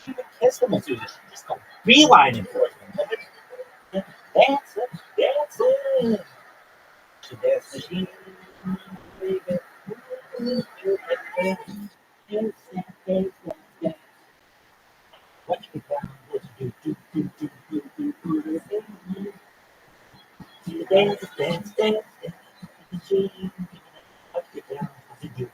She would kiss the masseuse. She just go beelining towards me. Dancing, dancing. She dances, she baby. What you down? What you do? She dance, dance, dance, dance. She what you down? What you do?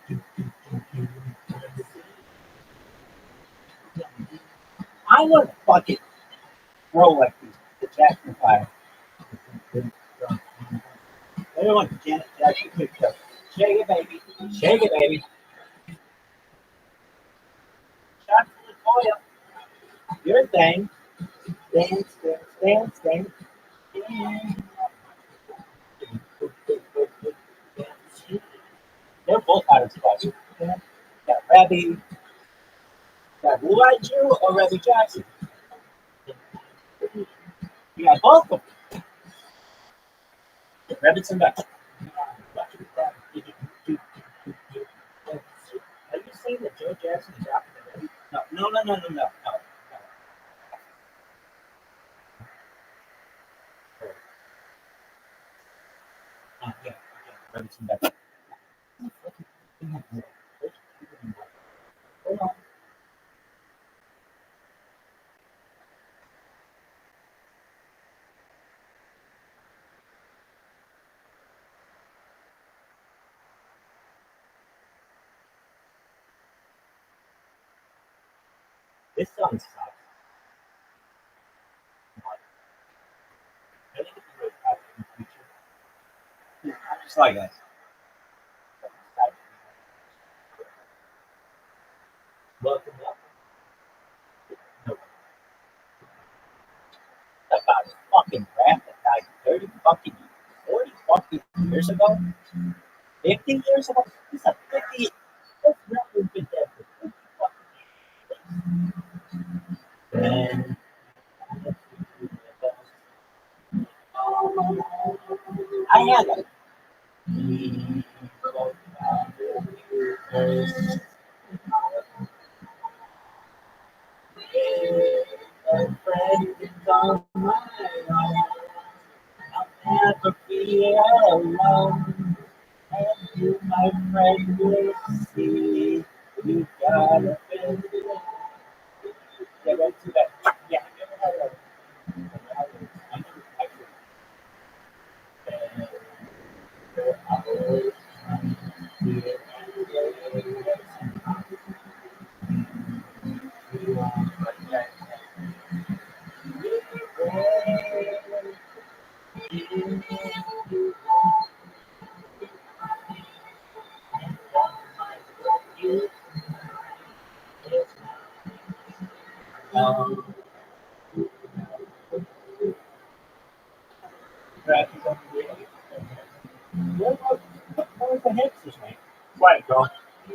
I want to fucking roll like this. The Jackson 5. Everyone, Janet Jackson picked up. Shake it, baby. Shake it, baby. Shots to the toilet. Your thing. Dance, dance, dance, dance. They're both out of spots. Got Rabbi. Got Who Like You or Rabbi Jackson? You got both of them. Rabbits and ducks. Have you seen the Joe Jackson documentary? No. Yeah. Rabbits and ducks. Hold on. This song sucks. I think it's really popular in the future. I'm just like that. Welcome up. No. About a fucking rap that died 30 fucking 40 fucking years ago. 50 years ago. This is a 50. This rap has been dead for 50 fucking years. And I had that. A friend is on my own. I'll never be alone. And you, my friend, will see. You gotta believe. Yeah, right to that. Yeah, I never had that. I never actually. For hours, here and what was the hamster's name? Right, girl.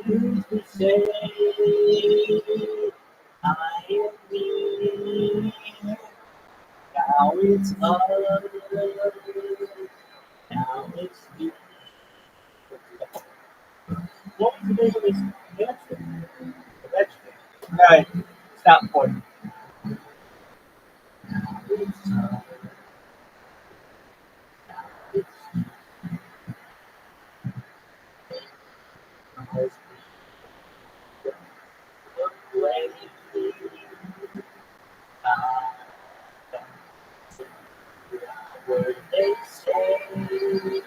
Used to say, I am me. Now it's us. Now it's you. What was the name of this hamster? The vegetable. Right. It's not important. It's where they say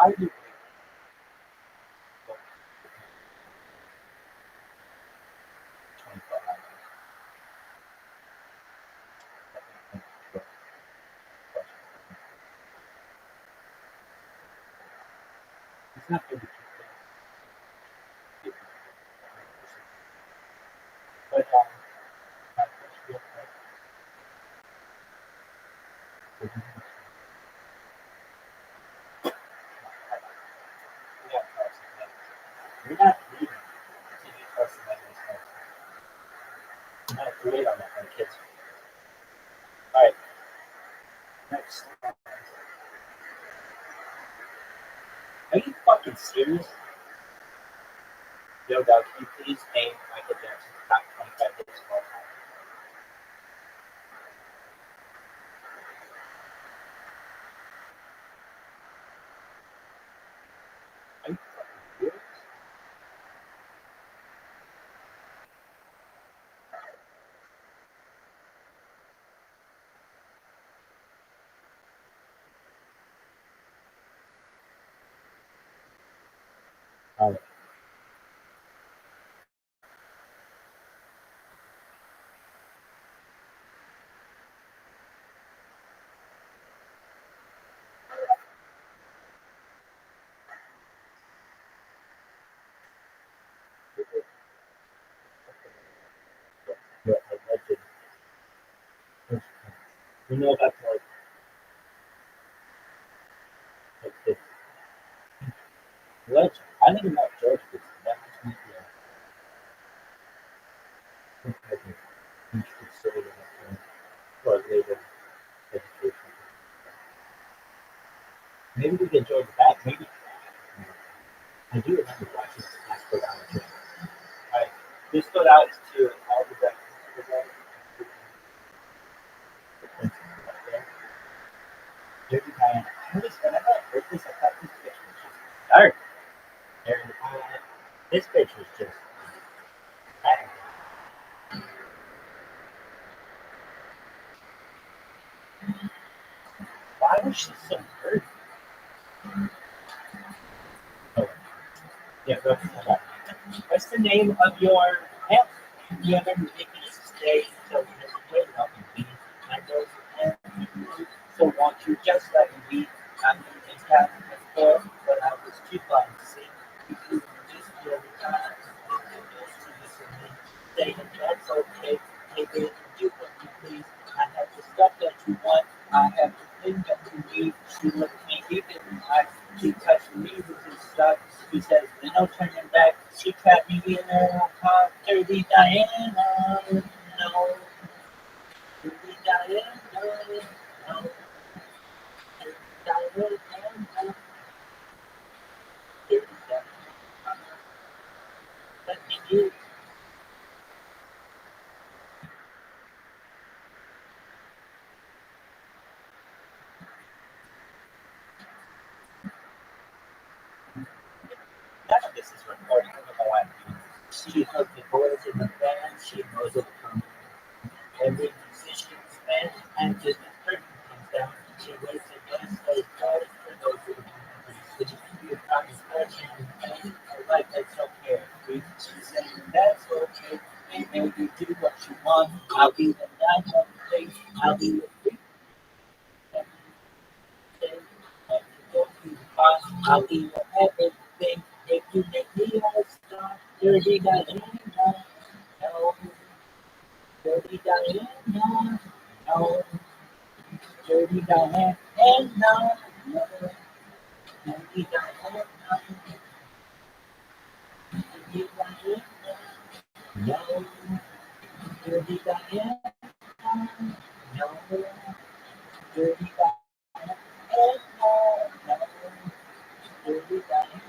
I do. It's not good to keep but you're not reading TV plus you're not great on that for kids. All right, next. Are you fucking serious? Yo, Doug, can you please name Michael Jackson's top 25 hits of all time? Are you fucking serious? All right. You're a legend. You know about like this legend. I think about George Gibson. That makes me feel like he's considered for a later education. Maybe we can join the back. Maybe I do remember watching this last go down the train. All right, this go out to all the back. Dirty Diana. Whenever I heard this, I thought this bitch was just dark. And this bitch was just bad. Why was she so dirty? Oh, yeah, go ahead. What's the name of your house? you ever make me stay until you have to wait up and be my nose and so won't you just let me be? I'm in town before, but I was too blind to see. You do just every time. Say that that's okay. Hey, baby, do what you please. I have the stuff that you want. I have the thing that you need. She looked at me deep in the eyes. She touched me with his stuff. She says, no turning back. She trapped me in her car. Dirty Diana. No. Dirty Diana. No. Dirty Diana. Dirty Diana. Let me do. None of this is recorded. I don't know why. She hooked the boys in the band. She knows it from every musician's band. And just the curtain comes down. She waits and does those cards for those who which you probably touching and like that's okay. She said that's okay. And maybe do what you want. I'll be the night of the place. I'll be the freak. I'll be your everything. If you make me a star, dirty Diana, no, dirty Diana, no, dirty Diana, no, no, dirty Diana, dirty Diana, no, dirty Diana, no, dirty Diana, no, dirty Diana,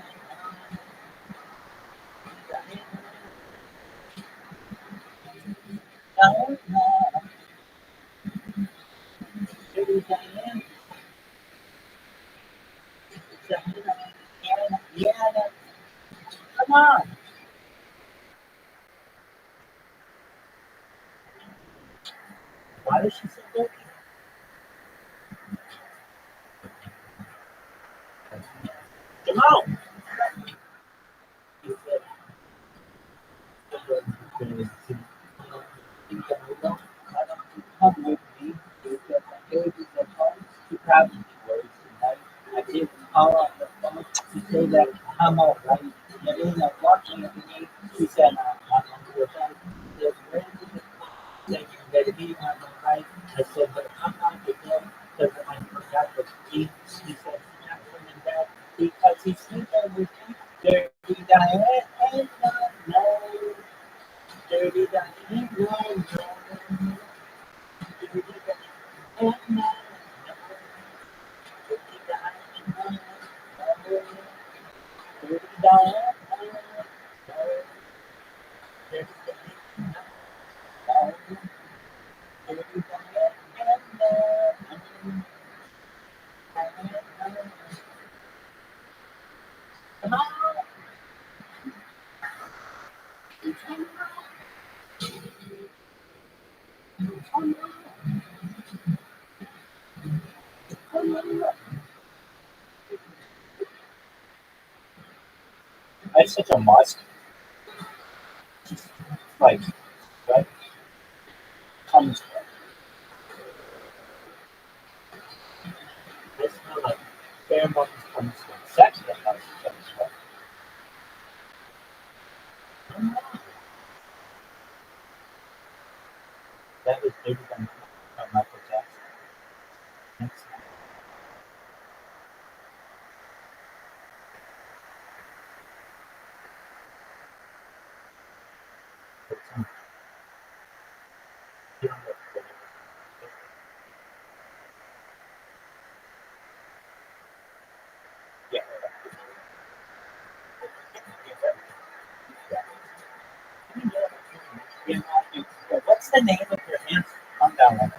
no, no, dirty Diana, Diana, come on. Why does she say that? Jamal! He said, come with me. You get my babies at home. She probably worries tonight. I didn't call on the phone to say that I'm all right. You ended up watching me. She said, I'm on your side. There's friends in the said you better be on the right. I said, but I'm not with them because I forgot the key. She said, she's not coming back because he's sleeping with me. Dirty Diana, and no, dirty Diana, no, dirty Diana, and no, dirty Diana, no, dirty Diana, no, dirty Diana, no, dirty Diana, come on. That's such a must. Like, right? Comes from. This kind of like pheromones comes from sex that comes from. That was bigger than Michael Jackson. Next. Yeah. Yeah. What's the name of your hand? Calm down.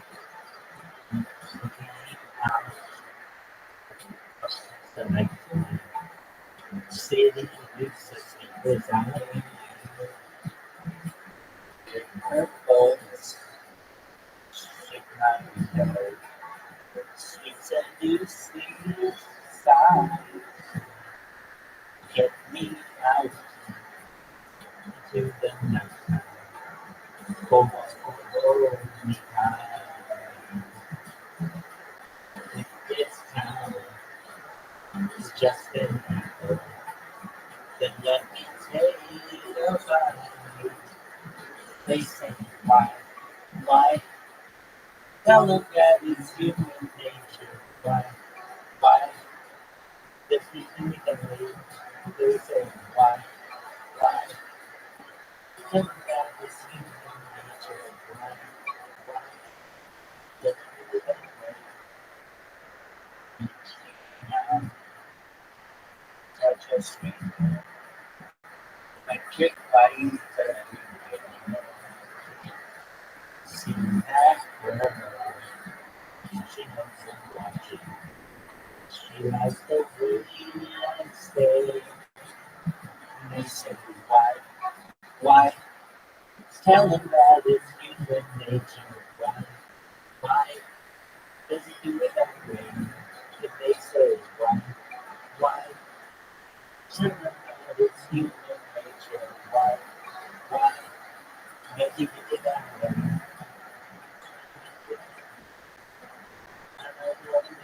The night city lives was out. Her bones, she said, "You see, side, get me out into the night." Why? Tell them that it's human nature. Why? Why? This is human nature. They say, why? Why? Tell them that it's human nature. Why? Why? Just do it that way. Now, touch a screen. I kick bodies to see that girl. She knows I'm watching. She likes the way I stay. And they say, why? Why? Tell them that it's human nature. Why? Why does he do it that way? If they say, why? Why? Tell them that it's human nature. Why? Why does he do it that way? I don't know what it is.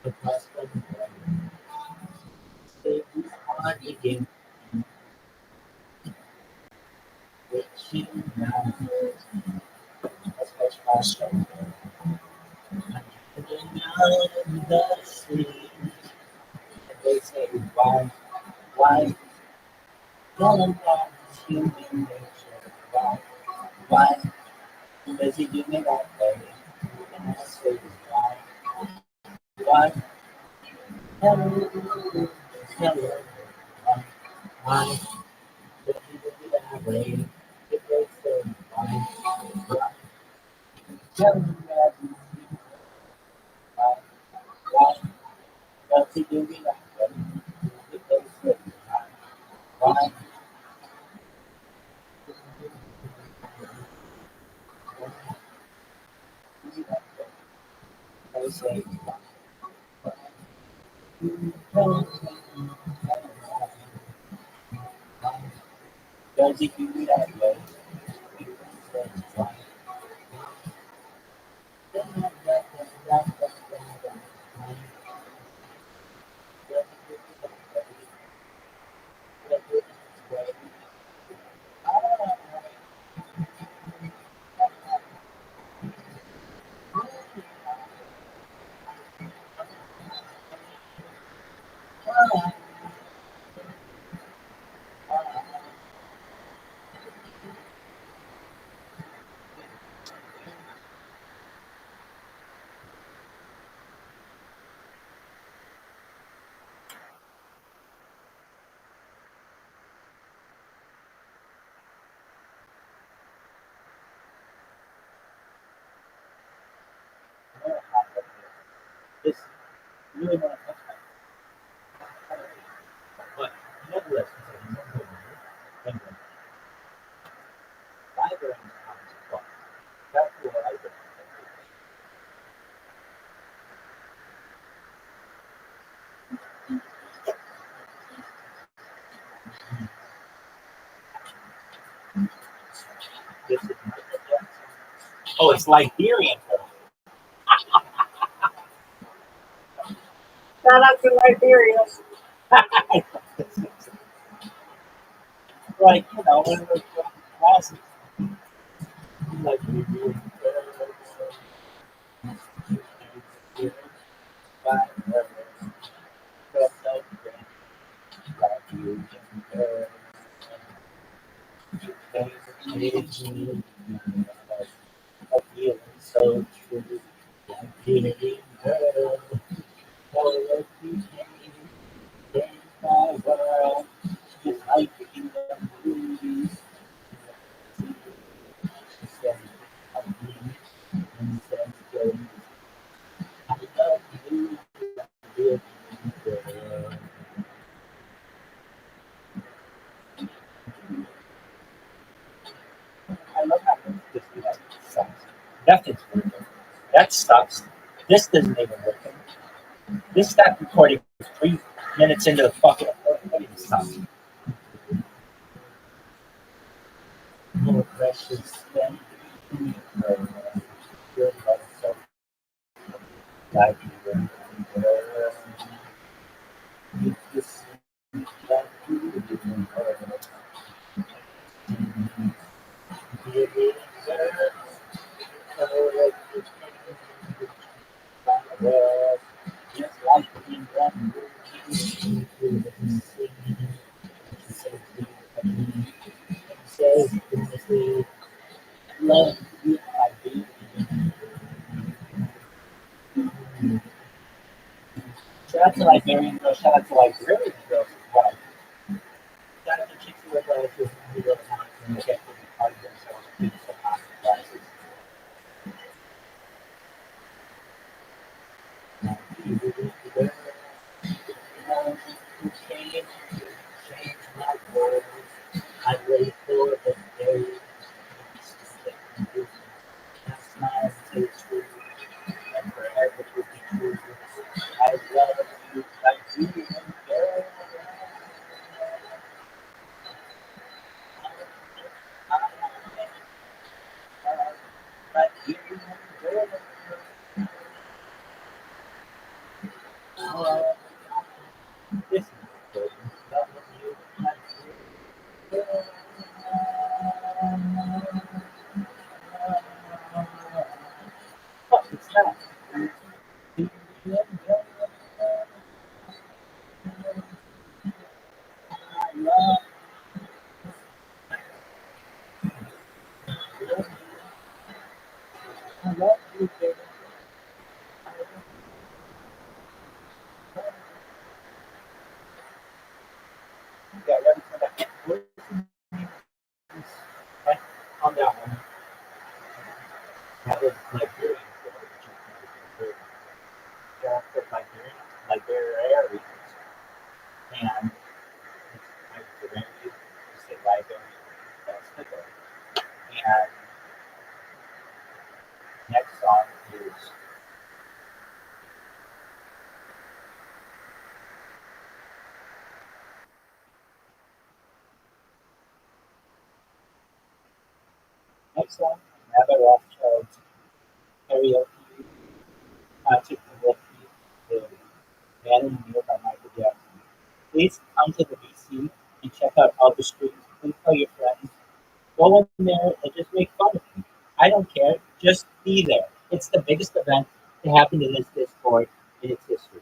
The husband says on again, which she now as much faster. Hanging out in the street, and they say, why? Why? Tell them that it's human nature. Why? Why does he do me that way? And I say, why? Why? Tell them, tell them, why? Why does he do me that way? If they say, why? Why? Tell them that it's human. Why? Why does he do me that way? If they say, why? Why? They say, does he do me that way? This really want to touch my but nevertheless, library that's what I do. This is Michael Jackson. Oh, it's Liberian. Shout out to Liberia. Like, you know, one of those classics. Like, so true. Unity, girl. Oh, my world. Just like in the movies. Said, I love you. Girl. I love how this stops. Nothing's working. That stops. This doesn't even work. This stopped recording 3 minutes into the fucking recording. It stopped. precious spent your love so like you you just like you didn't hurt. You didn't hurt. So like you was just like in that movie. Says Guinness, love you, I do. Shout out to Liberian girls, shout out to Liberian girls as well. Shout out to chicks who wear glasses and who love times and they get to be part of themselves and so hot glasses. Change my world. I wait for the day. My smile takes true and forever will be true. I love you like you and girl. Like you and girl. This is good. Love you like you. Fuck, it's that. I love you. I love you, baby. Yeah, ready for that. Right on that one. That was Liberian. Just Liberians. And it's Liberian. You say Liberian. That's the word. And next song is next song, Rabbi Rothschild's karaoke. Took the Lucky, the Man in the Mirror by Michael Jackson. Please come to the BC and check out all the streams. Please tell your friends. Go in there and just make fun of me. I don't care. Just be there. It's the biggest event to happen in this Discord in its history.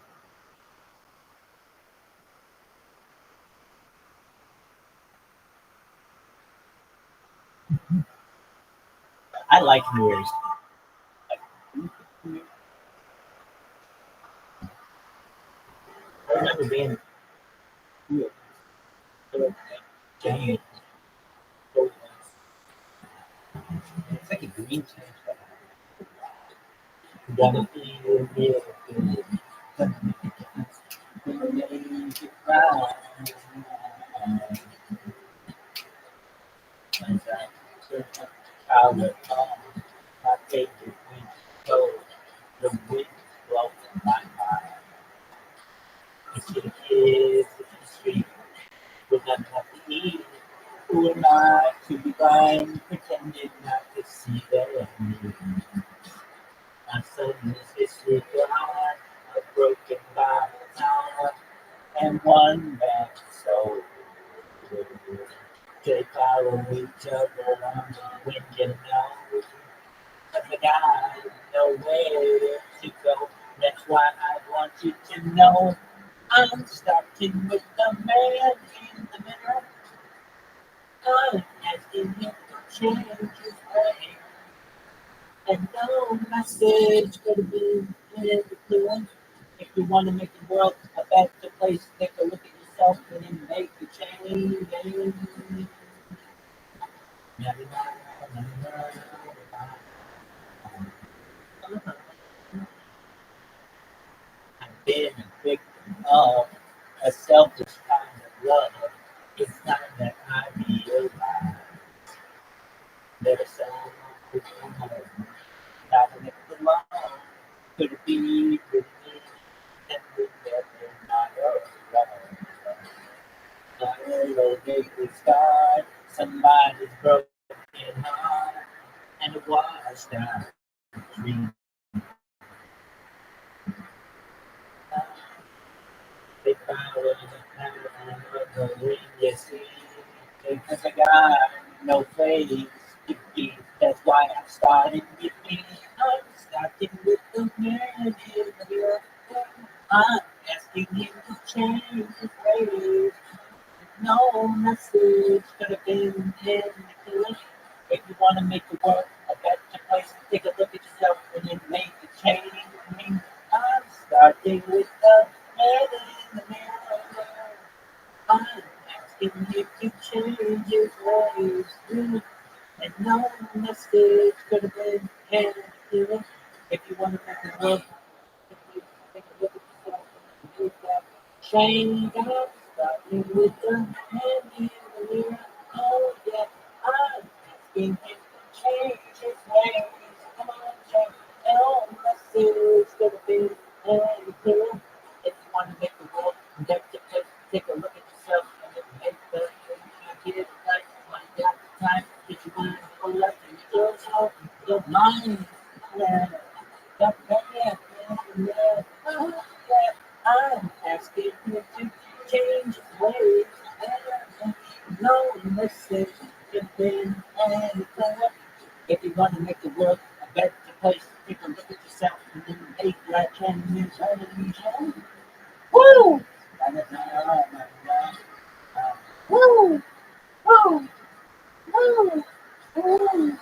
I like New Year's. I remember being here. January. It's like a green change. Gonna feel good. Gonna make you cry. I will come. My favorite winter cold. The wind blows in my mind. I see the kids in the street with nothing to eat. Who am I to be blind, pretending not to see their need? My son is disregard, a broken bottle, and one man's soul. They follow each other on the wind, you know. But I got nowhere to go. That's why I want you to know I'm starting with the man in the mirror. I'm asking him to change his way. And no message could have been influence. If you want to make the world a better place, take a look at yourself and then make the change. I've been a victim of a selfish kind of love. It's time that I realize that a sound is home. Not when it's alone. Could it be with me? And with that, they're not alone. Not a low gateway sky. Somebody's broken and hard and washed out dream. They found it in the ring, you see. Because I got no face to be. That's why I'm starting with me. I'm starting with the man in the mirror. I'm asking him to change his ways. No message could have been manipulated. If you want to make the world a better place, take a look at yourself and then make a change. I'm starting with the man in the mirror. I'm asking him to change his ways. And no message could have been handed. If you want to make the world, take a look at yourself and make that change. I'm starting with the man in the mirror. Oh yeah, I'm asking him to change his ways. Come on, change. No message could have been handed. If you want to make the world a better place, take a look at yourself and then make the change. You get it right. You got the time. Get your mind full up and your mind. Yeah. I'm asking you to change his ways. No message can be anything. If you want to make the world a better place, take a look at yourself and then make that change. Woo! Woo! Woo! Woo! Woo!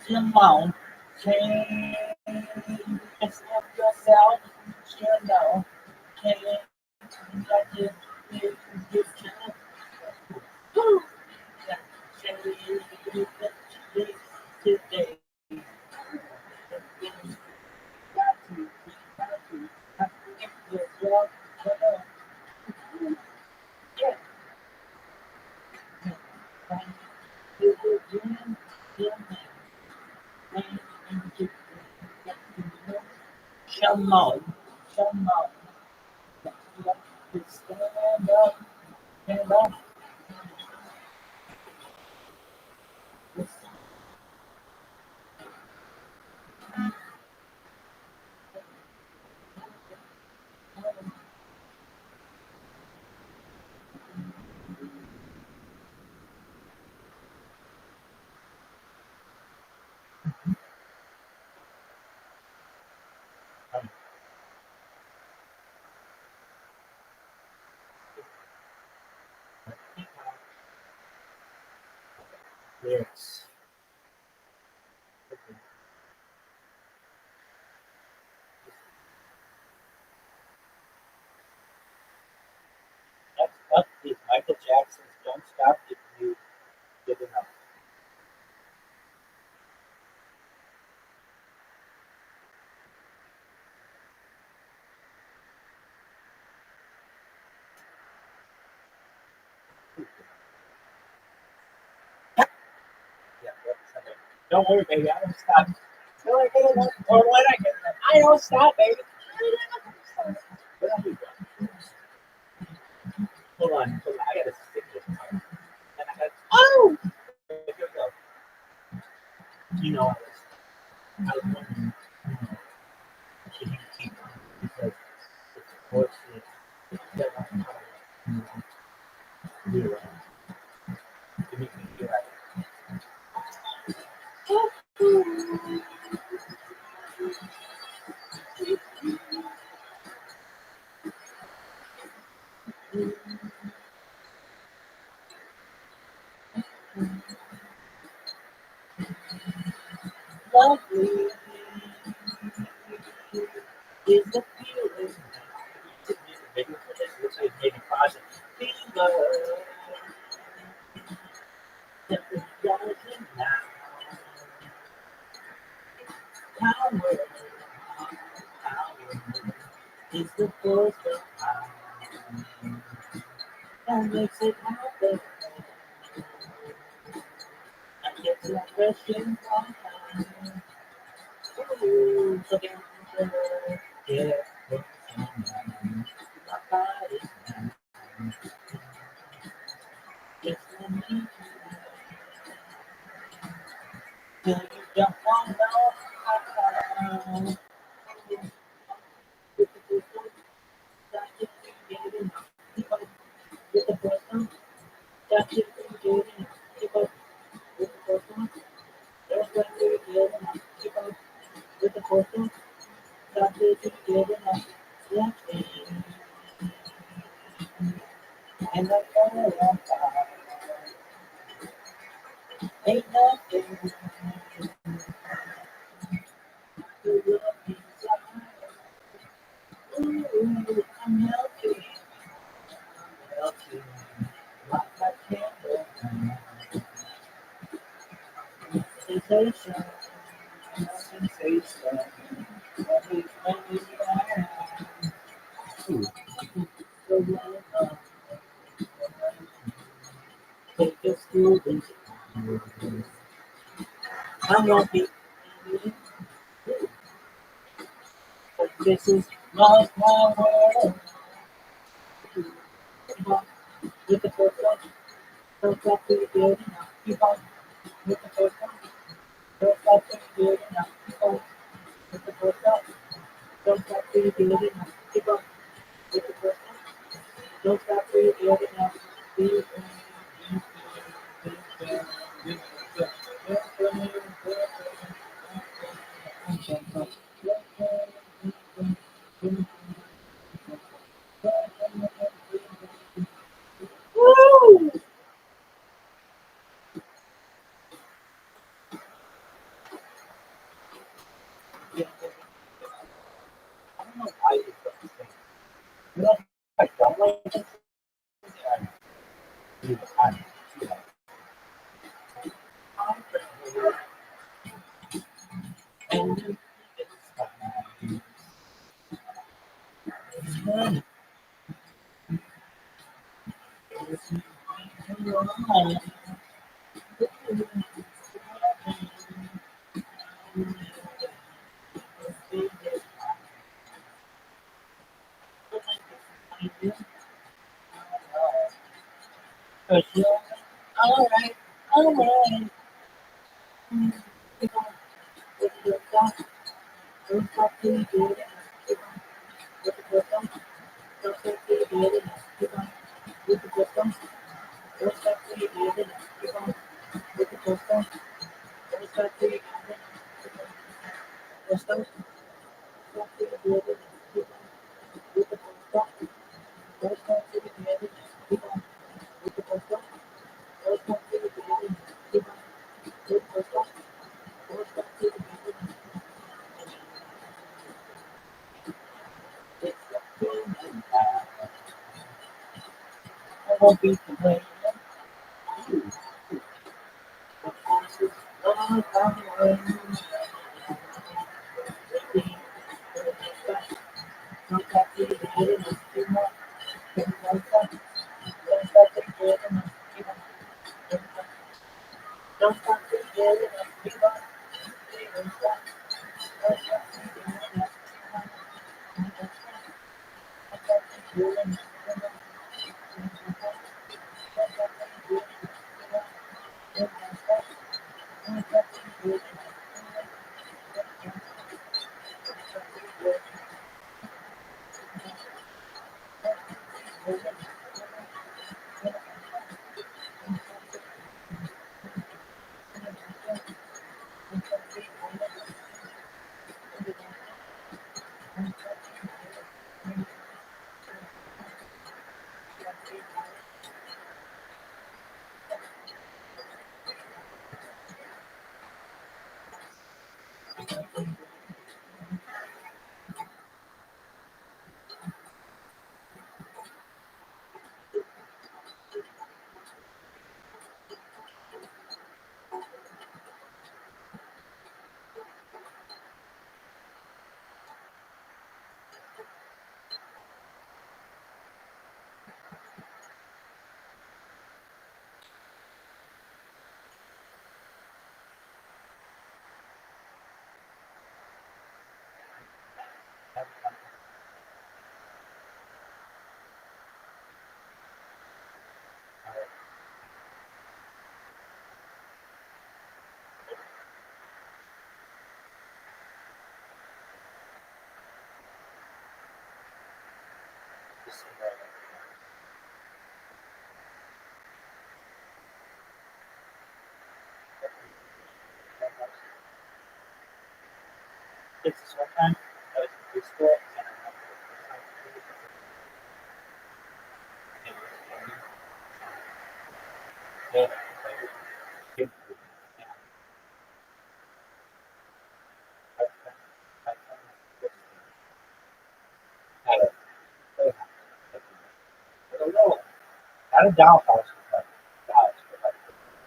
Come on, change yourself, you know, change you can. Woo! Change today. Got to, have to get yourself, yeah. Shalom, shalom. Stand up, stand up. Yes. Next up is Michael Jackson's "Don't Stop If You Give Enough." Yeah, that's it. Don't worry, baby. I don't stop. Don't worry, baby. Or when I get enough, I don't stop, baby. But I'll be back. Hold on. I gotta stick this. And I got. Oh! Here we go. You know, I was wondering, should you keep because it's fortunate. You're right. You make me feel like lovely is the feeling. Maybe for this, looks like maybe positive. Fever that we're rising now. Power, power is the force of power that makes it happen. And yet This is my world. With the first one, first up to the building, keep on. With the first one, first up to the building, keep on. With the first up, first up to the building, keep on. With the first one, first up to the building, Woo! I don't know why you put this thing. You know, I don't like this. Alright, alright. just it's this one time I was in preschool and I went to the not a dollhouse, but a house, but like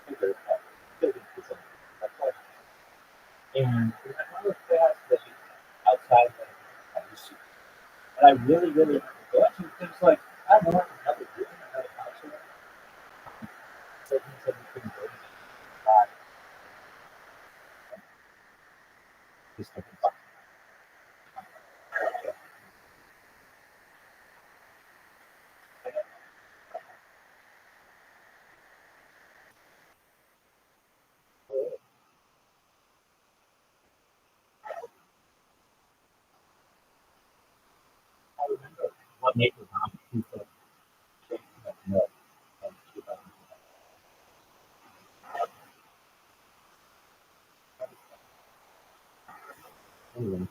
bigger, building facility. And we had one of those playhouses that you outside the and I really, really go to things like I don't know, another room, another house, or so things that we couldn't go to. Just like I remember one neighbor mom who said, no. And she was anyway.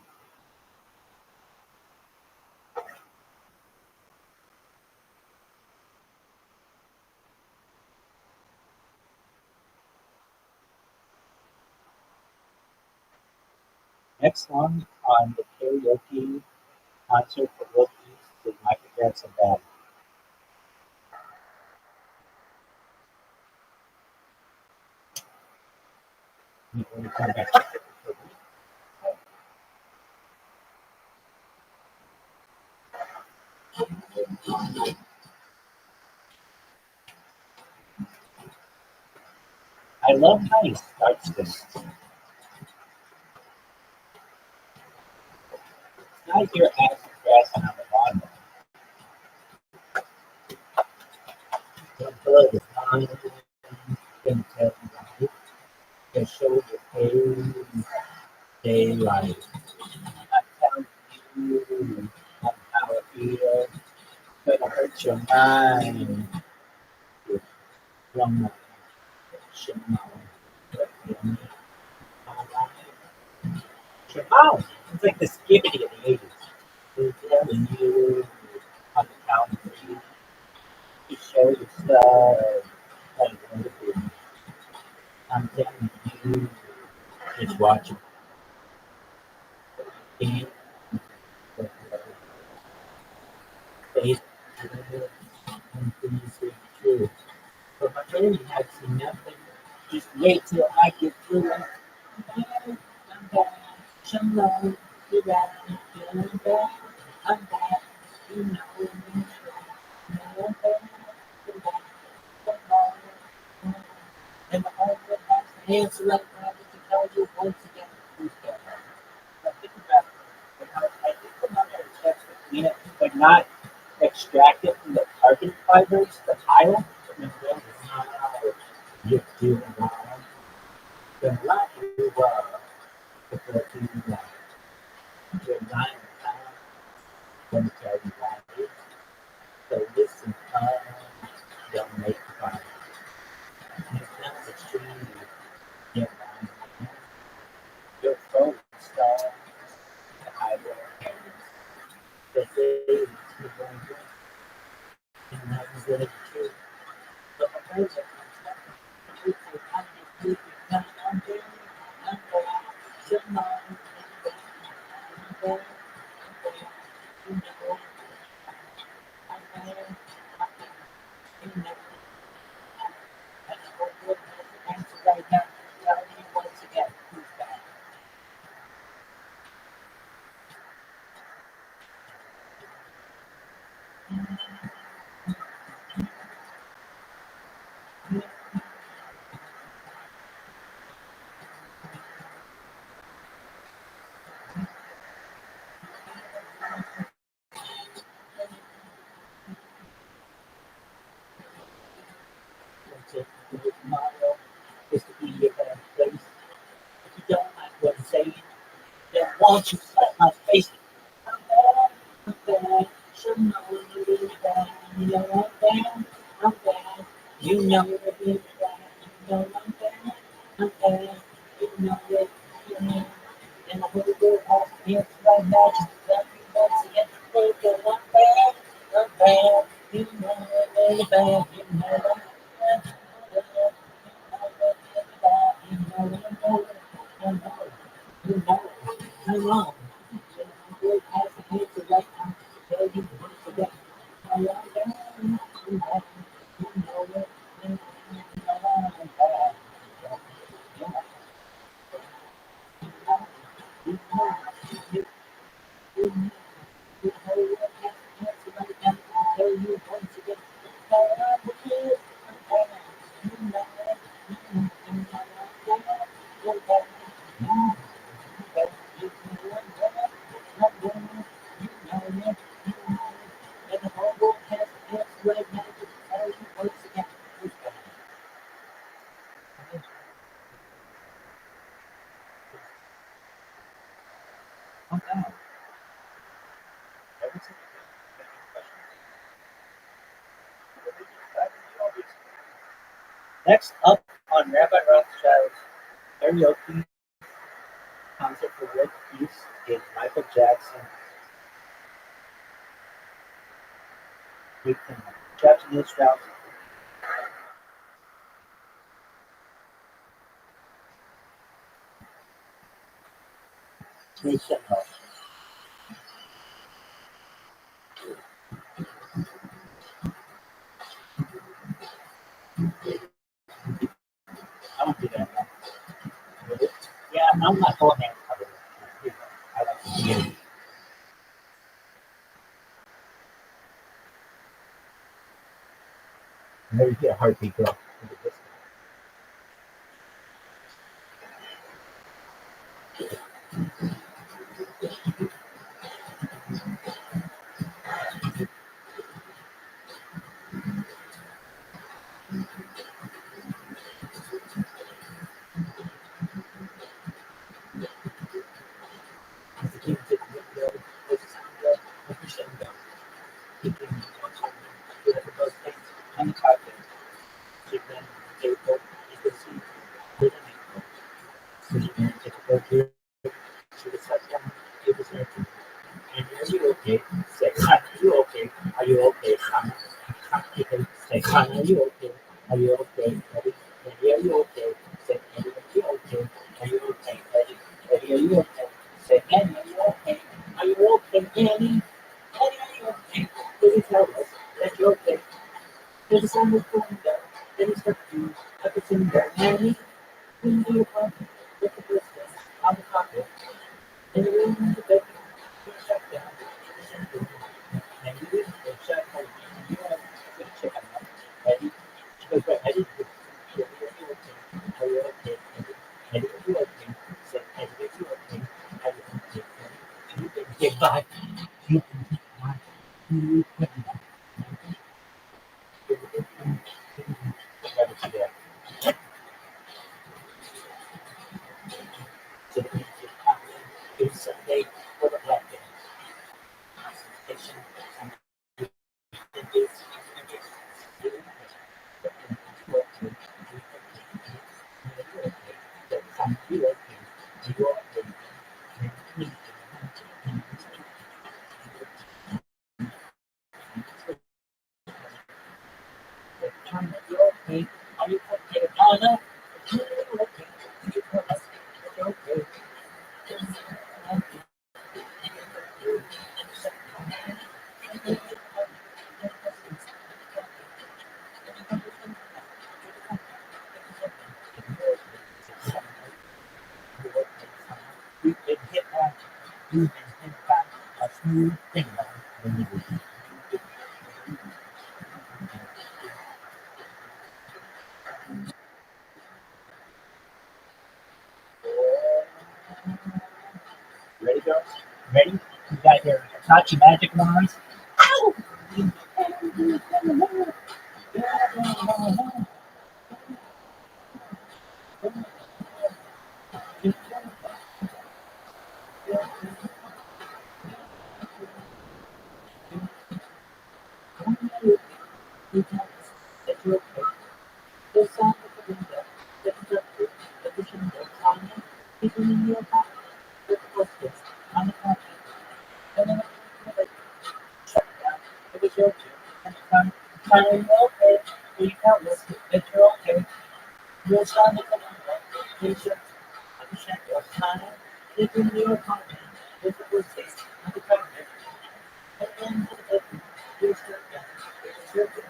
Next one on the karaoke concert for World Peace is Michael Jackson Band. When we come back. I love how he starts this. Now you're asking grass on the bottom. The blood is fine. Can tell you right. Can show your face. Daylight. I tell you how it feels. Gonna hurt your mind. Wrong Shimon. Shimon. It's like the skibbity of the 80s. Who's telling you on the count of three to show your stuff? I'm telling you, just watch it. Faith, faith, and things are true. But my baby had seen nothing. Just wait till I get through it. I'm back. Shalom. You're right. I'm back. I'm back. You know me. I'm back. I'm back. And the whole world has the answer right now to tell you once again who's there. But think about it. I think the mother expects to clean it, but not extract it from the carbon fibers, the tile. And then you do wrong. Then let you before you lie. You're lying down. Let me tell you why. So listen up. Don't make fun. And if that's extreme, get lying. Your phone star. The highway hands. The day is going to and that is really true. But my friends are motto is to be a better place. If you don't like what I'm saying, then won't you slap my face? I'm bad, should know. Next up on Rabbi Rothschild's karaoke concert for World Peace is Michael Jackson with Japanese style. Nation House. I don't do that. Yeah, I'm not going there. I like to see it. Maybe get a heartbeat girl. Are you okay? Say, "Hon, are you okay? Are you okay? Eddie, Eddie, are you okay?" Say, "Eddie, are you okay? Are you okay? Eddie, Eddie, are you okay?" Say, "Eddie, are you okay? Are you okay, Eddie? Eddie, are you okay?" Please tell us that you're okay. There's a song with Linda. Then it's got you. I could sing that. Eddie, when you come, look at this. On the carpet. In the room, in the bed. You shut down. And you didn't shut down. You want to check on them. Eddie. She goes, "Wait, Eddie, are you okay? Are you okay? Eddie, are you okay?" Say, "Eddie, are you okay? Are you okay? You can get by. You can get by. You can get by." Never forget. So it's Sunday for the black day. Concentration and okay? Are you okay? Anna? Are you okay? Are you okay? You can hit back. You can hit back a smooth thing when you ready, girls? Ready? You got your Hitachi magic wands? Ow! Keeping in your pocket with the biscuits on the counter. And then like shut down. It was your turn. And finally, okay, we felt this, that you're okay. You're starting to come on. Please just understand your time. Keeping in your pocket with the biscuits on the counter. And then you shut down. It was your turn.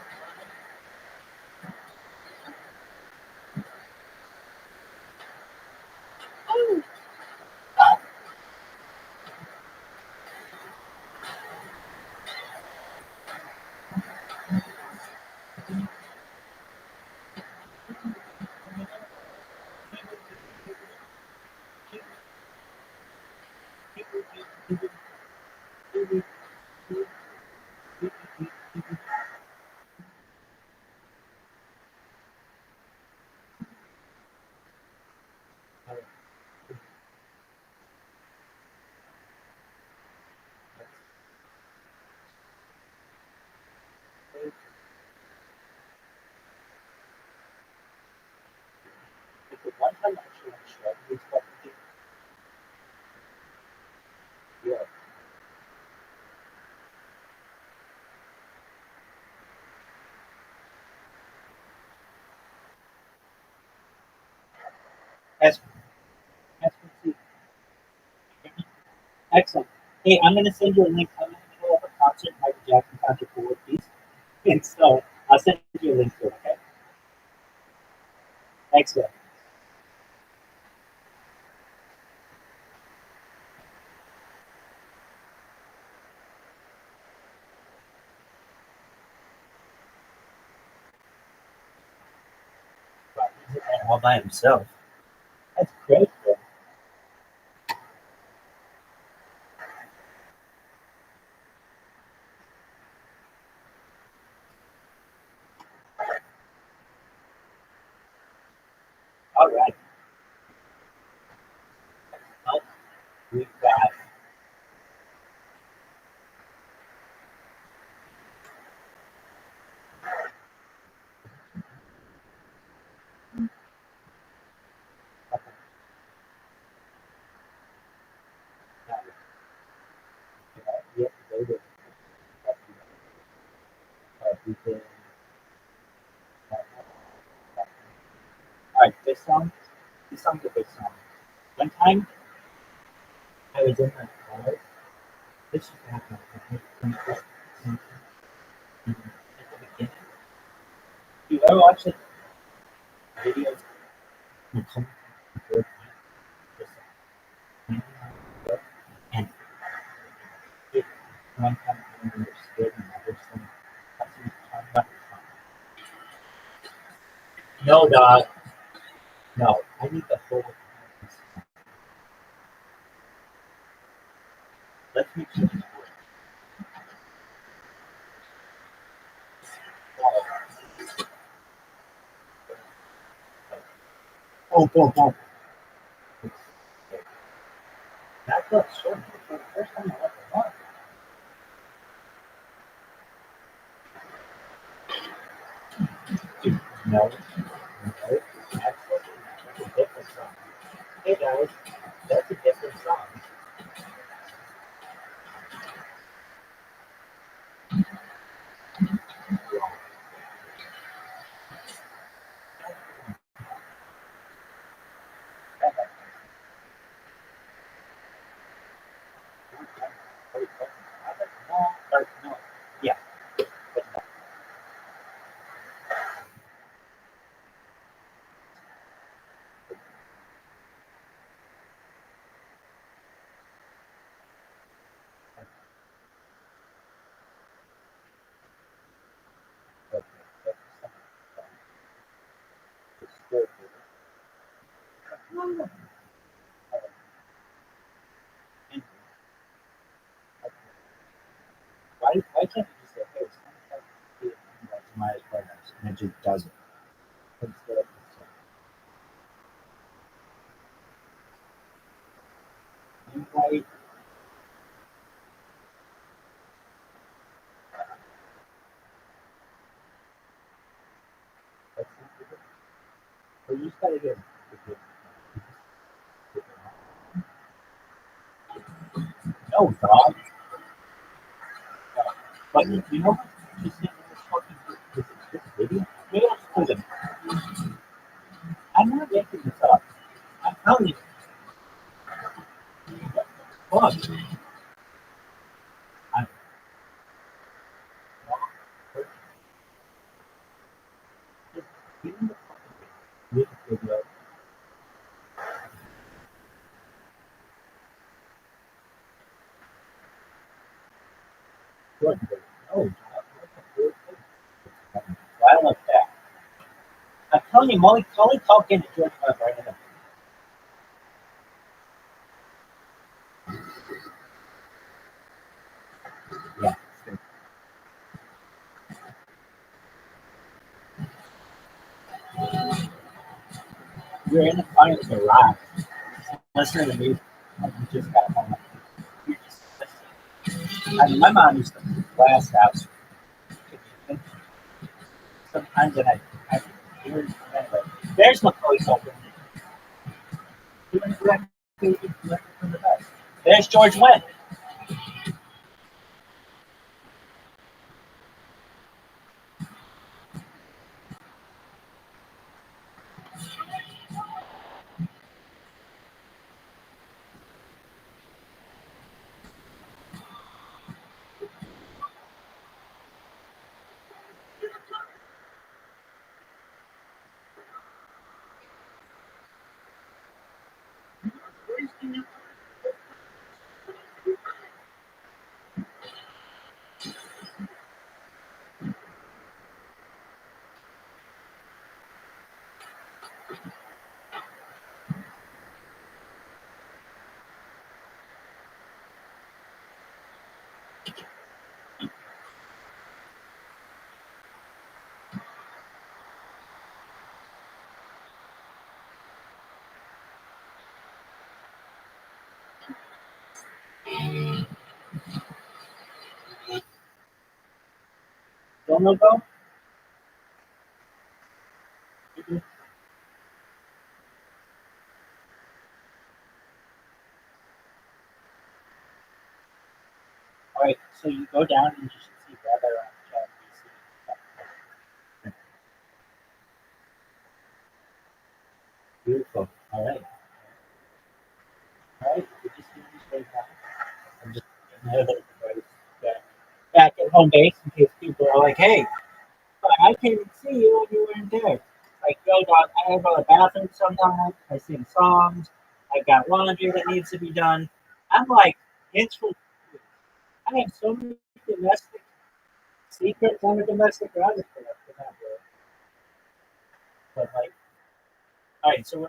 If it one time actually on show, we expect to yeah. As excellent. Hey, I'm going to send you a link. I'm in the middle of a concert, Michael Jackson concert for World Peace. And so I'll send you a link to it, okay? Excellent. Wow, he's all by himself. That's great, bro. All right. Well, we've got we have to go to we can, all right, this song's a big song. One time I was in my car. This should happen at the beginning. You ever watch the videos and come before and it one time I remember scared and other thing. Talking about no dog. No. I need the whole let's make sure it's oh go. That looks so for the first time I ever watched. No. That's a different song. Hey guys, that's a different song. No. Yeah. Why can't you just say, hey, it's kind of my programs, and it just doesn't. Instead of invite, or you just gotta get No, dog. But you know, just in this fucking this video, maybe I'll just put it. I'm not making this up. I'm telling you. Fuck. I'm just giving the fucking music video. Jordan, oh, I don't like that. I'm telling you, Molly talking to George right now. Yeah. You're in the final garage. Listening to music. You just got home. You're just listening. I mean, my mom used to blast out. Sometimes and I hear it anyway. There's Macaulay Culkin. Doing directly from the best. There's George Wendt. Don't know go? Alright, so you go down and you should see Rabbi on chat PC. Beautiful. Alright. Alright, we just do this right now. I'm just getting ahead of everybody. Back at home base in case people are like, hey, I can't even see you when you weren't there. Like, yo, dog, I go to the bathroom sometimes. I sing songs. I got laundry that needs to be done. I'm like, it's for. I have so many domestic secrets. I'm a domestic violence for that. But like, all right, so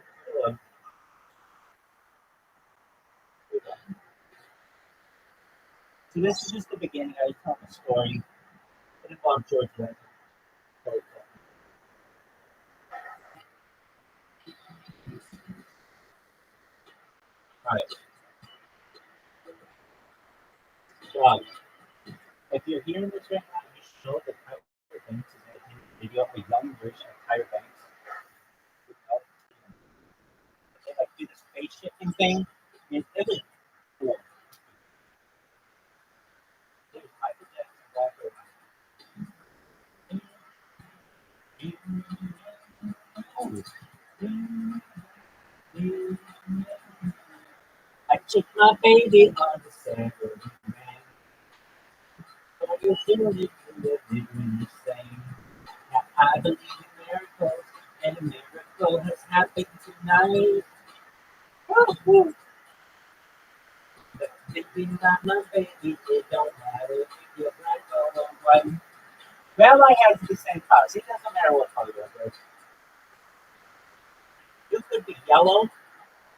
so this is just the beginning. I was telling a story. It involved George Wendt. All right, dog. If you're hearing this right now, you show the Tyra Banks is making a video of a young version of Tyra Banks. They like do this face shifting thing. It was cool. It was Michael Jackson walk over. I took my baby on the Saturday night. But you feel it when the same. Now I believe in miracles, and a miracle has happened tonight. Woo-hoo. But thinking about my baby, it don't matter if you get black or white. Well, I have the same colors. It doesn't matter what color it is. You could be yellow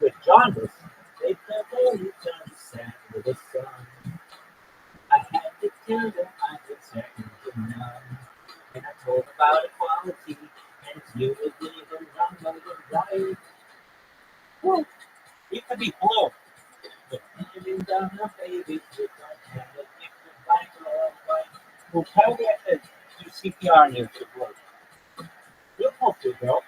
with jaundice. Take the baby on the Saturday sun. I had to tell them I was second to none. And I told about equality, and you would leave them wrong on the right. Woo. You could be blue, but thinking down the baby, you don't have a different black or white. Well, probably have to do CPR near the blue. You'll help you, girl.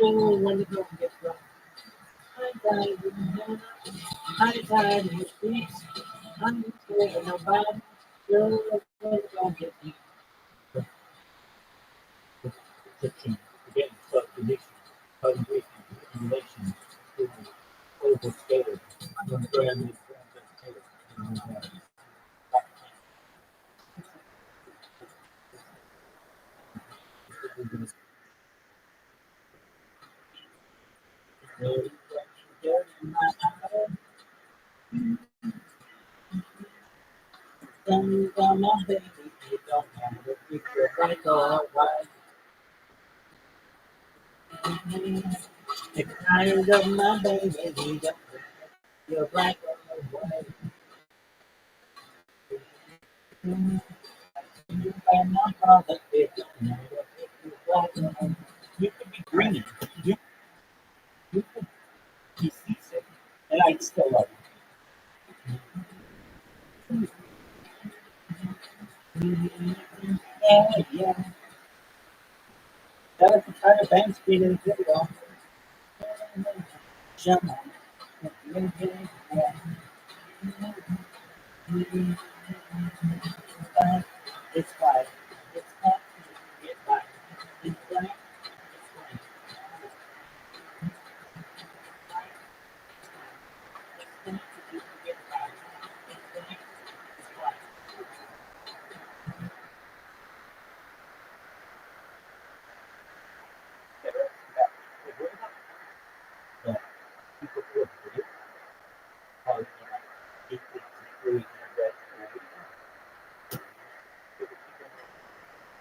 careful when the going gets rough. I died in the streets. I'm scared nobody. You're gonna get me. 15. Again, subdivision, cultivation, relations, overstated. I'm going to grab this. My baby, you don't matter if you're black or white. The kind of my baby, you don't you're black or white. You and my brother, it don't matter if you're black or white. You could be green. You could be seasick, and I'd still love you. Yeah, yeah. That's the kind of band screen in the video. Jump on. It's fine. It's fine. It's fine. It's fine.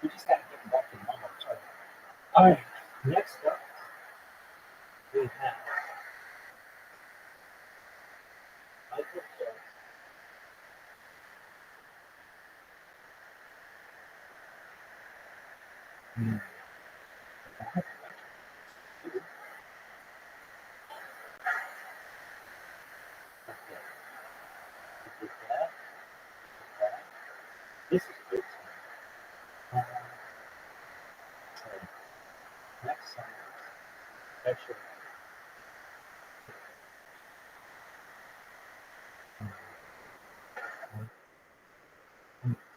We just got to get back to normal. All right. Next up, we have Michael Phelps. This is good. Next song, actually.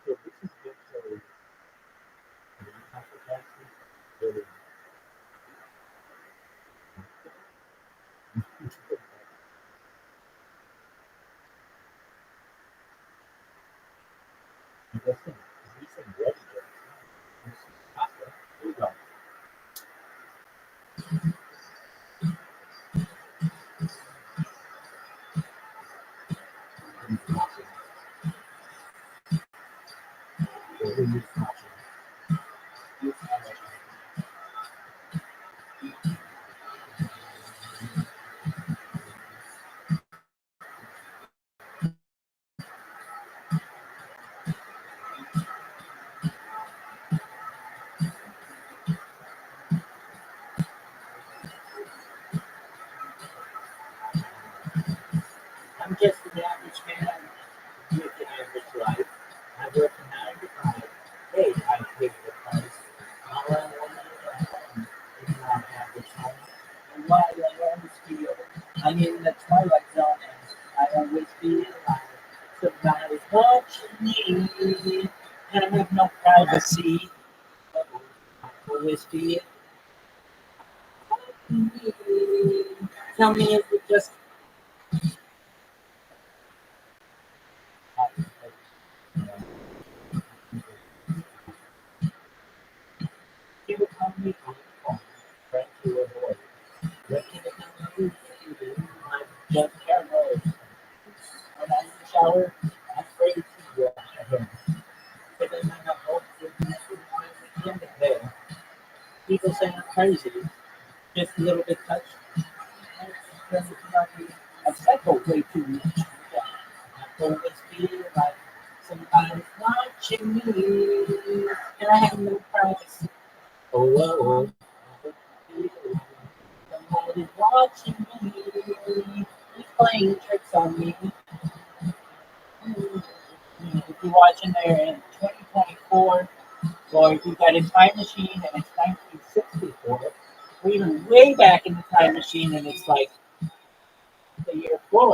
So this is good. So, really. Listen, recent ready. Here we go. I'm just an average man with an average life. I work a 9 to 5. Hey, I pay the price. All I want is a home in my average home. And while I always feel I'm in the twilight zone, and I always feel like somebody's watching me, and I have no privacy. I always feel me. Tell me if it just he would call me on the phone, trying to avoid looking at the I'm just careful. When I'm in the shower, I'm afraid to wash my hands. But then I got both in the bed. People say I'm crazy, just a little bit touched. I cycle way too much. I always feel like somebody's watching me, and I have no privacy. Oh, somebody's watching me. He's playing tricks on me. If you're watching there in 2024, or if you've got a time machine and it's 1964, or even way back in the time machine, and it's like the year 4.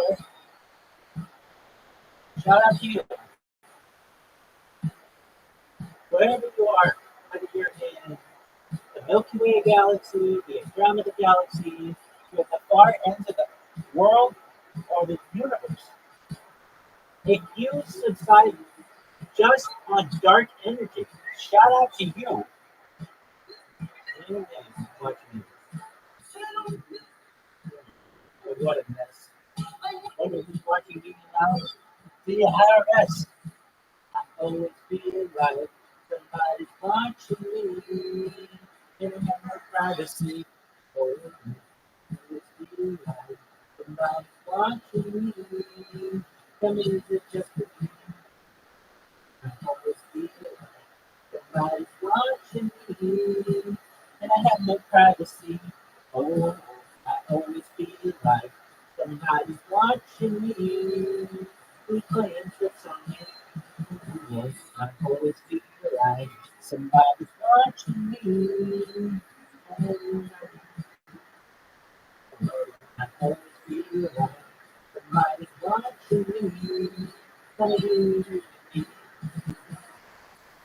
Shout out to you. Wherever you are, whether you're in the Milky Way galaxy, the Andromeda galaxy, you're at the far ends of the world or the universe. If you subside just on dark energy, shout out to you. Watch me. What a mess. What are you watching me now? The IRS. I always feel like somebody's watching me. They don't have no privacy. Oh, I always feel like somebody's watching me. Tell me, is it just a dream? I always feel like somebody's watching me. And I have no privacy. Oh, I always feel like somebody's watching me. Who's playing tricks on me? Yes, I always feel like somebody's watching me. Oh, I always feel like somebody's watching me. I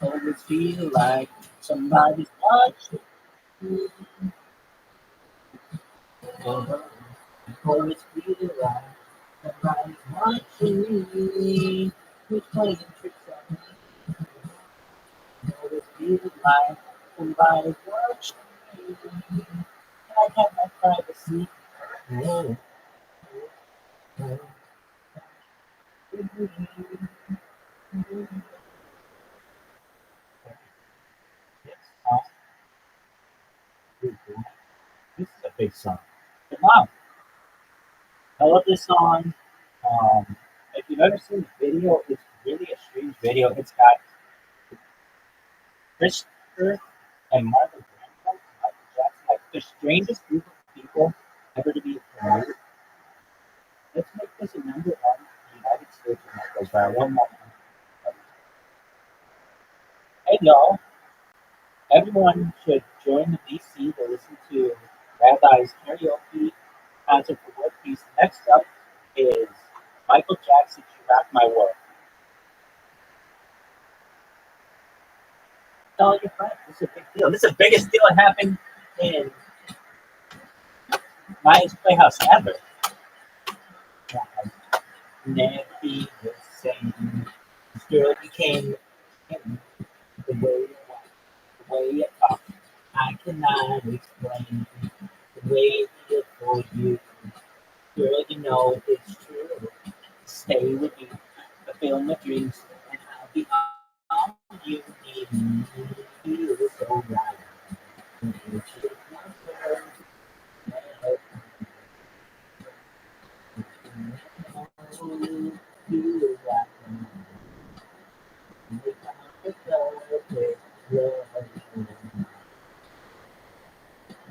always feel like somebody's watching me. Oh, I always feel like somebody's watching me. Who's playing tricks on me? I always feel like somebody's watching me. I have my privacy. Oh, oh, oh. This is a big song. Wow, I love this song. If you've ever seen the video, it's really a strange video. It's got Christopher and Martha Graham, Michael Jackson, like the strangest group of people ever to be promoted. Let's make this a number one in the United States when that goes by. One more. Hey y'all, everyone should join the DC to listen to Rabbi's karaoke concert for World Peace. Next up is Michael Jackson, You Rock My World. Tell your friends, this is a big deal. This is the biggest deal that happened in Maya's Playhouse ever. Never be the same. This girl became the way you walk, the way you talk. I cannot explain the way it feels for you. Girl, you know it's true. Stay with you, fulfill my dreams, and I'll be all you need. Feel so right. You should never, never, feel right.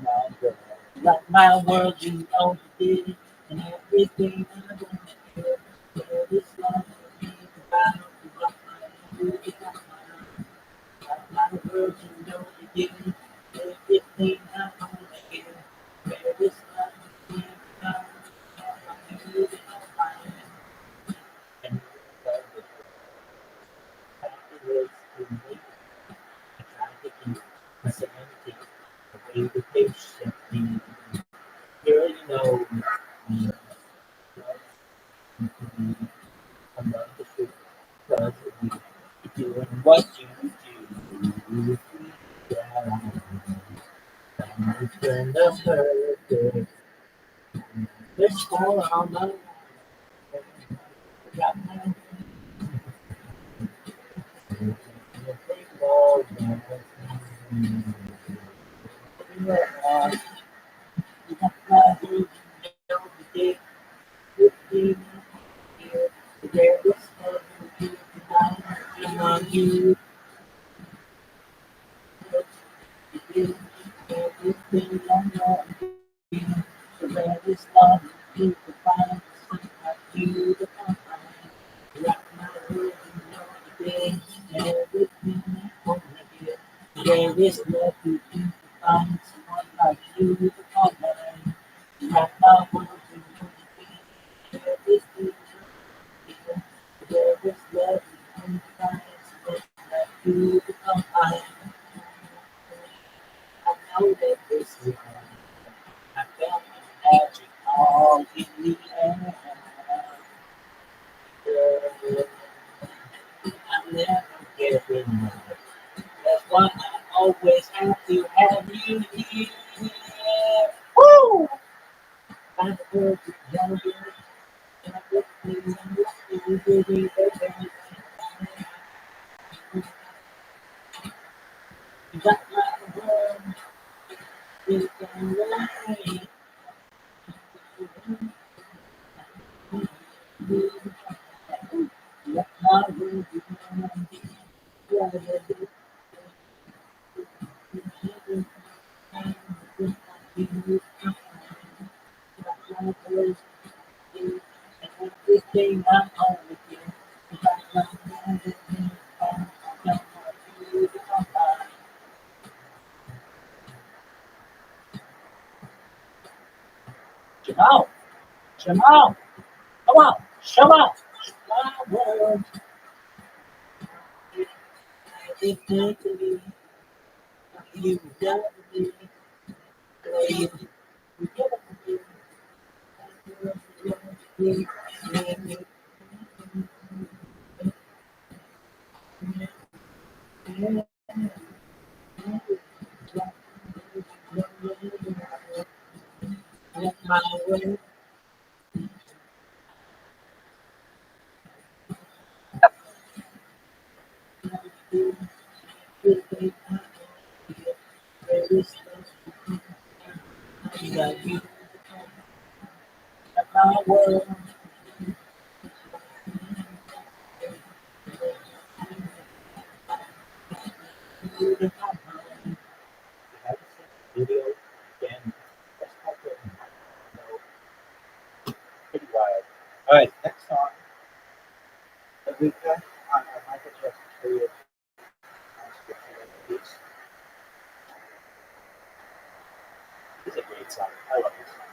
My girl, like my world, you know you did, and everything I want to do. There is love for me, about you, like my world, you got my world, you know you did, everything I want to do. There is love for me, about you, like my and the words to me. I try to keep my serenity away with patiently. Girl, you know, me. I love the truth because of you. You're doing what you do. Yeah, I'm friend of her. This for all my life. Got my all you got my word, you know the day. With me here, there is nothing tonight. On you. You everything I know. So there is love you can find. I do the fine. Rock my world, you know the day. Everything I want to get. There is love you can find. Someone like you. in the air. I'm never getting enough. That's why I always have to have you here. Woo! I'm going to love you. And I hope you love me, baby. You got my world. You can rely. Let my world be mine. Yeah, yeah, yeah. Everything I own again. Jamal, Jamal, come on, show up. My world is meant to be. You got to be. You got to be. My world. My world. Video again. Pretty wild. All right, next song. The weekend on Michael Jackson period. It's a great song. I love this song.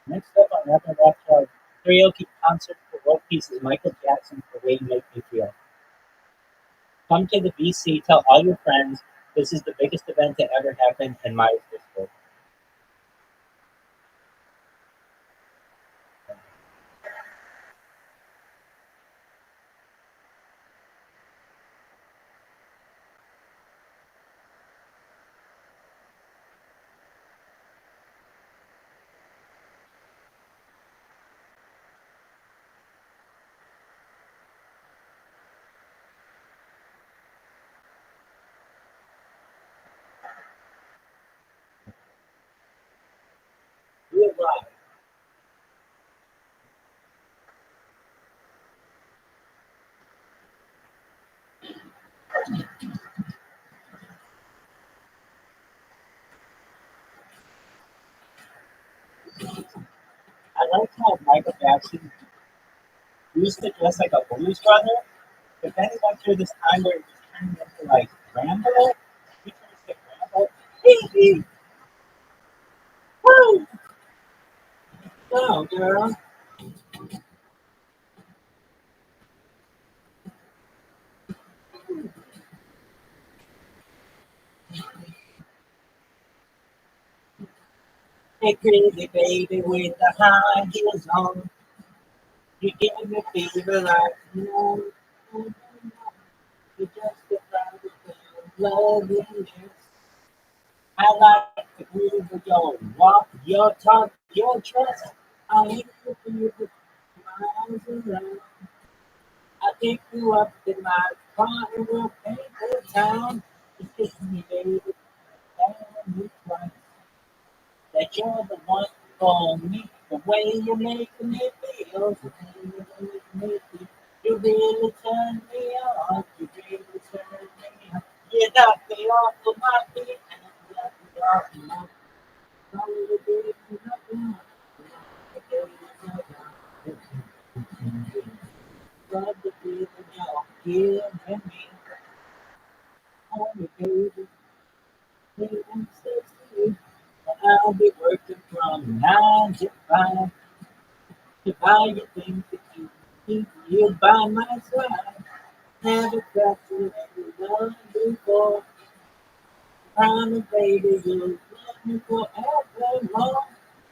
Next up on Rabbi Rothschild karaoke concert for World Peace is Michael Jackson for Way You Make Me Feel. Come to the BC, tell all your friends this is the biggest event to ever happen in my district. Real live. I like how Michael Jackson used to dress like a blues brother, but then he went through this time where he was turning into like Rambo. He turns to Rambo. Hey, woo! Go, girl. Hey, crazy baby with the high heels on. You give me fever like you know. You justify the loveliness. I like the groove of your walk, your talk, your dress. I ain't looking you for miles around. I pick you up in my car and we'll paint the town. It's just me, baby, and you twice. That you're the one for me. The way you make me feel, the way you make me feel. You really turn me on. You really turn me on. You knock me off of my feet and you knock me off of my feet. You really knock me off. You knock me off. Love the feeling you're giving me. Oh, baby, baby, I'm sexy. I'll be working from 9 to 5 to buy you things to keep you by my side. Never felt you love before. Promise, baby, you'll love me forevermore.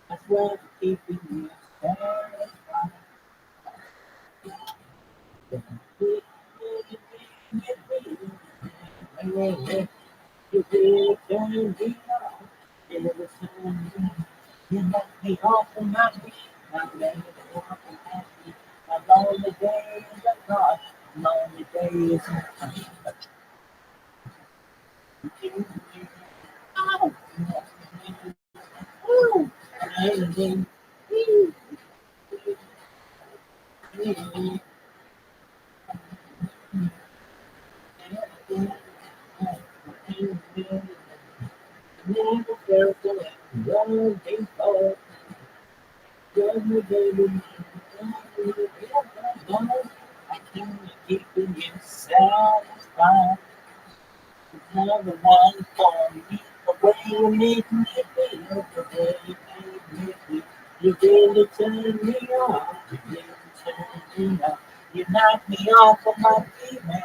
I swear to keeping you satisfied. You really turn me on. Every time you knock me off of my feet, I'm ready to walk and happy. My lonely days are gone. Lonely days are gone. Never felt so love before. Love me, baby. I can't keep you satisfied. Never one for me. The way you make me feel, the way you make me feel. You really turn me on. You really turn me on. You knock me off of my feet, man.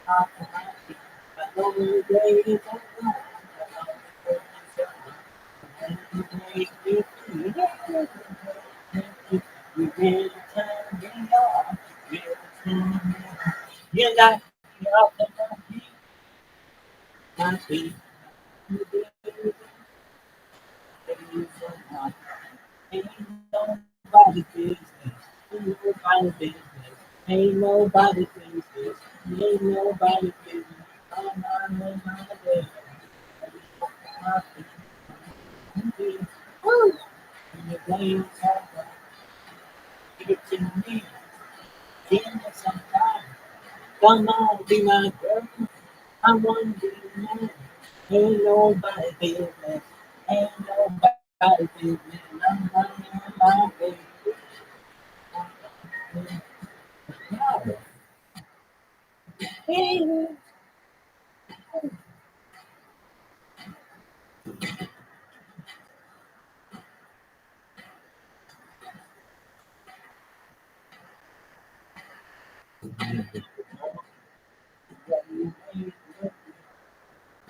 Off of my feet. I know the days are gone. I know the days are gone. You make me feel. You really turn me on. You really turn me on. You knock me off of my feet. You really days are gone. Ain't nobody business. Ain't nobody business. Ain't nobody business. Ain't nobody business. I'm on my way. Woo! And the days are gone. Give it to me. Give me some time. Come on, be my girl. I want to be mine. Ain't nobody business. Ain't nobody business. I'm my baby. Hey.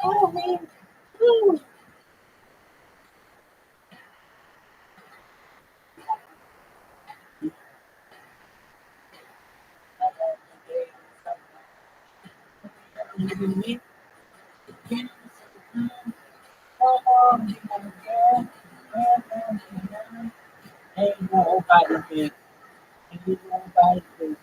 Oh, man. Woo. Ain't nobody big. Ain't nobody big.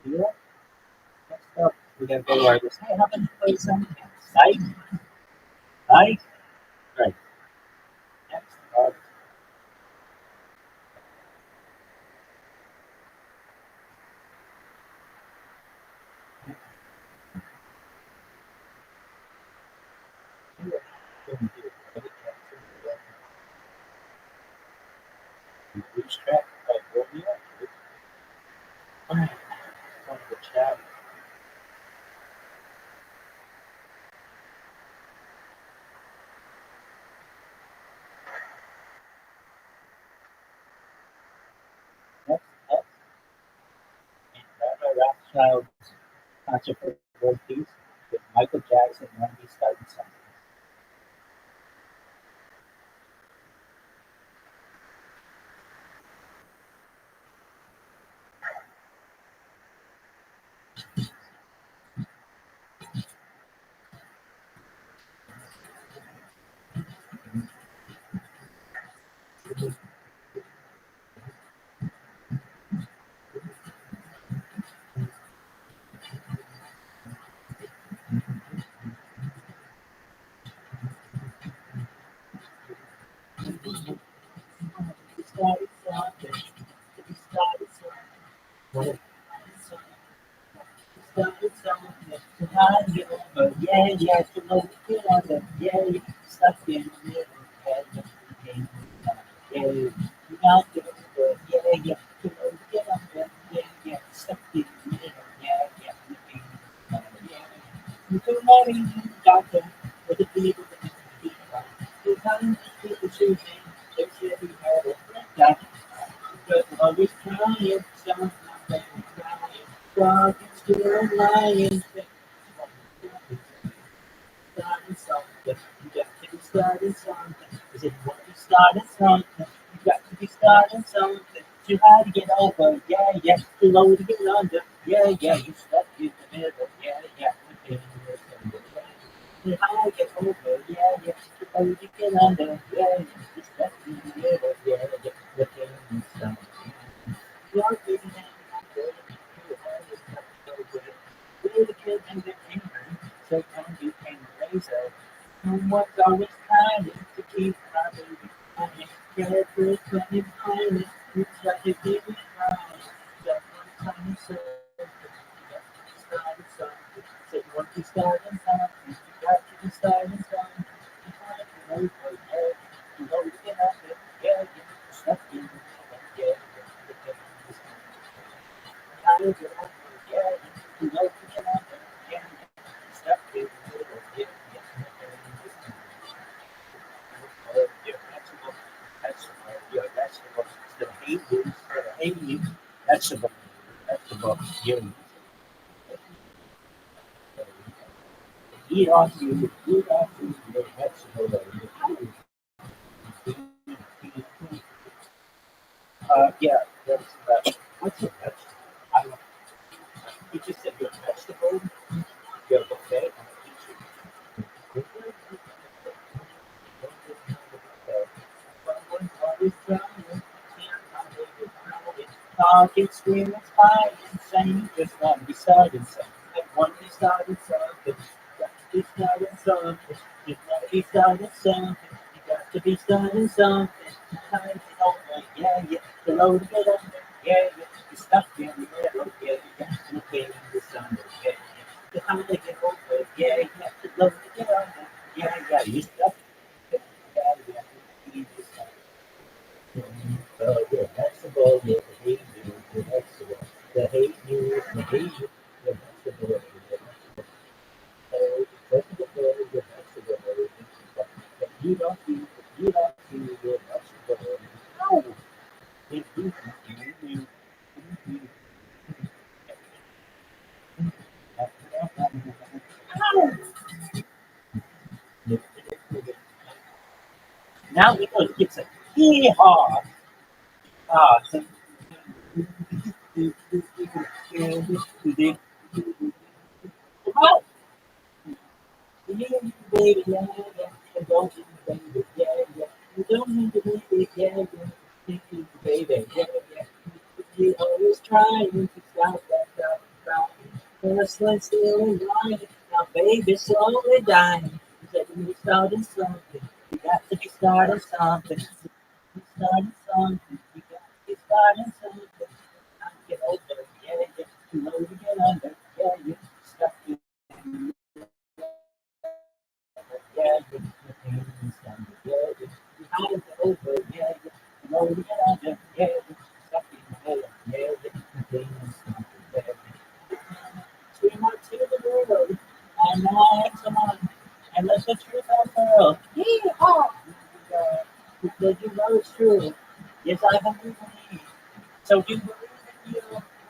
Yeah. Next up, we gotta go like this. Hey, how about you play some Psych? Psych? Right. Next up. Which track by Romeo? Alright, on the chat. Next up, Rabbi Rothschild's controversial piece with Michael Jackson and Randy starting something. He started something. He started something. Started something. Behind you, but yeah, yeah, you know, you know that, yeah, you stuck in the middle. Yeah, you got to, yeah, yeah, you know, get up there, yeah, yeah, stuck in the Mary, doctor, with a fever that makes me feel. The time people choosing, they said he had a friend. But always crying, something crying. God is still lying. Starting something, you got to be starting something. Is it what you started something? You got to be starting something. You had to get over, yeah, yeah. Too low to get under, yeah, yeah. You stuck in the middle, yeah, yeah. You had to get over, yeah, yeah. Too low to get under, yeah, yeah. You stuck in the middle, yeah, yeah. The pain is something. You're giving it, really the kid and the king, so come you can raise up. Someone's always trying to keep my baby honest. Careful, plenty honest. You try to keep it right. Just one tiny circle. Started something. Said once you started something, you got to be starting something. You want to know for yeah. You know you can have it. Yeah, yeah. Stuff in the yeah, yeah. How to get over, yeah, you know you can have it. Yeah, yeah. Stuff in the middle, yeah, yeah. Your vegetable, the hay leaves, or the hay leaf, vegetable, you eat off your vegetable. Yeah, that's what's a vegetable? I don't, you just said your vegetable, your buffet. Talking, screaming, fighting, saying just want to be starting something. I want to be starting something. Got to be starting something. You want to be starting something. You got to be starting something. Time is over, yeah, yeah. The load to get under, yeah, yeah. You stuck in the middle, yeah, yeah. You came in the sun, yeah, yeah. The time to get over, yeah, yeah. The load to get under, yeah, yeah. You stuck, yeah, yeah. You need to stop. The vegetable, the hate you, the vegetable, the hate you, the hate you, the vegetable, the vegetable, the vegetable, you don't eat, you don't eat the vegetable. No, if you, now we go to get some hee-haw. So, you baby, yeah, yeah. And don't you, baby, yeah, yeah. You don't need to be, yeah, yeah. You baby, yeah, yeah. You always trying to stop that. First one still in line. Now, baby, slowly dying. You said you be starting something. You got to be starting something. You starting something. You got to be starting something. I get over, yeah, yeah. You know you get under, yeah, yeah. Stuff you, yeah, yeah. Yeah, yeah. You know you get over, yeah, yeah. You know you get under, yeah, yeah. Stuff you, yeah, yeah. Yeah, yeah. Swim out to the river, and I come on, and let the truth unfurl. Yee-haw! Because you know it's true. Yes, I believe in you. So you believe in you.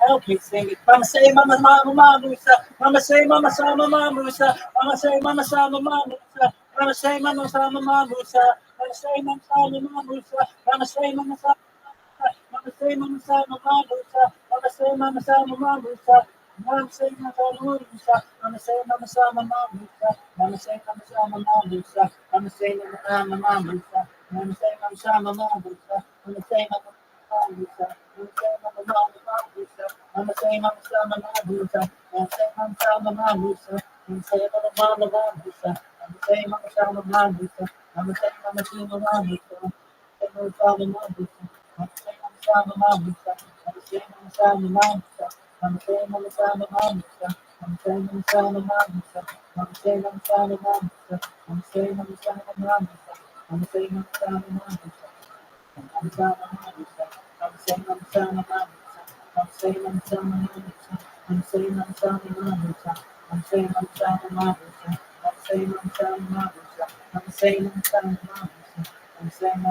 Help me sing it. Mama say, mama, mama, mama, Musa. Mama say, mama, sama, mama, Musa. Mama say, mama, sama, mama, Musa. Mama say, mama, sama, mama, Musa. Mama say, mama, sama, mama, Musa. Mama say, mama, sama. Mama say, mama, sama, mama, Musa. Mama say, mama, sama, mama, Musa. Mama say, mama, sama, Musa. Mama say, mama, sama, mama, Musa. Mama say, mama, sama, mama, Musa. Mama say, mama, sama, mama, Musa. Mama say, mama, sama, mama, Musa. Mama say, mama, Musa. Mama say, mama, sama, mama, Musa. Mama say, mama, sama, mama, Musa. Mama say, mama, sama, mama, Musa. Mama say, mama, sama, mama, Musa. Mama say, mama, sama, mama, Musa. Mama say, mama, sama, mama, Musa. Sama Mamusa, I'm saying I'm Sama Mamusa, I'm saying I'm Sama Mamusa, I'm saying I'm Sama Mamusa, I'm saying I'm Sama Mamusa, I'm saying I'm Sama Mamusa, I'm saying I'm Sama Mamusa, I'm Sama Mamusa, I'm saying I'm Sama Mamusa, I'm saying I'm Sama Mamusa, I'm saying I'm Sama Mamusa, I'm saying I'm telling my bullshit. I'm saying I'm telling my bullshit. I'm saying I'm telling my bullshit. I'm saying.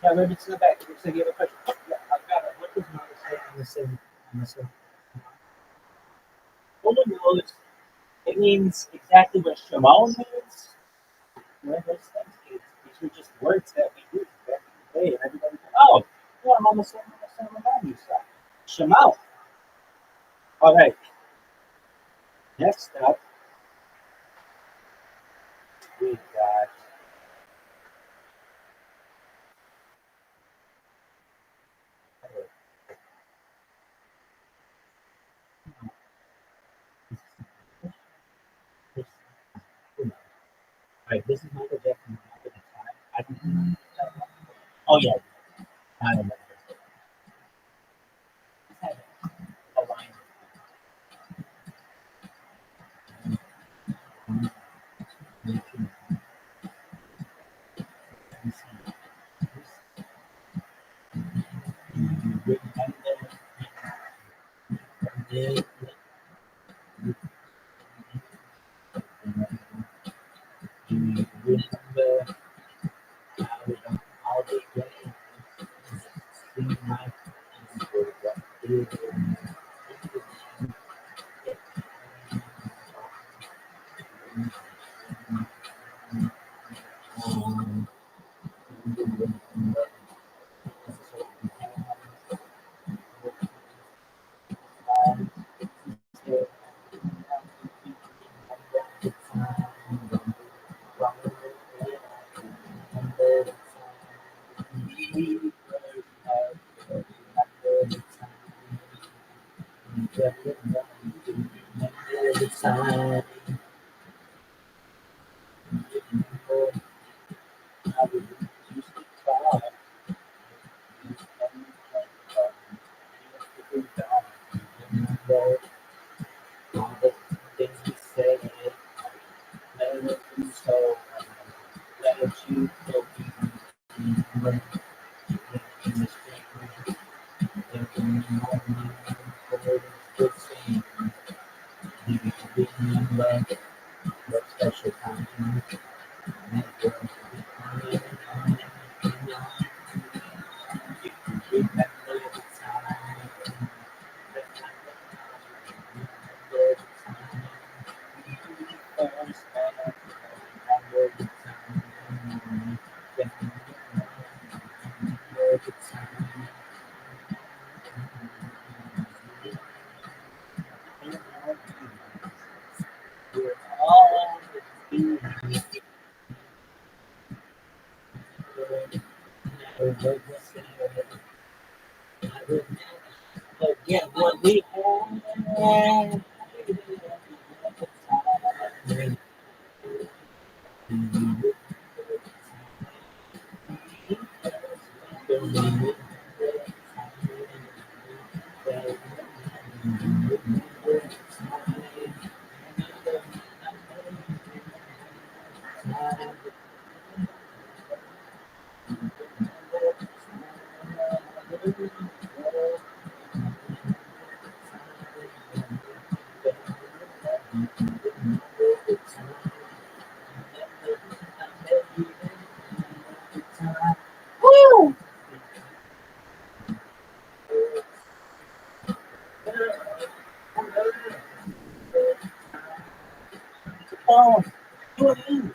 Yeah, Rabbi, it's in the back. It looks like you have a question. Yeah, I've got it. What does Mama say on the same? Who knows? It means exactly what Shimon means. One of those things. These are just words that we use back in the day, and everybody goes, oh, yeah, Mama said, you stuff. Shimon. All right. Next up, we got. All right, this is Michael Jackson. I don't know. Oh yeah, I remember. It had a line. Forget what we had. Woo! Oh, do it in.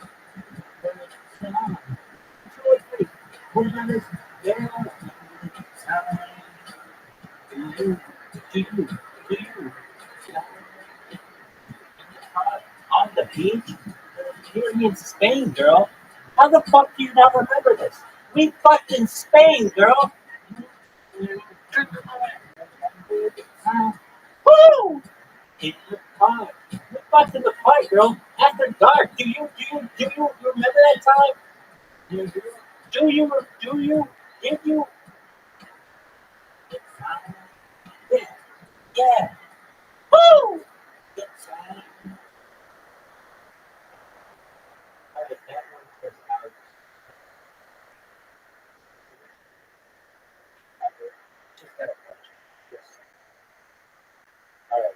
On the beach? You're in Spain, girl. How the fuck do you not remember this? We fucked in Spain, girl. Woo! In the park. We fucked in the park, girl. After dark. Do you remember that time? Do you? Did you? Yeah. Yeah. Woo! Alright, that one was out. Just got a question. Yes. Alright.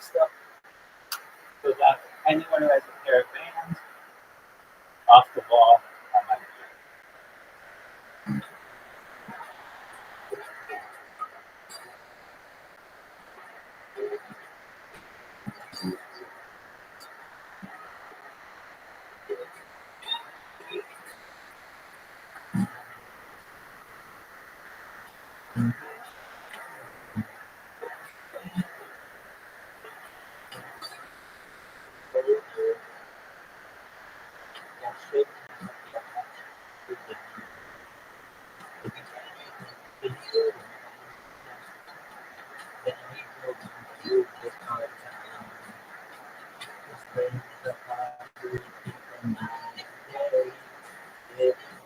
next up, we got anyone who has a pair of Vans off the wall. On my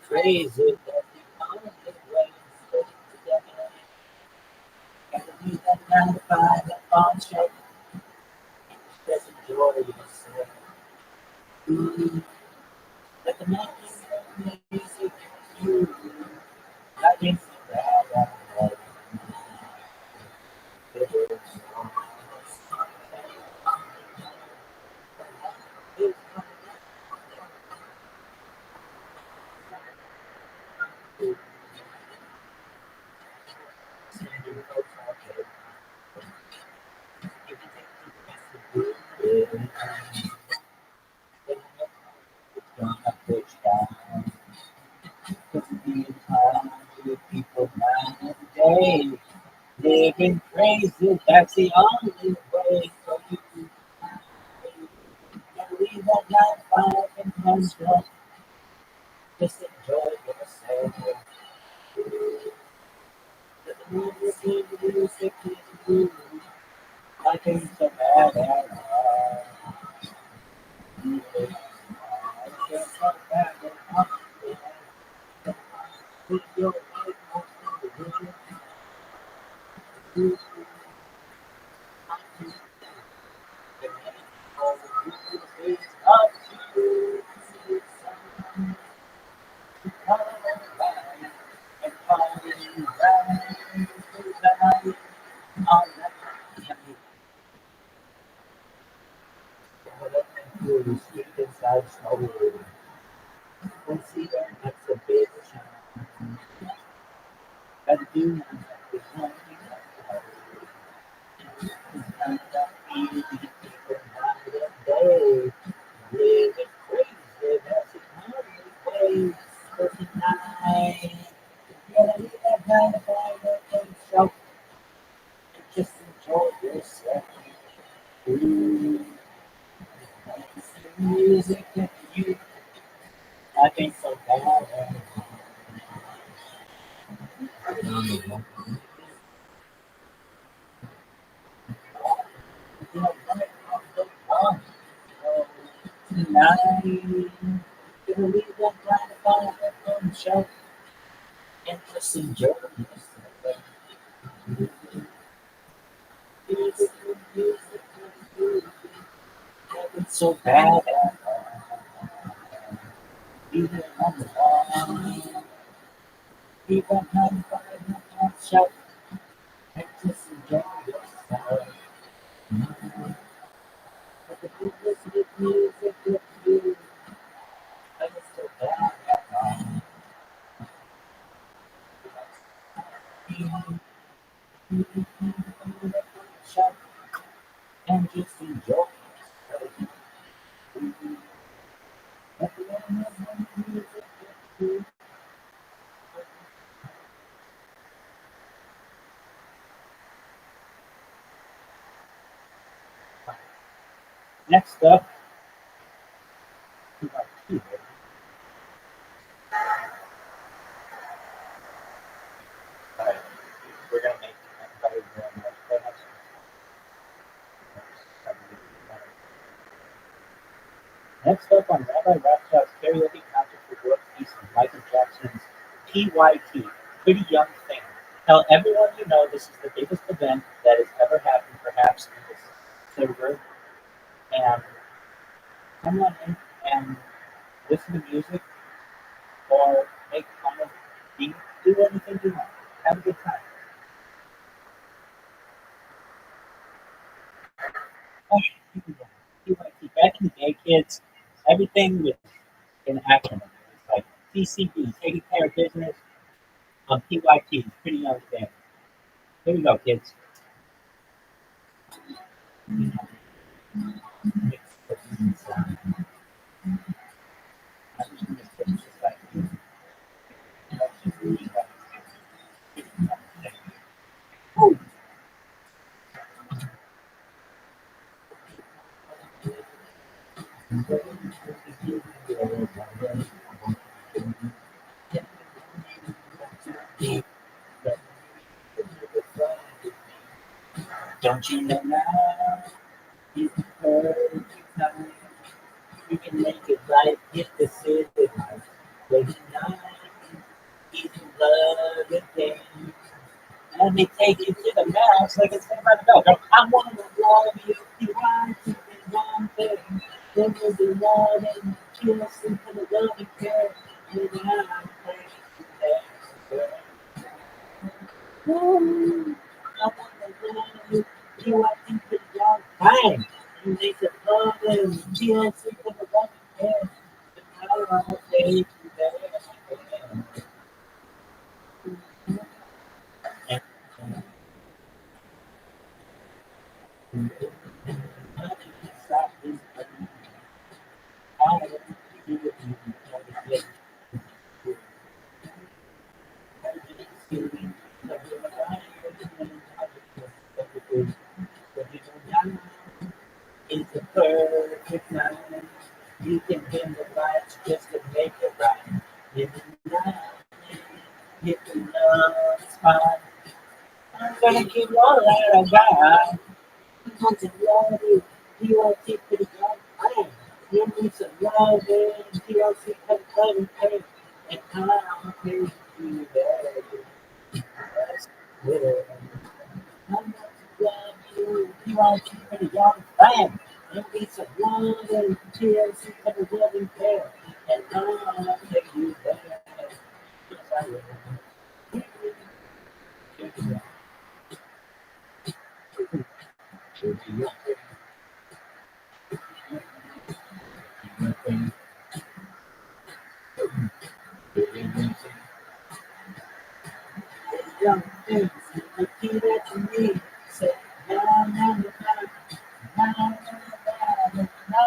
Crazy that the only way to stay together. Gotta leave that 9 to 5, that phone check. Just enjoy yourself. Let the music you. I think that people nowadays living crazy. That's the only way for you to gotta leave that 9 to 5 and hustle. Just enjoy yourself. Let the music hit you. I ain't so bad at all. You ain't so bad at all. Put your life on the road. You all the is up to you. Come alive and party right tonight. All that you sweet inside soul. We'll see you next exhibition. And do the one and that easy people night and day. Living crazy, that's the only way. For tonight, gotta leave that 9 to 5 and show. Just enjoy yourself. Ooh, music that you, I think so bad. You know, right off the wall. Tonight, gonna leave that 9 to 5 and show. And just enjoy yourself. Music, music, music. It's so bad. Even on the wall. Even on the fire, shout. And just enjoy yourself. But the music, music, music. And it's so bad. Shout. And just enjoy yourself. Next up, we got two. Alright, we're gonna make everybody next up on Rabbi Rothschild's karaoke concert for world peace of Michael Jackson's PYT, Pretty Young Thing. Tell everyone you know this is the biggest event that has ever happened, perhaps in this server, and come on in and listen to music or make fun of me. Do anything you want. Have a good time. it's everything with an acronym. It's like TCB, taking care of business. PYT, pretty young family. Here we go, kids. Don't you know now? You can perfect time. You can make it right if the city lights. Lady night, you can love again. Let me take you to the max like it's about to go. I want to love you. You want to be one thing. Then we'll be loving. You listen to the love you care. And I'm there. Ooh, I want to love you. You want to be young. Bang. You make it loving. You listen to the love you care. And I'll take you there. It's the perfect night. You can dim the lights just to make it right. In the night, hit the love spot. I'm gonna keep all that I got. I'm going to love you. You want to keep it going. You need some love, and you want to keep it going. And I'll take you there. That's good. I'm going to love you. You want to keep it young. Bam! You need some love, and you want to keep it loving care. And I'll take you there. Yes, I will. Young things, repeat it to me. Say, no, no, no, no, no, no,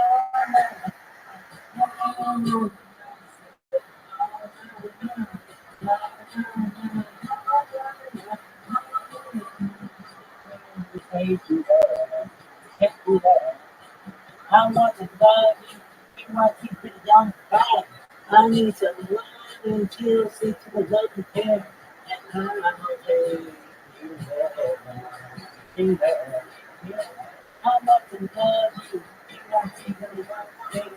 I want to love you. You want to keep it young, bad. I need some love and chill, see to the love you care. And I'll take you there. I want to love you. You want to keep it young, bad.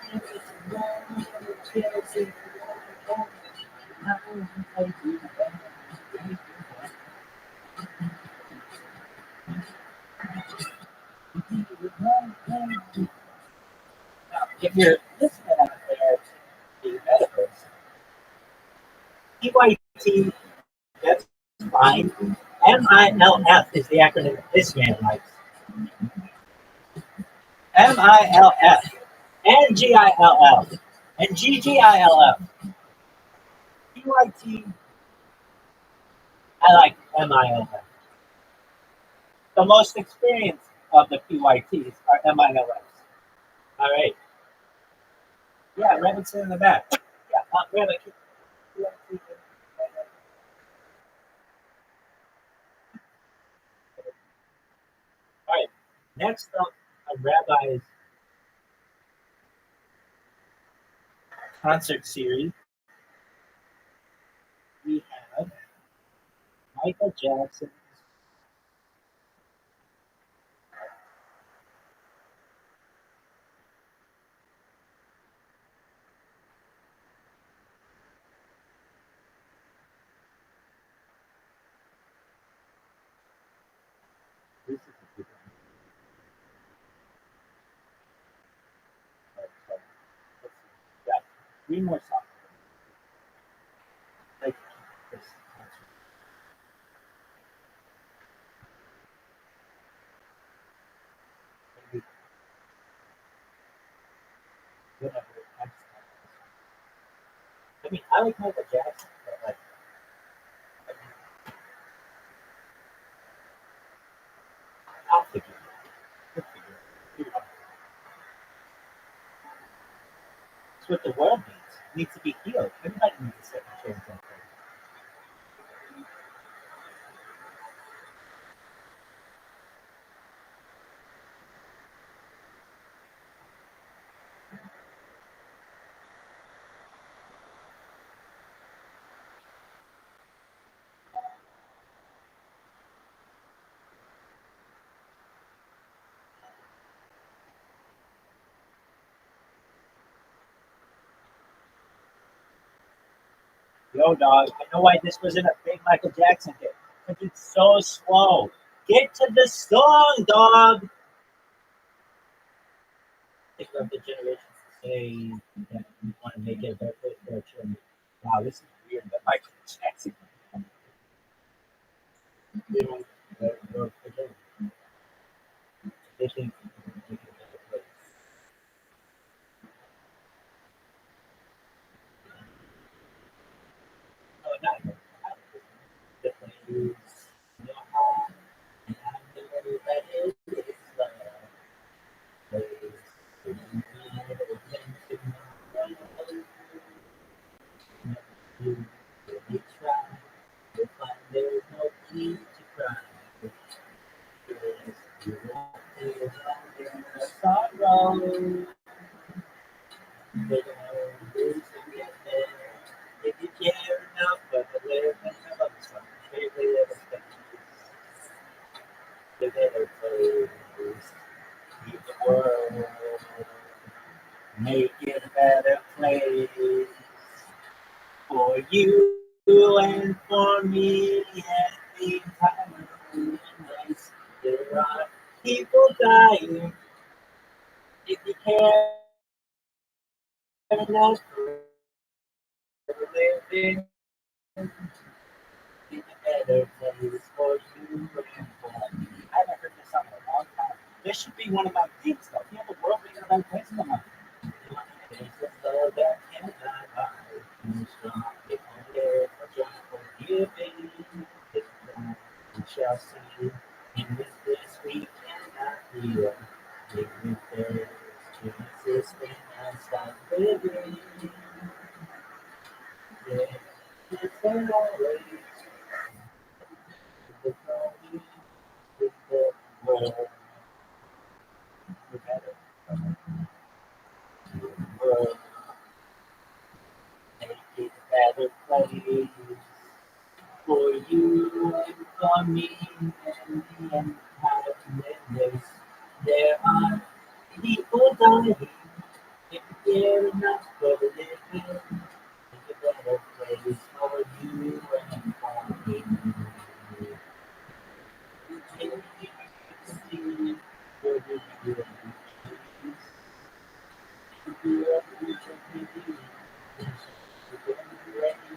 I need some love and chill, see to the love you care. And I'll take you there. If you're listening out there to the metaverse, PYT, that's fine. MILF is the acronym this man likes. MILF and GILL and GGILF. PYT, I like MILF. The most experienced of the PYTs are MILFs. All right. Yeah, Robinson in the back. Yeah, Rabbi. All right. Next up on Rabbi's concert series, we have Michael Jackson. This is the good one. All right, so let's see. Got 3 more songs. Like this concert. Maybe I mean, I like Michael Jackson, but like, I'll figure it out. We'll figure it out. It's what the world needs. It needs to be healed. Everybody needs a second chance out there. Yo, dog, I know why this wasn't a big Michael Jackson hit. Because it's so slow. Get to the song, dog! I think of the generations to say that we want to make it a better place for our children. Wow, this is weird, but Michael Jackson. They don't work for them. They think we can make it a better place. No, not here. Definitely use know how and I know that it is love. Place to be attention. You really try to find there's no need to cry. Because you won't feel that in the sorrow. They don't lose to get there. If you care enough for the living of a song, really ever spend the better place. Keep the world, make it a better place for you and for me and the entire race. There are people dying. If you care enough for the living, it's a better place for you and for me. I haven't heard this song in a long time. This should be one of my things, though. You have a world being a better place for me. It's a love that cannot buy. Too strong, it won't let a drop forgiving. It's wrong, we shall see. In this place we cannot feel. If there's Jesus, then I stop living. Yeah, it's always the glory with the world. The better world. Make it a better place for you and for me and the entire race. There are people dying. If you care enough for the living, it's a better place for you and for me. You can see where the view is. You do everything you do. You can be ready.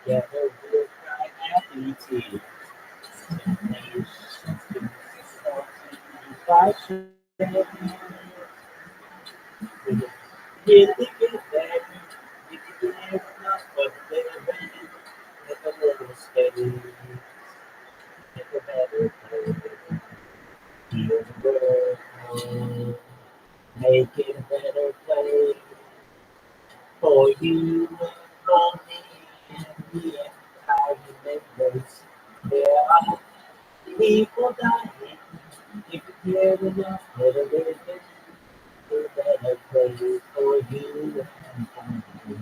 Together we'll cry happy tears. Really get there. If you care enough for the living, make a little space, make a better place. Heal the world, make it a better place for you and for me and the entire human race. There are people dying. If you care enough for the living, a better place for you and for me.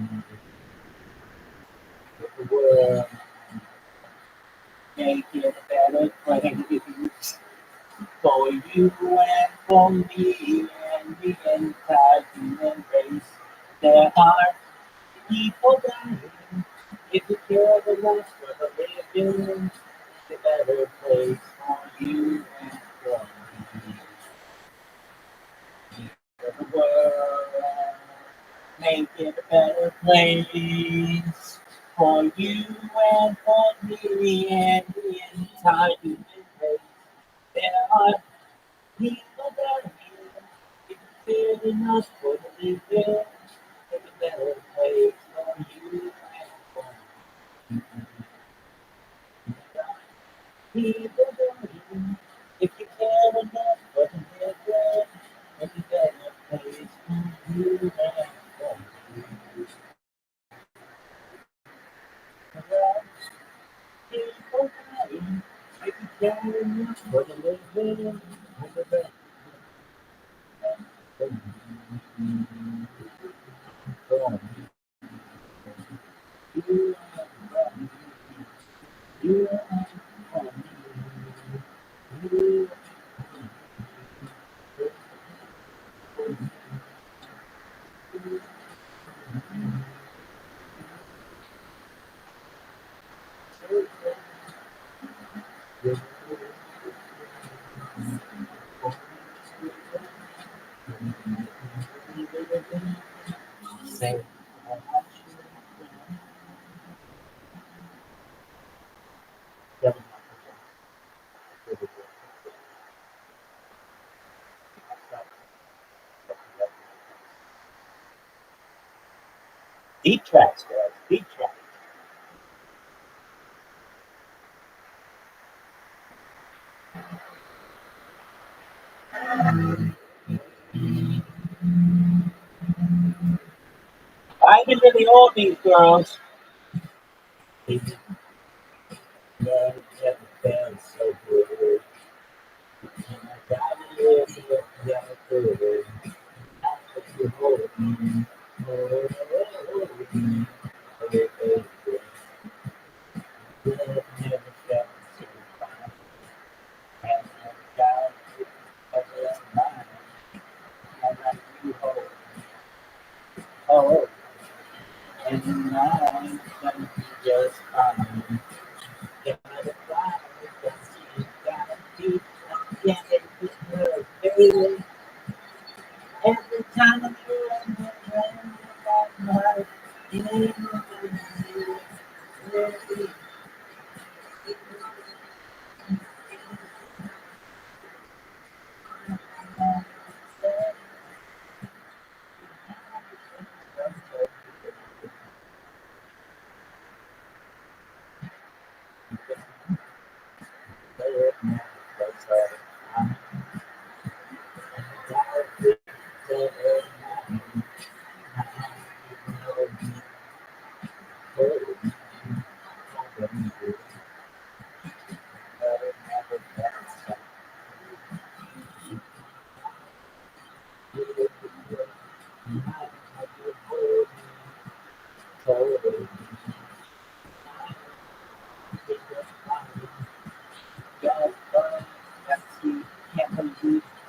The world, make it a better place for you and for me and the entire human race. There are people dying. If you care the less for the living, the better place for you and for me. For the world, make it a better place for you and for me and the entire human race. There are people that are here, if you feel enough for the living, make a better place for you and for me. People that are here, if you care enough for the living, make a better place for you and for me. People that are here, if you care enough for the living, make a better place for you and you and for me. Say, deep tracks, guys. Deep tracks. I can really hold these girls. Love never felt so good. And I gotta live with that good. Not that you hold me. Oh, me. Oh, baby. Love never felt so fine. And I got you ever mine. And like you hold. Oh, and I can be just fine. Gotta fly, gotta be, I can't get her, baby. Every time I'm feeling the rain about my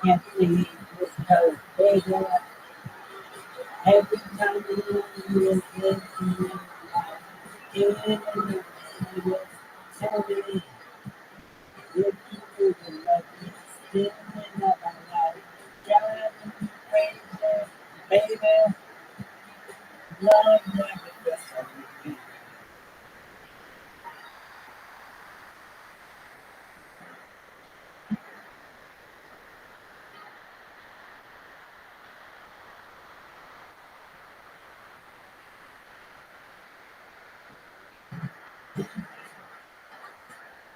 can't leave because baby, every time you tell me if you like me, still another life, driving me crazy, baby, love never gets on me.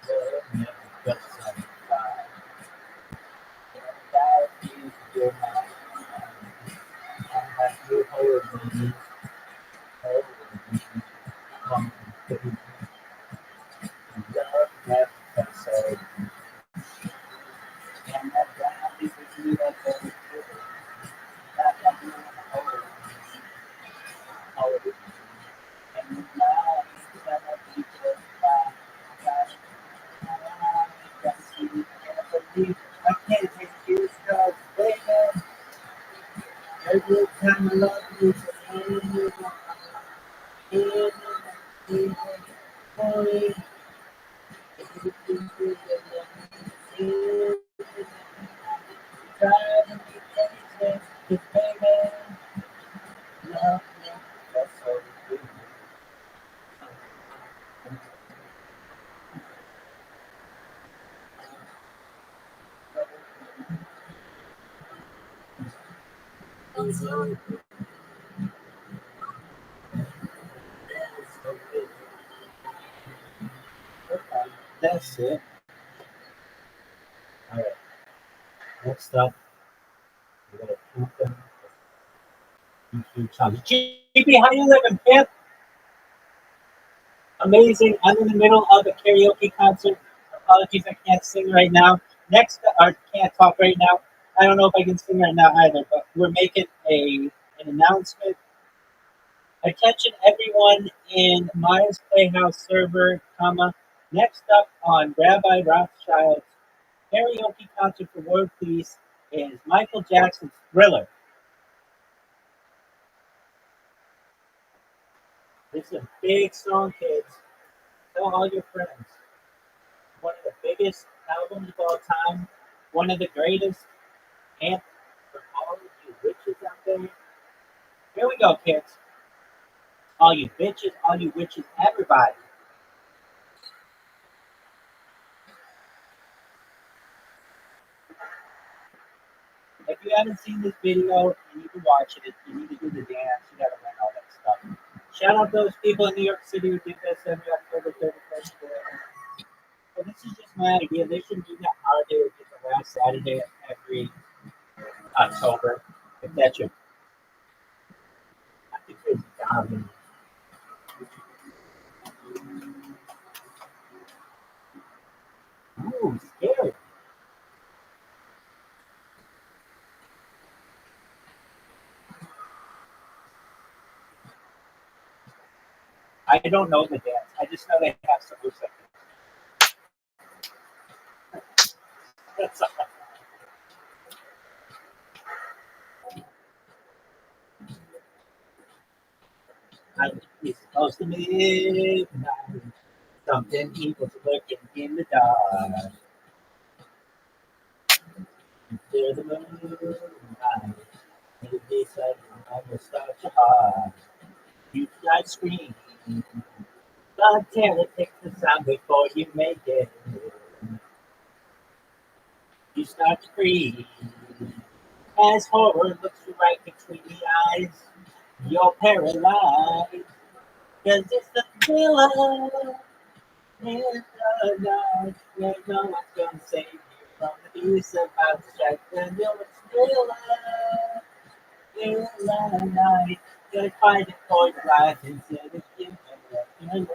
Love never gets on me. Without you, you're not and like you hold me, hold me, come to me. Love never gets on me. And that drive is with you, that's very good. That's what you hold me, hold me. And now it's gonna be just fine. I can see, can't believe, I can't take you, cause baby, every time I love you, Try to make things with baby. Love me, that's so good. Okay, that's it. All right. Next up, we're gonna count them. YouTube channel. GP, how you living, kid? Amazing. I'm in the middle of a karaoke concert. Apologies, I can't sing right now. Next, or can't talk right now. I don't know if I can sing right now either, but we're making an announcement. Attention, everyone in Myers Playhouse server, comma. Next up on Rabbi Rothschild's karaoke concert for World Peace is Michael Jackson's Thriller. This is a big song, kids. Tell all your friends. One of the biggest albums of all time, one of the greatest, and for all of you witches out there, here we go, kids. All you bitches, all you witches, everybody. If you haven't seen this video, you need to watch it. You need to do the dance. You gotta learn all that stuff. Shout out those people in New York City who did this every October 31st. But this is just my idea. They should do that holiday, which is the last Saturday of every October. If that's your, I think it's down. Ooh, scary. I don't know the dance. I just know they have some moves like this. That's all. It's close to midnight. Something evil's lurking in the dark. There's the moonlight. Maybe suddenly almost start your heart. You try to scream. But terror takes the sound before you make it. You start to breathe. As horror looks you right between the eyes. You're paralyzed. Cause it's the thriller in the night. Where no one's gonna save you from the beast about to strike. Then you're a thriller in the night. You're fighting for your life instead of giving up your life.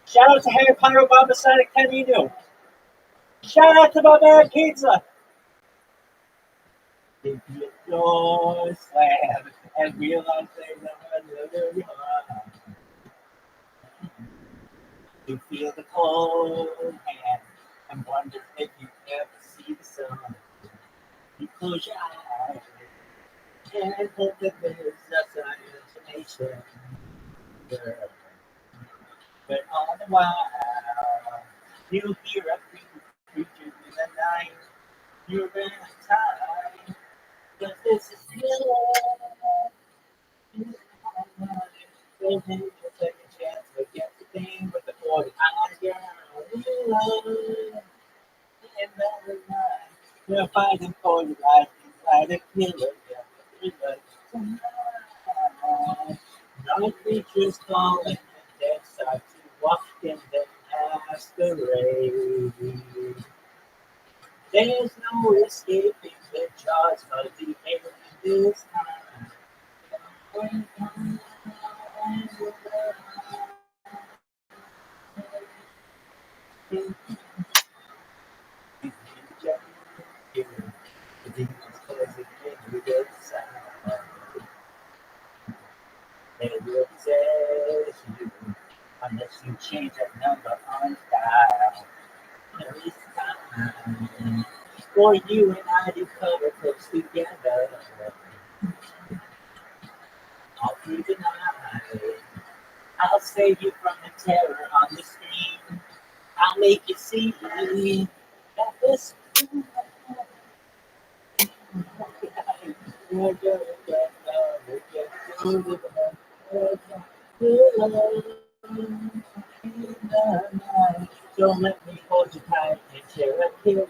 Shout out to Harry Potter, Boba Sonic, how do you do? Shout out to Barbaric Pizza. If your door slam and realize there's another one. You feel the cold hand and wonder if you ever see the sun. You close your eyes and hope that there's a sign of information. But all the while, you hear a creature in the night. You're in time, but this is real. There's a second chance to get the thing with the 40 eyes girl. We love in the night. We're fighting for your life inside a killer. Tonight, no creatures calling and dead start to walk in the masquerade. There's no escaping the jaws of the air this time. Unless you change that number on dial. There is time for you and I to cover close together all through the night. I'll save you from the terror on the screen. I'll make you see that this Don't let me hold you tight and share a kill.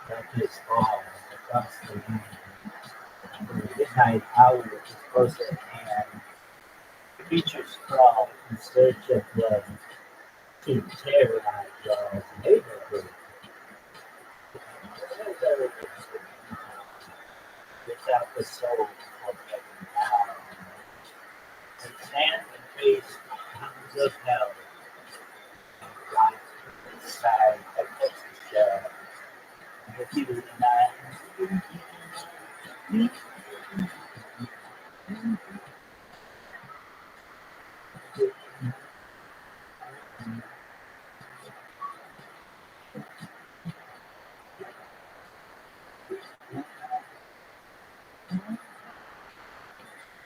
That is all across the room. Midnight hour is closer at hand. Creatures crawl in search of blood to terrorize y'all's neighborhood. Without the soul of every hour. And stand and face hounds of hell. And light inside a pixie shell. And if you deny,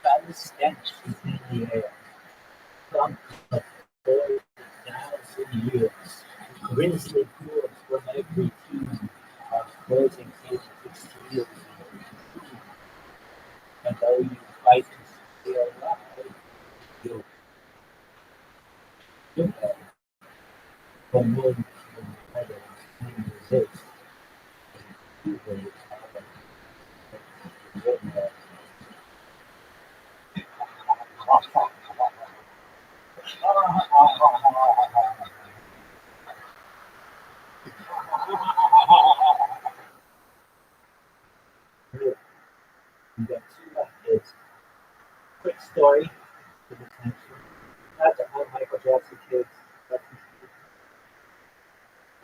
by the stench is in the air. From the 4,000 years, grisly wolves from every team are closing in to steal you. And though you fight to stay alive, you'll get the moon and heaven and resist. You will have a You got two left kids. Quick story for this next one. Not to all Michael Jackson kids. But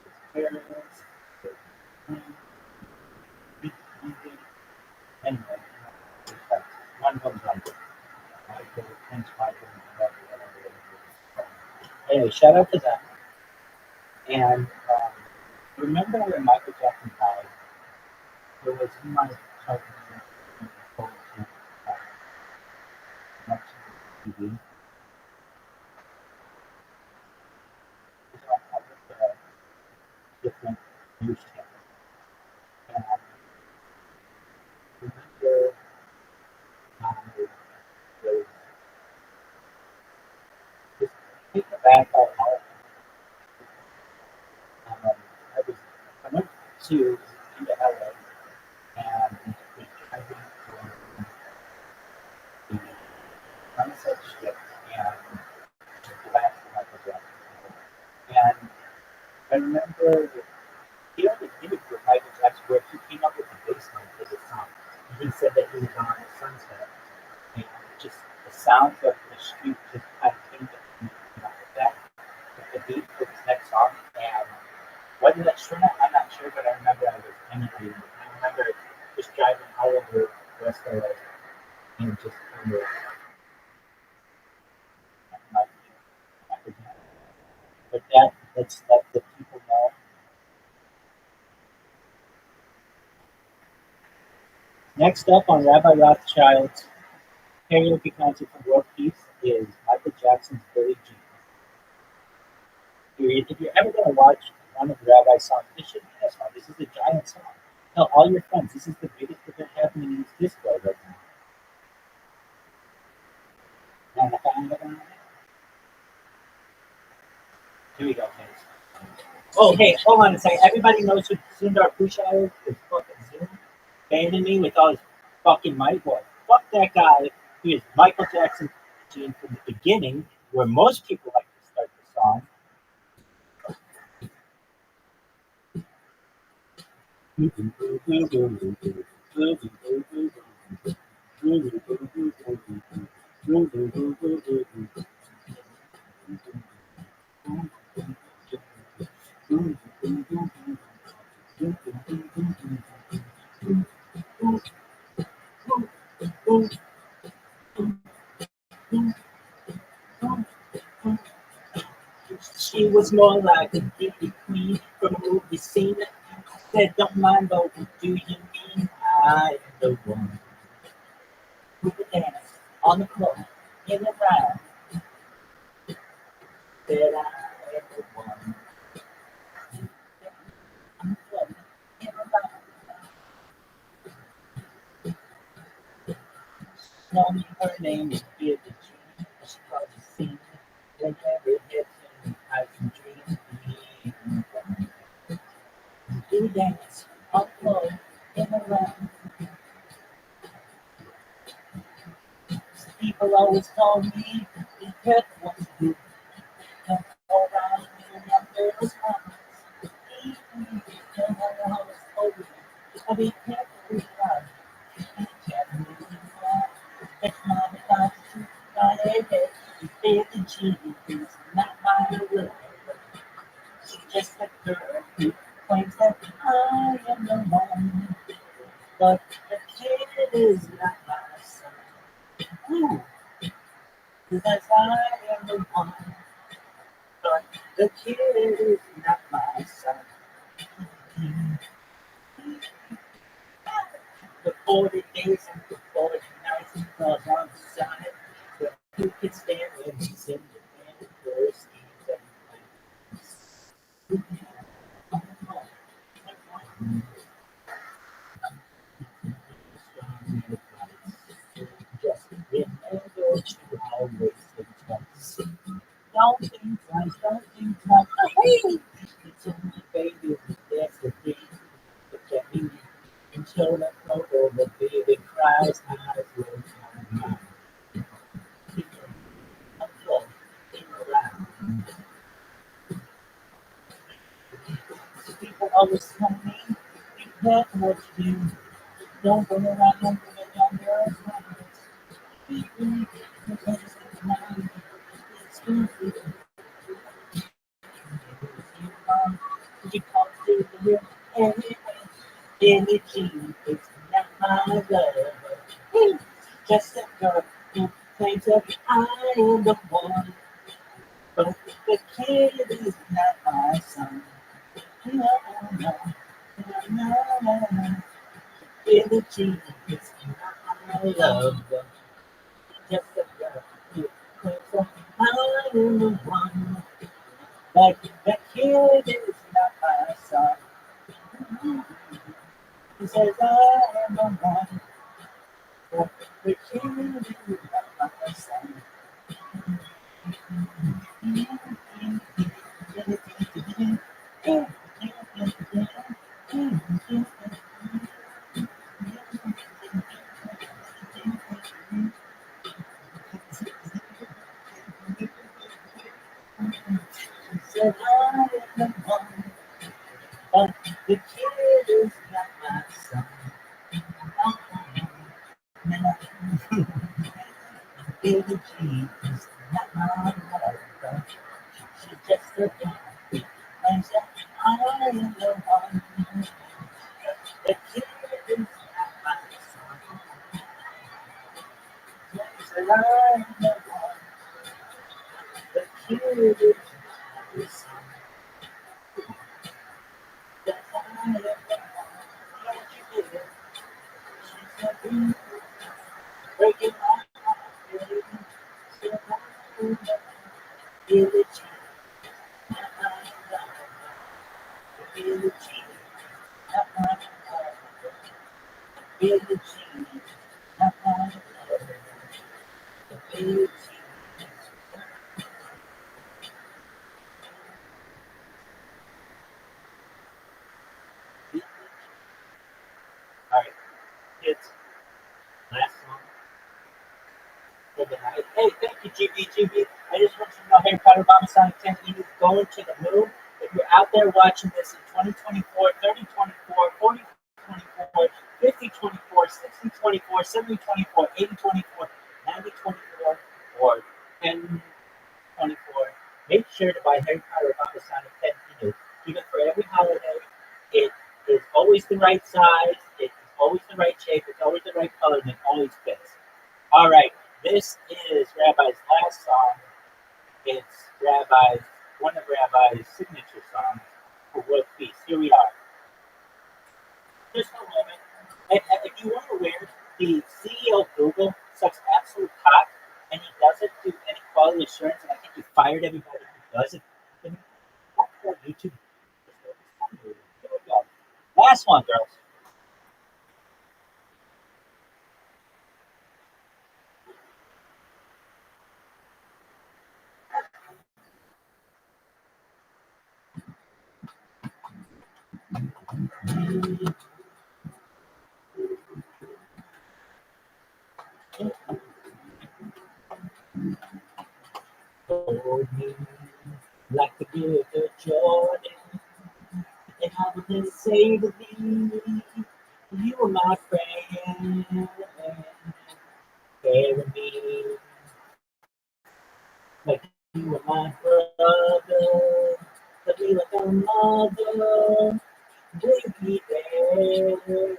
his parents. Anyway, one comes on. Michael, thanks Michael. Anyway, shout out to them. And remember when Michael Jackson died? There was in my childhood TV. Different news channels. And remember I was just taken aback by how I went to into LA and was driving from the Sunset Strip and the last Michael Jackson. And I remember he only did it for Michael Jackson where he came up with the bass line for the song. And he said that he was on the Sunset and just the sounds of the street just kind of came to me that the beat for this next song. And whether that's true or not, I'm not sure, but I remember I was emulating it. I remember just driving all over West LA and just kind of but let's let the people know. Next up on Rabbi Rothschild's karaoke concert for World Peace is Michael Jackson's Billie Jean. If you're ever going to watch one of the Rabbi's songs, this shouldn't be as fun. This is a giant song. Tell all your friends this is the biggest event happening in this disco right now. Here we go, guys. Oh, hey, hold on a second. Everybody knows who Sundar Pichai is fucking Zoom banning me with all his fucking mic. Well, fuck that guy. He is Michael Jackson from the beginning, where most people like to start the song. was more like a beauty queen from a movie scene. I said, don't mind, but what do you mean? I am the one who would dance on the floor in the round. Said I am the one. On the floor in the round. Know me, her name is Billie Jean. She calls me scene. Whenever it hits me, I can dream. Do dance on the floor in the round. People always told me, be careful what you do. Don't go around with young girls' arms. Don't always told me, oh, be careful who you are. Be careful who you are. If mama got you, got a head. Billie Jean is not my love. She's just a girl who claims that I am the one. But the kid is not my son. Ooh. Because I am the one, but the kid is not my son. The 40 days and the 40 nights because on the side, but who can stand when he's in the first just remember to always think twice. Don't think twice, don't think twice. Hey! It's only baby, that's the thing. Look at me and show that photo, the baby cries, eyes will come out. I'm floating around. People always tell me, be careful what you do. Don't go around with a young girl's hands. People, because it's mine. It's stupid. You come to the room anyway. Energy is not my love. Just a girl who claims that I am the one. But the kid is not my son. No, no, no, no. Energy is not my love. Just a girl who claims that I am the one. But the kid is not my son. He says I am the one. But the kid is not my son. Said I am the one, but the kid is not my son. Billie Jean is not my mother. She's just a girl who claims that I am the one. The kid is not my son. Said I am the one. The kid is not my son. That I am the one. What you did? She said, breaking my heart, baby. Said I am the one. Billie Jean, not my love. Billie Jean, not my love. Billie Jean, not my love. Billie Jean. All right, kids. Last song for the night. Hey, thank you, GB. I just want you to know Harry Potter Mama Sonic 10 is going to the moon. If you're out there watching this in 2024, 3024, 4024, 5024, 6024, 7024, 8024, 9024, or 1024, make sure to buy Harry Potter Mama Sonic 10 even for every holiday. It is always the right size, it's always the right shape, it's always the right color, and it always fits. All right, this is Rabbi's last song. It's one of Rabbi's Rabbi's signature song for world peace. Here we are. Just for a moment. And if you weren't aware, the CEO of Google sucks absolute cock, and he does it to any quality assurance, and I think he fired everybody who does it. And that's what YouTube. Here we go. Last one, girls. Hold me like the river Jordan, and I would then say to thee, you are my friend. Carry me like you are my brother. Love me like a mother. Will you be there?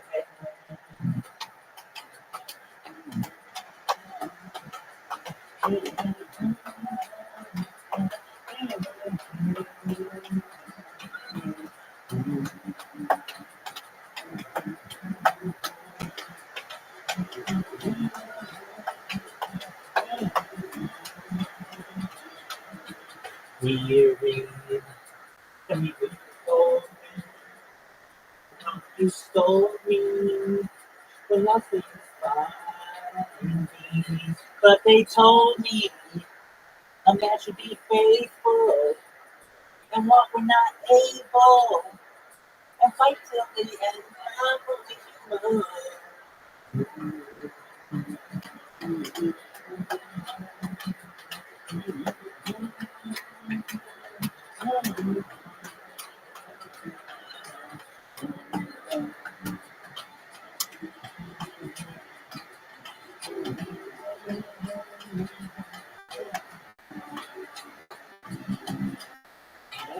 Weary, tell me what you stole me, but nothing's finding me. But they told me a man should be faithful, and what we're not able, and fight till the end. I'm only human.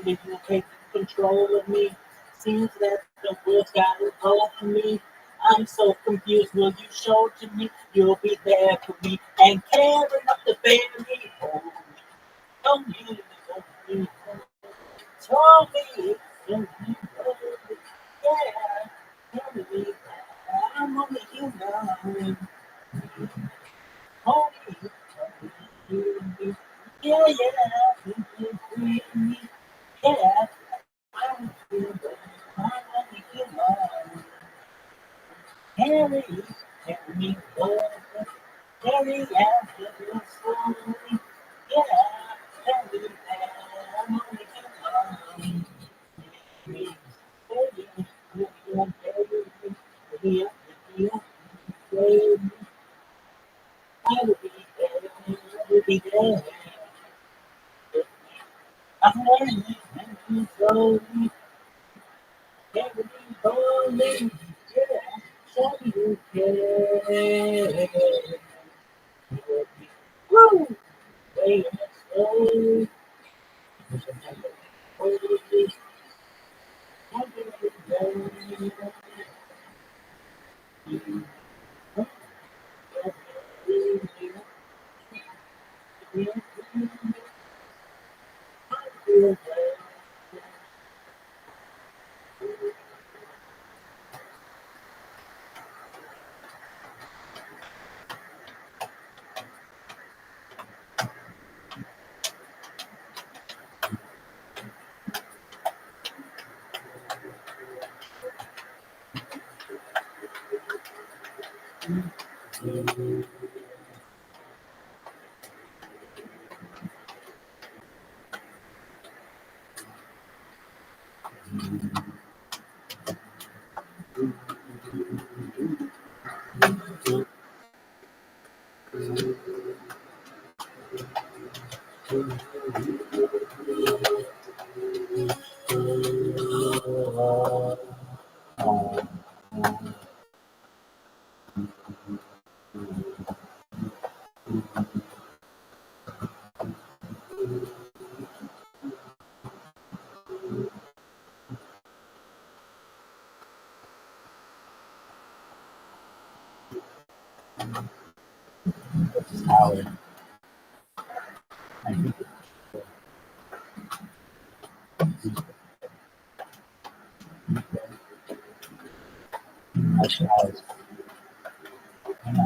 If you take control of me, seems that the world's got a hold of me. I'm so confused. Will you show to me? You'll be there for me and care enough to bear me. Hold me, hold me, hold me, hold me, hold me. Yeah, hold me. I'm only human. Hold me, hold me. Yeah, yeah. Yeah, I'm human. I'm only human. Harry, Harry, oh, Harry, after the story. Yeah, Harry, I'm only human. Harry, Harry, Harry, Harry, I will be there, I will be there. I'm ready, and slowly, everything falling. Yeah, show you care. Woo! Wait, slow. Howard. Rothschild, and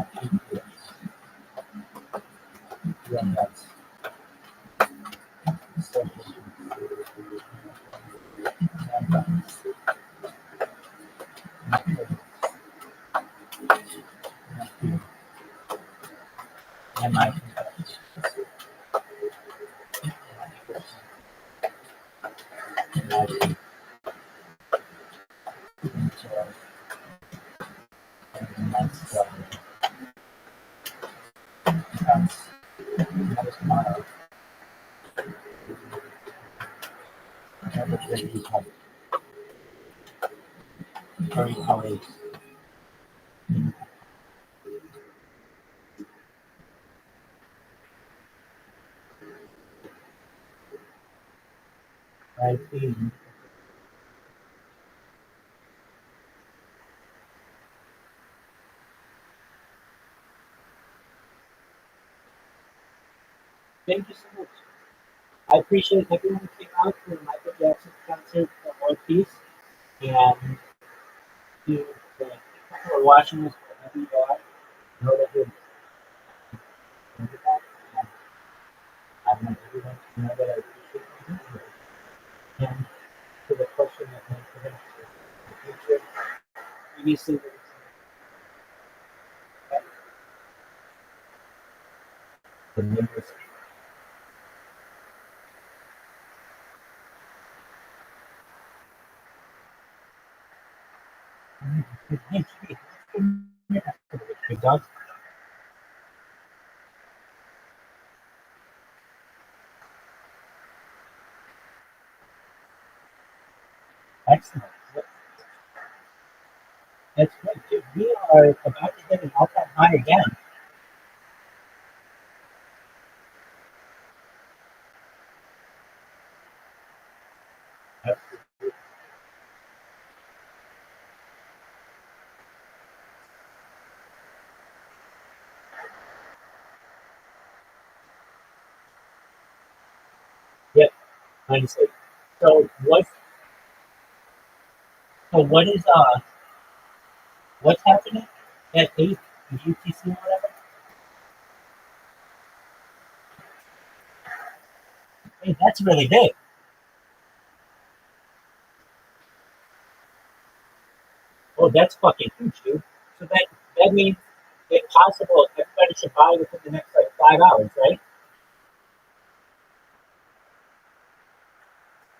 then that's and my very colleagues. I think thank you so much. I appreciate everyone who came out for the Michael Jackson concert for More Peace. And to the people who are watching this wherever you are, know that you're doing that. And I want everyone to know that I appreciate you. And to the question that went for him in the future, previously, the neighbors. It does. Excellent. That's great. We are about to hit an all-time high again. Yep, honestly. So what? So what is what's happening at 8 UTC or whatever? Hey, that's really big. Oh, that's fucking huge, dude. So that means if possible, everybody should buy within the next like 5 hours, right?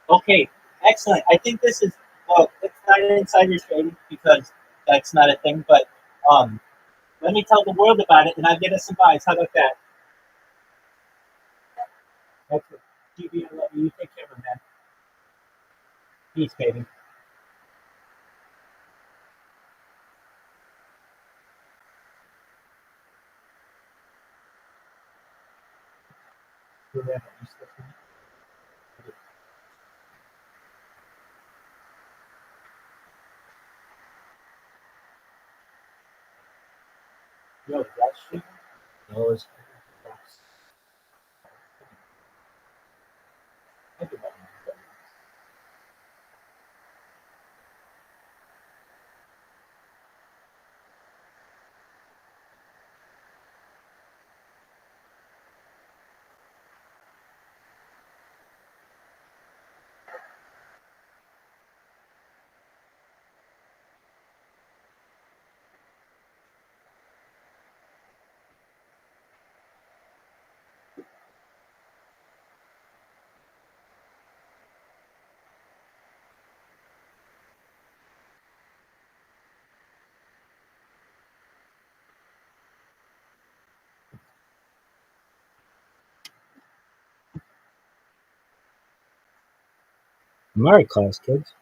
Okay, excellent. I think this is well, it's not an insider's trading because that's not a thing, but um let me tell the world about it and I'll get us some buys. How about that? Excellent. GB, I love you. You take care of it, man. Peace, baby. Remember, you still see me? Yo, that's streaming? No, it's everybody. I'm all right, class kids.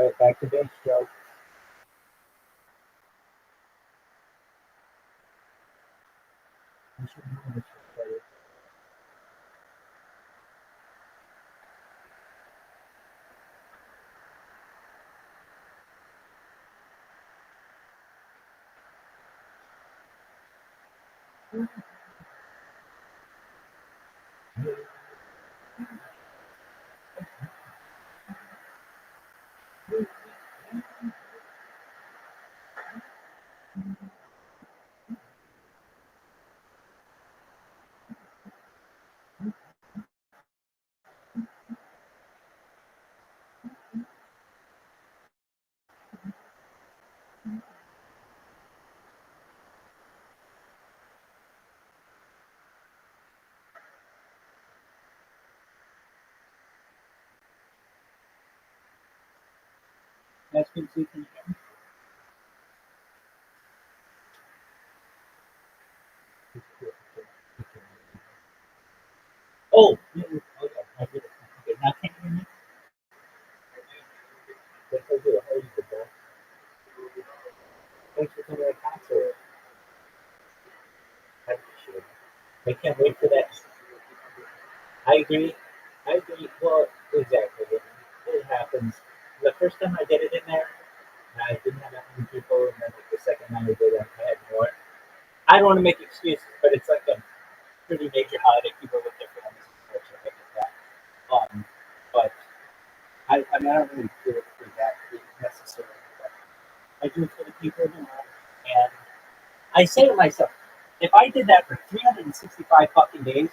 right, back to base, Joe. That's been taken. Oh, yeah, okay. I did it. Okay, now can you hear me? Yes, I do. How are you, good boy? Thanks for coming to the concert. I appreciate it. I can't wait for that. I agree. I agree. Well, exactly. It happens. The first time I did it in there, I didn't have that many people, and then like the second time I did it, I had more. I don't want to make excuses, but it's like a pretty major holiday. People look different on this culture. I get that. But I mean, I don't really do it for that necessarily. But I do it for the people who know. And I say to myself, if I did that for 365 fucking days,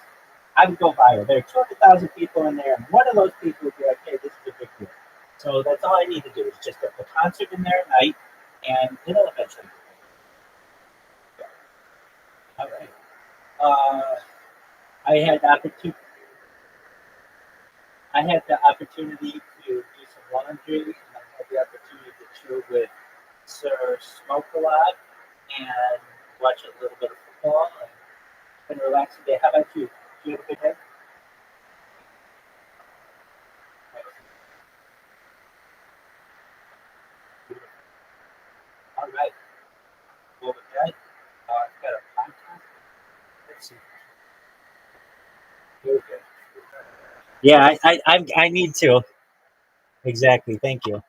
I would go viral. There are 200,000 people in there, and one of those people would be like, hey, this is a big deal. So that's all I need to do is just a concert in there at night, and it'll eventually. All right. I had I had the opportunity to do some laundry, and I had the opportunity to chill with Sir Smoke a lot and watch a little bit of football and relax a day. How about you? Did you have a good day? All right. Well, with that, I've got a podcast. Let's see. Here we go. Yeah, I need to. Exactly. Thank you.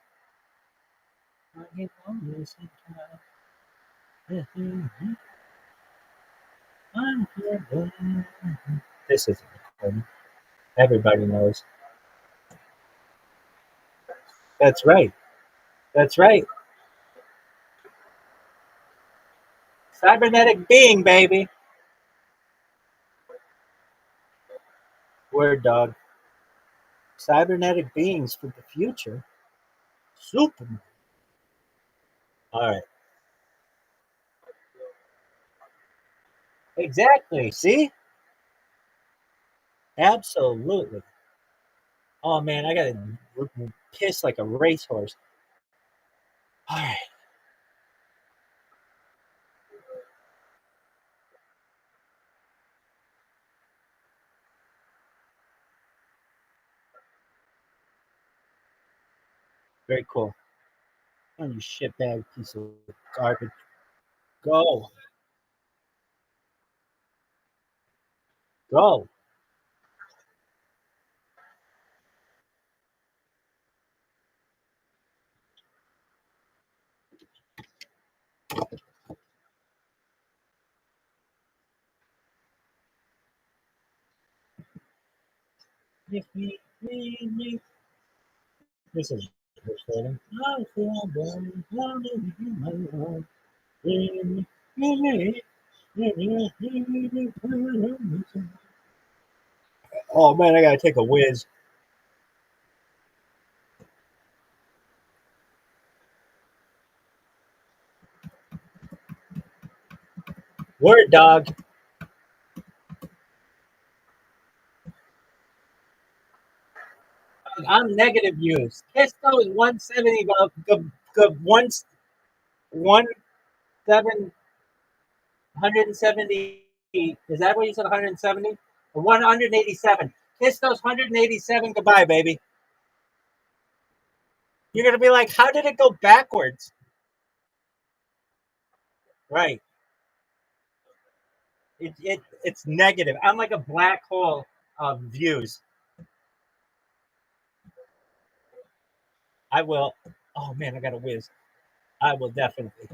This isn't recording. Everybody knows. That's right. That's right. Cybernetic being, baby. Word dog. Cybernetic beings for the future. Superman. All right. Exactly. See? Absolutely. Oh man, I gotta piss like a racehorse. All right. Very cool. Oh, you shitbag piece of garbage. Go. Go. This is frustrating. I feel bad. Oh man, I gotta take a whiz. Word dog. I'm negative news. Kisco is 170 once 170. Is that what you said? 170 or 187? Kisco's 187. Goodbye, baby. You're gonna be like, how did it go backwards? Right. It's negative. I'm like a black hole of views. I will. Oh man, I got a whiz. I will definitely.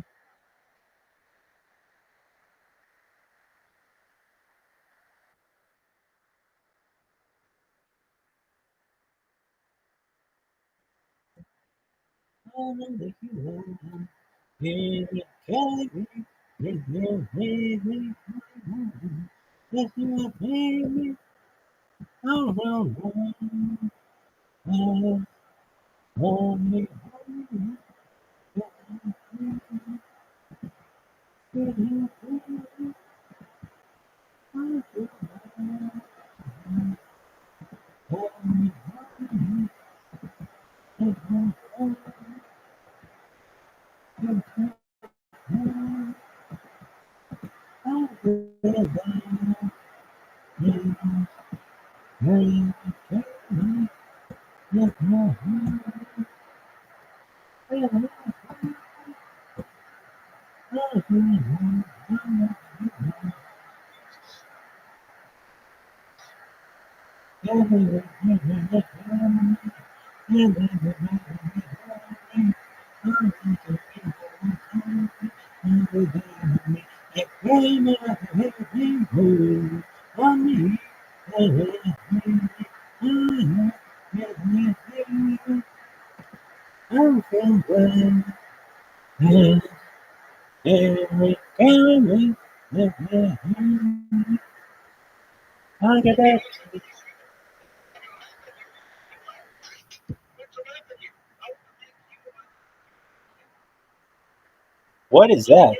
What is that?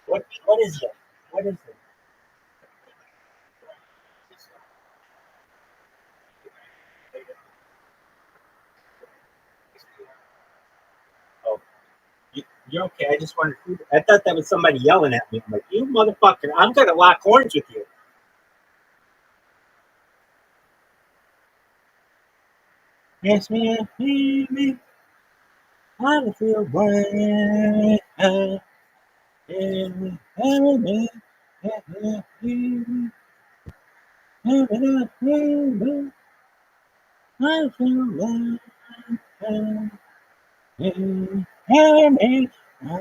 What is it? What is it? Oh, you're okay. I just wanted to. I thought that was somebody yelling at me. I'm like, you motherfucker! I'm gonna lock horns with you. Yes, me, I feel bright. I feel bright. I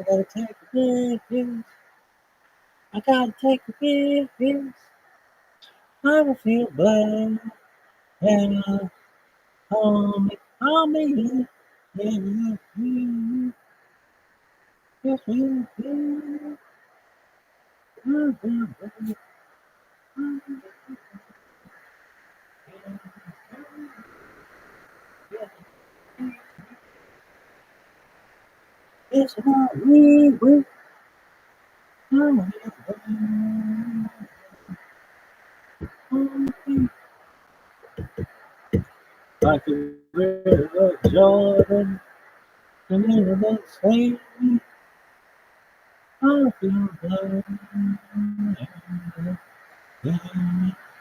gotta take a big hit. I gotta take a big hit. I feel bright. Hold me, it's not me. Like a river Jordan, and never the same. I feel blind.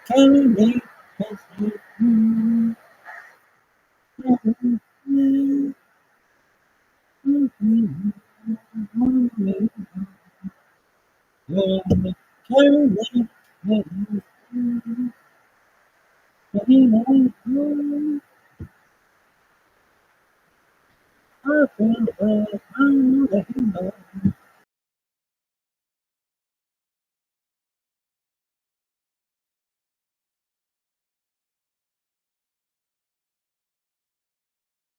Carry me, I feel blind.